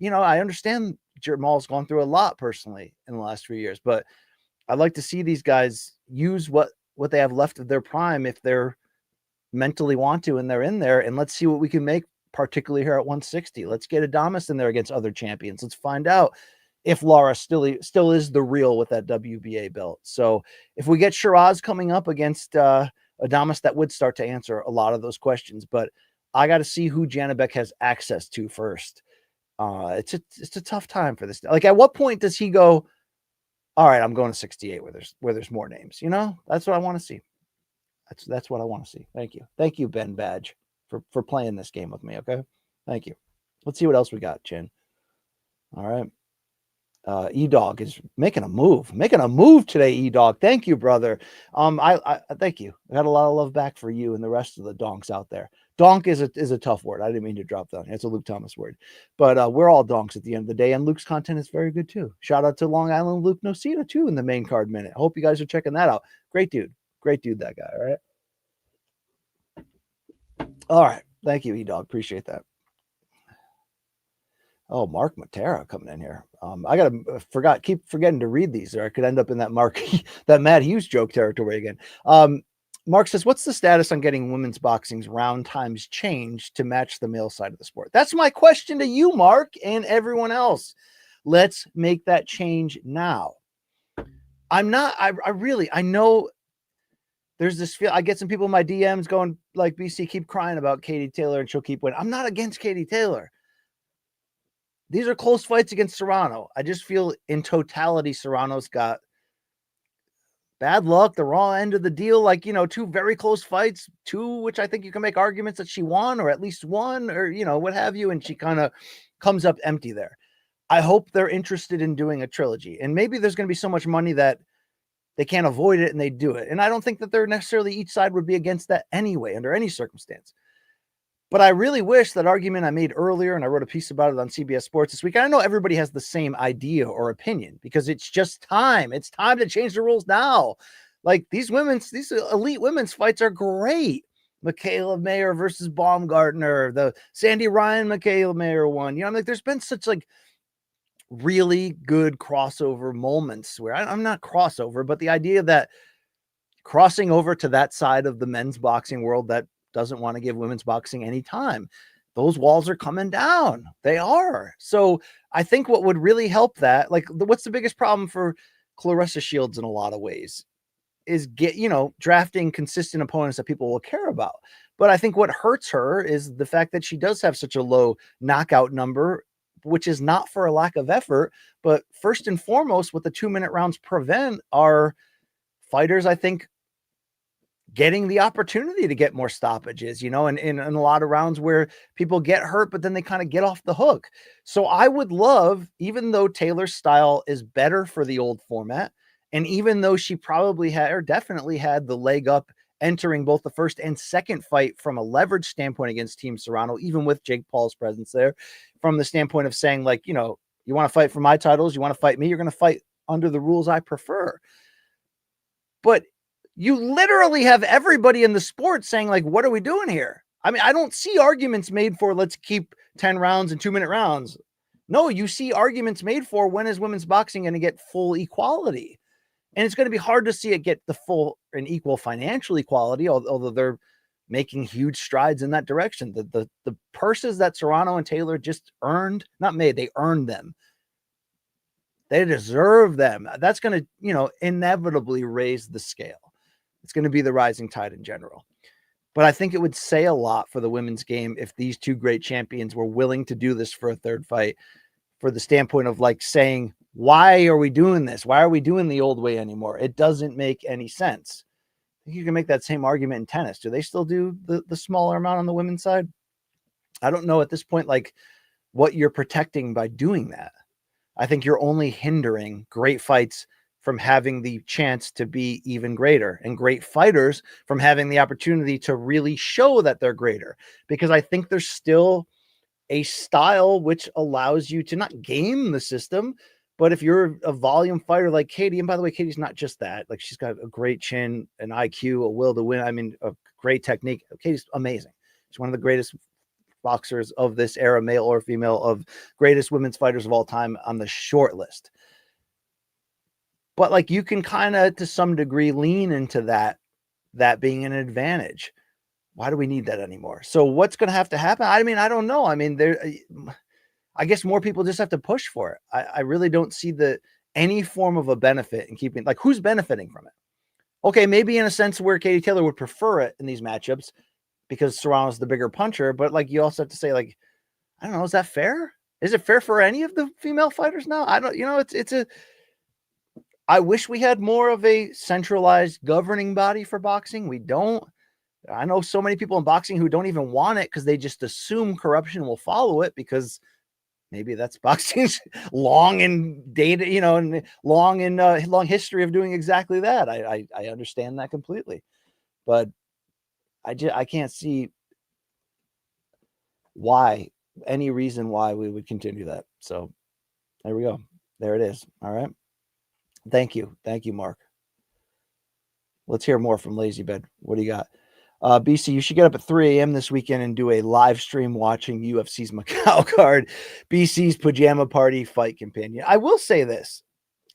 A: I understand Jamal's gone through a lot personally in the last few years, but I'd like to see these guys use what they have left of their prime if they're mentally want to and they're in there. And let's see what we can make, particularly here at 160. Let's get Adames in there against other champions. Let's find out if Lara still is the real with that WBA belt. So if we get Shiraz coming up against Adames, that would start to answer a lot of those questions. But I got to see who Janibek has access to first. It's a tough time for this. Like, at what point does he go, all right, I'm going to 68 where there's more names? That's what I want to see. That's what I want to see. Thank you. Thank you, Ben Badge, for playing this game with me. Okay. Thank you. Let's see what else we got, Chin. All right. E-Dog is making a move today. E-Dog. Thank you, brother. I thank you. I got a lot of love back for you and the rest of the donks out there. Donk is a tough word. I didn't mean to drop that. It's a Luke Thomas word, but we're all donks at the end of the day, and Luke's content is very good too. Shout out to Long Island Luke Nocita too in the main card minute. Hope you guys are checking that out. Great dude, that guy. All right. Thank you, E-Dog. Appreciate that. Oh, Mark Matera coming in here. I keep forgetting to read these, or I could end up in that that Matt Hughes joke territory again. Mark says, what's the status on getting women's boxing's round times changed to match the male side of the sport? That's my question to you, Mark, and everyone else. Let's make that change now. I know there's this feel. I get some people in my DMs going like, BC, keep crying about Katie Taylor and she'll keep winning. I'm not against Katie Taylor. These are close fights against Serrano. I just feel in totality, Serrano's got bad luck, the raw end of the deal, like, two very close fights, two which I think you can make arguments that she won, or at least one, or, what have you, and she kind of comes up empty there. I hope they're interested in doing a trilogy, and maybe there's going to be so much money that they can't avoid it and they do it. And I don't think that they're necessarily, each side would be against that anyway, under any circumstance. But I really wish that argument I made earlier, and I wrote a piece about it on CBS Sports this week. I know everybody has the same idea or opinion because it's just time. It's time to change the rules now. Like these elite women's fights are great. Michaela Mayer versus Baumgartner, the Sandy Ryan, Michaela Mayer one. There's been such like really good crossover moments where I'm not crossover, but the idea that crossing over to that side of the men's boxing world that doesn't want to give women's boxing any time, those walls are coming down. They are. So I think what would really help that, like what's the biggest problem for Clarissa Shields in a lot of ways is drafting consistent opponents that people will care about. But I think what hurts her is the fact that she does have such a low knockout number, which is not for a lack of effort, but first and foremost, what the 2-minute rounds prevent are fighters, I think, getting the opportunity to get more stoppages, and in a lot of rounds where people get hurt, but then they kind of get off the hook. So I would love, even though Taylor's style is better for the old format, and even though she probably had, or definitely had the leg up entering both the first and second fight from a leverage standpoint against Team Serrano, even with Jake Paul's presence there, from the standpoint of saying like, you want to fight for my titles, you want to fight me, you're going to fight under the rules I prefer. But you literally have everybody in the sport saying like, what are we doing here? I mean, I don't see arguments made for let's keep 10 rounds and 2-minute rounds. No, you see arguments made for when is women's boxing going to get full equality? And it's going to be hard to see it get the full and equal financial equality, although they're making huge strides in that direction. The purses that Serrano and Taylor just earned, not made, they earned them. They deserve them. That's going to, inevitably raise the scale. It's going to be the rising tide in general. But I think it would say a lot for the women's game if these two great champions were willing to do this for a third fight, for the standpoint of like saying, why are we doing this? Why are we doing the old way anymore? It doesn't make any sense. I think you can make that same argument in tennis. Do they still do the smaller amount on the women's side? I don't know at this point, like what you're protecting by doing that. I think you're only hindering great fights from having the chance to be even greater, and great fighters from having the opportunity to really show that they're greater, because I think there's still a style which allows you to not game the system, but if you're a volume fighter like Katie, and by the way, Katie's not just that, like she's got a great chin, an IQ, a will to win. I mean, a great technique. Katie's amazing. She's one of the greatest boxers of this era, male or female, of greatest women's fighters of all time on the short list. But like you can kind of to some degree lean into that being an advantage. Why do we need that anymore? So what's going to have to happen? I mean, I don't know. I mean, I guess more people just have to push for it. I really don't see any form of a benefit in keeping, like, who's benefiting from it? Okay, maybe in a sense where Katie Taylor would prefer it in these matchups because Serrano's the bigger puncher, but like you also have to say, like, I don't know, is that fair? Is it fair for any of the female fighters now? I don't, I wish we had more of a centralized governing body for boxing. We don't. I know so many people in boxing who don't even want it because they just assume corruption will follow it, because maybe that's boxing's long in data, and long history of doing exactly that. I understand that completely, but I can't see why, any reason why we would continue that. So there we go. There it is. All right. Thank you. Thank you, Mark. Let's hear more from Lazy Bed. What do you got? BC, you should get up at 3 a.m. this weekend and do a live stream watching UFC's Macau card, BC's Pajama Party Fight Companion. I will say this,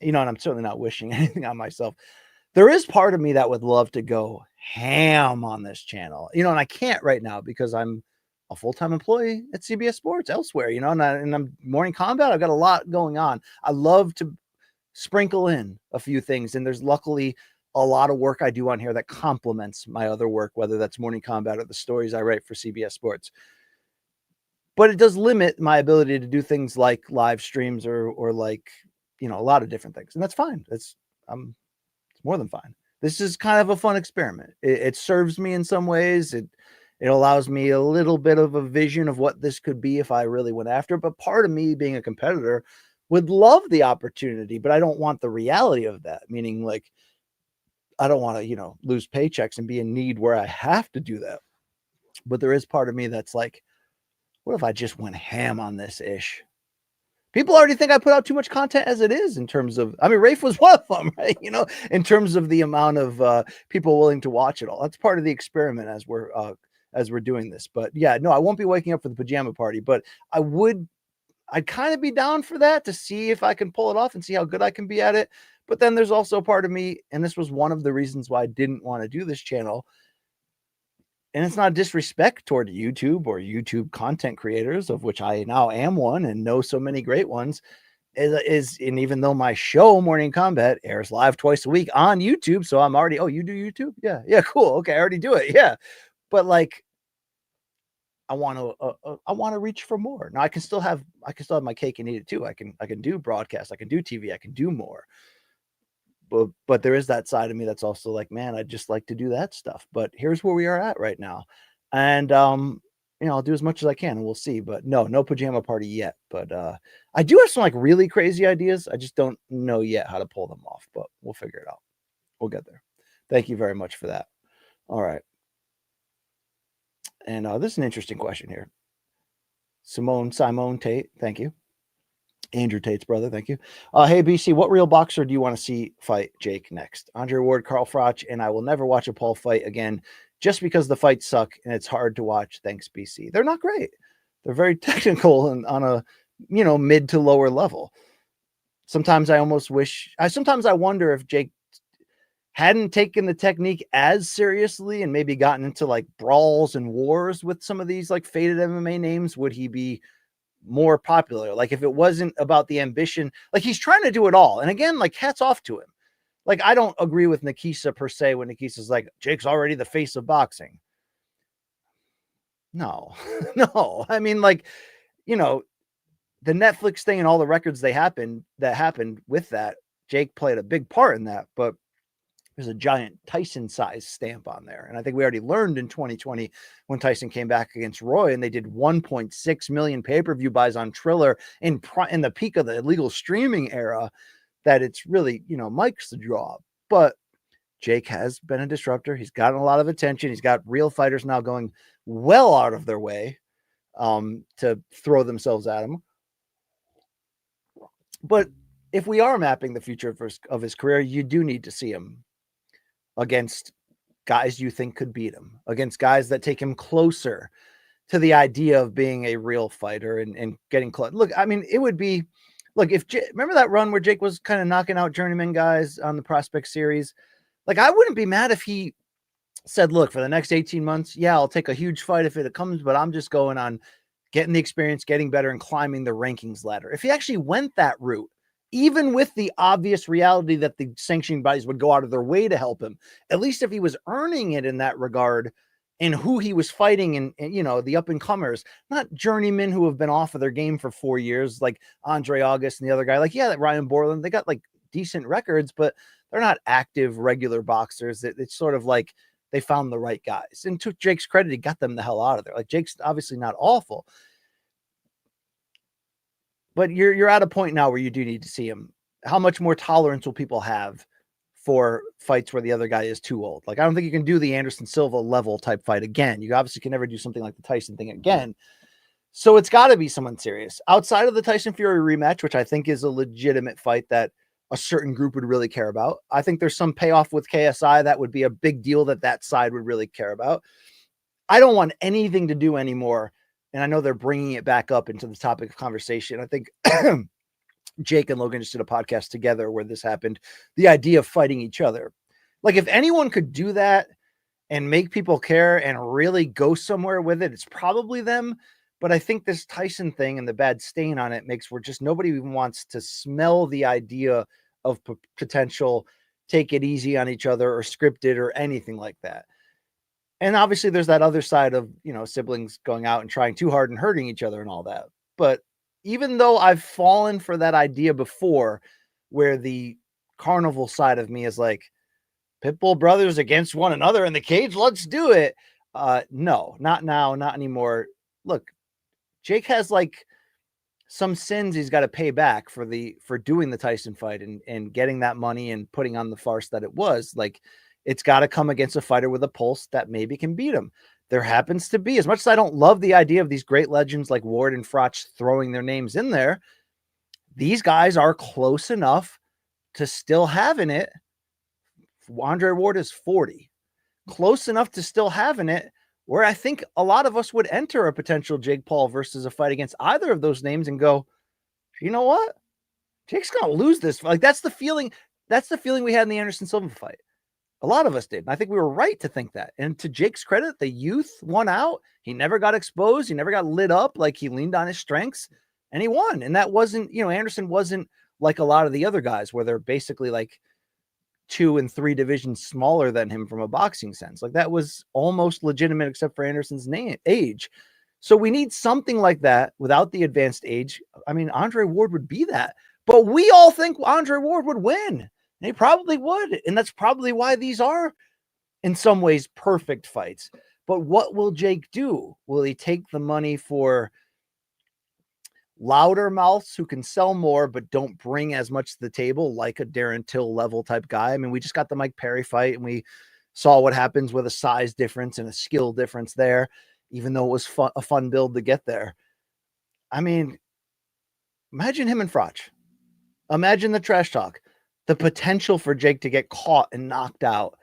A: and I'm certainly not wishing anything on myself. There is part of me that would love to go ham on this channel, and I can't right now because I'm a full-time employee at CBS Sports elsewhere, and I'm Morning Combat. I've got a lot going on. I love to sprinkle in a few things, and there's luckily a lot of work I do on here that complements my other work, whether that's Morning Combat or the stories I write for CBS Sports. But it does limit my ability to do things like live streams or like, a lot of different things. And that's fine. It's more than fine. This is kind of a fun experiment. It serves me in some ways. It allows me a little bit of a vision of what this could be if I really went after it. But part of me being a competitor would love the opportunity, but I don't want the reality of that. Meaning, like, I don't want to, lose paychecks and be in need where I have to do that. But there is part of me that's like, what if I just went ham on this ish? People already think I put out too much content as it is in terms of, Rafe was one of them, right? In terms of the amount of people willing to watch it all. That's part of the experiment as we're doing this. But yeah, no, I won't be waking up for the pajama party, but I'd kind of be down for that to see if I can pull it off and see how good I can be at it. But then there's also a part of me, and this was one of the reasons why I didn't want to do this channel. And it's not disrespect toward YouTube or YouTube content creators, of which I now am one and know so many great ones, and even though my show Morning Combat airs live twice a week on YouTube, so I'm already, you do YouTube? Yeah, cool. Okay, I already do it. Yeah. But like, I want to reach for more. Now I can still have my cake and eat it too. I can do broadcast, I can do TV, I can do more. But there is that side of me that's also like, man, I'd just like to do that stuff. But here's where we are at right now. And I'll do as much as I can and we'll see. But no pajama party yet. But I do have some like really crazy ideas. I just don't know yet how to pull them off, but we'll figure it out. We'll get there. Thank you very much for that. All right. And this is an interesting question here. Simone Tate, thank you. Andrew Tate's brother, thank you. Hey, BC, what real boxer do you want to see fight Jake next? Andre Ward, Carl Froch, and I will never watch a Paul fight again just because the fights suck and it's hard to watch. Thanks, BC. They're not great. They're very technical and on a, mid to lower level. Sometimes I wonder if Jake hadn't taken the technique as seriously and maybe gotten into like brawls and wars with some of these like faded MMA names, would he be more popular? Like if it wasn't about the ambition, like he's trying to do it all. And again, like hats off to him. Like I don't agree with Nikisa per se when Nikisa's like, Jake's already the face of boxing. No, no. I mean, like, the Netflix thing and all the records that happened with that, Jake played a big part in that, but there's a giant Tyson size stamp on there. And I think we already learned in 2020 when Tyson came back against Roy and they did 1.6 million pay-per-view buys on Triller in the peak of the illegal streaming era, that it's really, Mike's the draw. But Jake has been a disruptor. He's gotten a lot of attention. He's got real fighters now going well out of their way to throw themselves at him. But if we are mapping the future of his career, you do need to see him against guys you think could beat him, against guys that take him closer to the idea of being a real fighter and getting close. Look, it would be, remember that run where Jake was kind of knocking out journeyman guys on the Prospect Series? Like, I wouldn't be mad if he said, look, for the next 18 months, yeah, I'll take a huge fight if it comes, but I'm just going on getting the experience, getting better, and climbing the rankings ladder. If he actually went that route, even with the obvious reality that the sanctioning bodies would go out of their way to help him, at least if he was earning it in that regard and who he was fighting and the up and comers, not journeymen who have been off of their game for 4 years, like Andre August and the other guy, that Ryan Borland, they got like decent records, but they're not active regular boxers. It's sort of like they found the right guys, and to Jake's credit, he got them the hell out of there. Like, Jake's obviously not awful, but you're at a point now where you do need to see him. How much more tolerance will people have for fights where the other guy is too old? Like, I don't think you can do the Anderson Silva level type fight again. You obviously can never do something like the Tyson thing again. So it's got to be someone serious outside of the Tyson Fury rematch, which I think is a legitimate fight that a certain group would really care about. I think there's some payoff with KSI that would be a big deal that side would really care about. I don't want anything to do anymore. And I know they're bringing it back up into the topic of conversation. I think Jake and Logan just did a podcast together where this happened. The idea of fighting each other. Like if anyone could do that and make people care and really go somewhere with it, it's probably them. But I think this Tyson thing and the bad stain on it makes where just nobody even wants to smell the idea of potential take it easy on each other or scripted or anything like that. And obviously there's that other side of, siblings going out and trying too hard and hurting each other and all that. But even though I've fallen for that idea before, where the carnival side of me is like, Pitbull brothers against one another in the cage, let's do it. No, not now, not anymore. Look, Jake has like some sins he's got to pay back for doing the Tyson fight and getting that money and putting on the farce that it was. Like, it's got to come against a fighter with a pulse that maybe can beat him. There happens to be, as much as I don't love the idea of these great legends like Ward and Froch throwing their names in there, these guys are close enough to still having it. Andre Ward is 40, close enough to still having it, where I think a lot of us would enter a potential Jake Paul versus a fight against either of those names and go, you know what? Jake's going to lose this. Like, that's the feeling. That's the feeling we had in the Anderson Silva fight. A lot of us did. And I think we were right to think that. And to Jake's credit, the youth won out. He never got exposed. He never got lit up. Like, he leaned on his strengths and he won. And that wasn't, Anderson wasn't like a lot of the other guys where they're basically like 2 and 3 divisions smaller than him from a boxing sense. Like, that was almost legitimate except for Anderson's age. So we need something like that without the advanced age. I mean, Andre Ward would be that, but we all think Andre Ward would win. They probably would. And that's probably why these are in some ways perfect fights. But what will Jake do? Will he take the money for louder mouths who can sell more but don't bring as much to the table, like a Darren Till level type guy? I mean, we just got the Mike Perry fight and we saw what happens with a size difference and a skill difference there, even though it was a fun build to get there. I mean, imagine him and Froch. Imagine the trash talk, the potential for Jake to get caught and knocked out.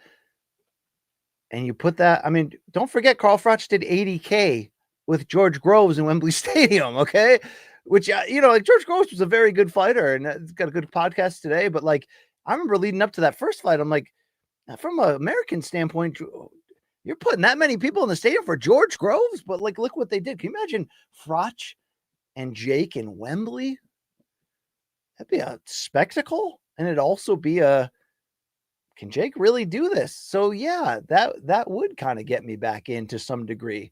A: And you put that, I mean, don't forget Carl Froch did $80K with George Groves in Wembley Stadium. Okay. Which, like George Groves was a very good fighter and he's got a good podcast today. But like, I remember leading up to that first fight, I'm like, from an American standpoint, you're putting that many people in the stadium for George Groves, but like, look what they did. Can you imagine Froch and Jake in Wembley? That'd be a spectacle. And it'd also be can Jake really do this? So yeah, that would kind of get me back in to some degree.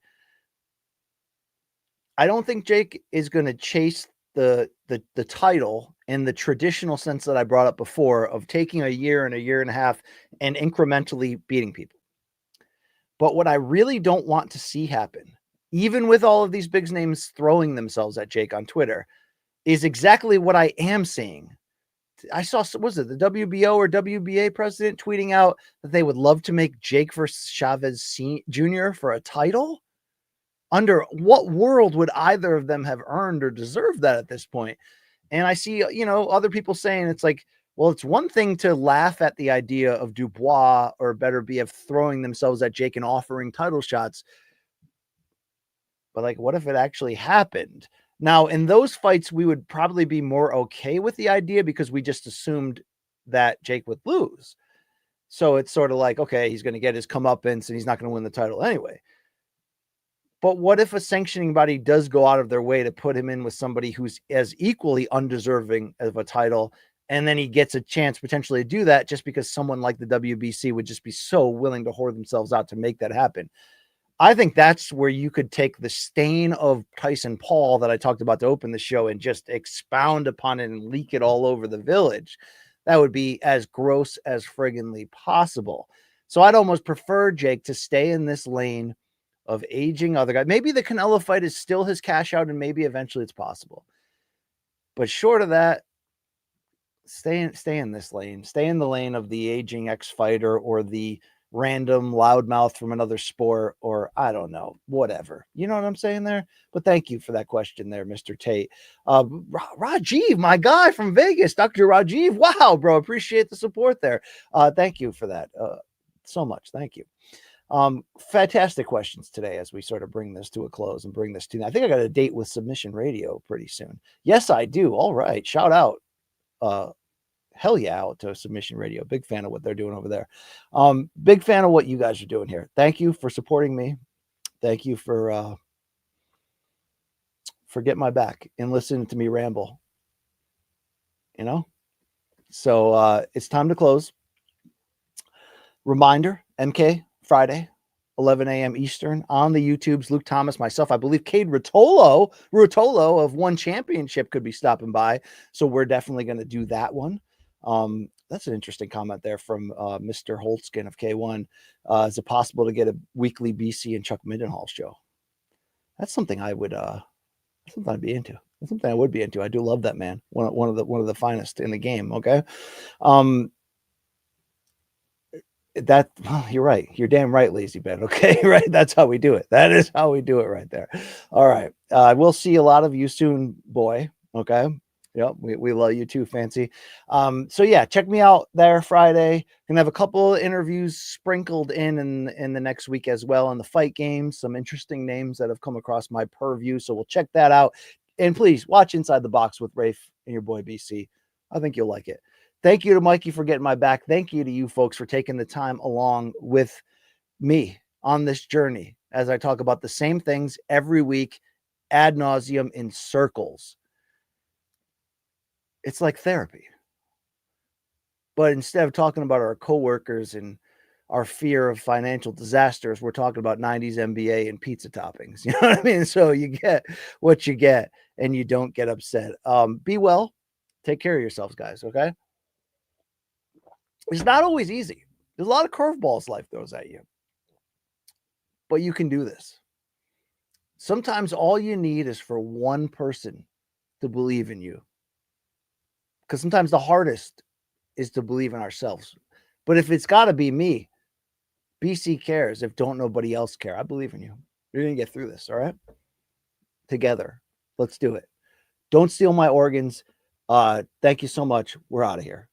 A: I don't think Jake is going to chase the title in the traditional sense that I brought up before of taking a year and a half and incrementally beating people. But what I really don't want to see happen, even with all of these big names throwing themselves at Jake on Twitter, is exactly what I am seeing. I saw, was it the WBO or WBA president tweeting out that they would love to make Jake versus Chavez Jr. for a title? Under what world would either of them have earned or deserved that at this point? And I see, other people saying it's like, well, it's one thing to laugh at the idea of Dubois or Better BF throwing themselves at Jake and offering title shots. But like, what if it actually happened? Now, in those fights, we would probably be more okay with the idea because we just assumed that Jake would lose. So it's sort of like, okay, he's going to get his comeuppance and he's not going to win the title anyway. But what if a sanctioning body does go out of their way to put him in with somebody who's as equally undeserving of a title, and then he gets a chance potentially to do that just because someone like the WBC would just be so willing to whore themselves out to make that happen? I think that's where you could take the stain of Tyson-Paul that I talked about to open the show and just expound upon it and leak it all over the village. That would be as gross as friggin'ly possible. So I'd almost prefer Jake to stay in this lane of aging other guys. Maybe the Canelo fight is still his cash out and maybe eventually it's possible. But short of that, stay in this lane. Stay in the lane of the aging ex-fighter or the random loudmouth from another sport, or I don't know, whatever. You know what I'm saying there? But thank you for that question there, Mr. Tate. Rajiv, my guy from Vegas, Dr. Rajiv. Wow, bro. Appreciate the support there. Thank you for that so much. Thank you. Fantastic questions today as we sort of bring this to a close and bring this to, I think I got a date with Submission Radio pretty soon. Yes, I do. All right. Shout out. Hell yeah, out to Submission Radio. Big fan of what they're doing over there. Big fan of what you guys are doing here. Thank you for supporting me. Thank you for getting my back and listening to me ramble. You know? So it's time to close. Reminder, MK Friday, 11 a.m. Eastern on the YouTubes. Luke Thomas, myself, I believe Cade Ruotolo of One Championship could be stopping by. So we're definitely going to do that one. That's an interesting comment there from Mr. Holtzkin of K1. Is it possible to get a weekly BC and Chuck Mindenhall show? That's something I would something I'd be into. That's something I would be into. I do love that man. One of the finest in the game. Okay. That you're right. You're damn right, Lazy Ben. Okay, right. That's how we do it. That is how we do it right there. All right. We'll see a lot of you soon, boy. Okay. Yep, we love you too, Fancy. So yeah, check me out there Friday. Gonna have a couple of interviews sprinkled in the next week as well on the fight games. Some interesting names that have come across my purview. So we'll check that out. And please watch Inside the Box with Rafe and your boy BC. I think you'll like it. Thank you to Mikey for getting my back. Thank you to you folks for taking the time along with me on this journey as I talk about the same things every week ad nauseum in circles. It's like therapy. But instead of talking about our coworkers and our fear of financial disasters, we're talking about 90s NBA and pizza toppings. You know what I mean? So you get what you get and you don't get upset. Be well. Take care of yourselves, guys, okay? It's not always easy. There's a lot of curveballs life throws at you. But you can do this. Sometimes all you need is for one person to believe in you. Because sometimes the hardest is to believe in ourselves. But if it's got to be me, BC cares. If don't nobody else care, I believe in you. You're going to get through this, all right? Together. Let's do it. Don't steal my organs. Thank you so much. We're out of here.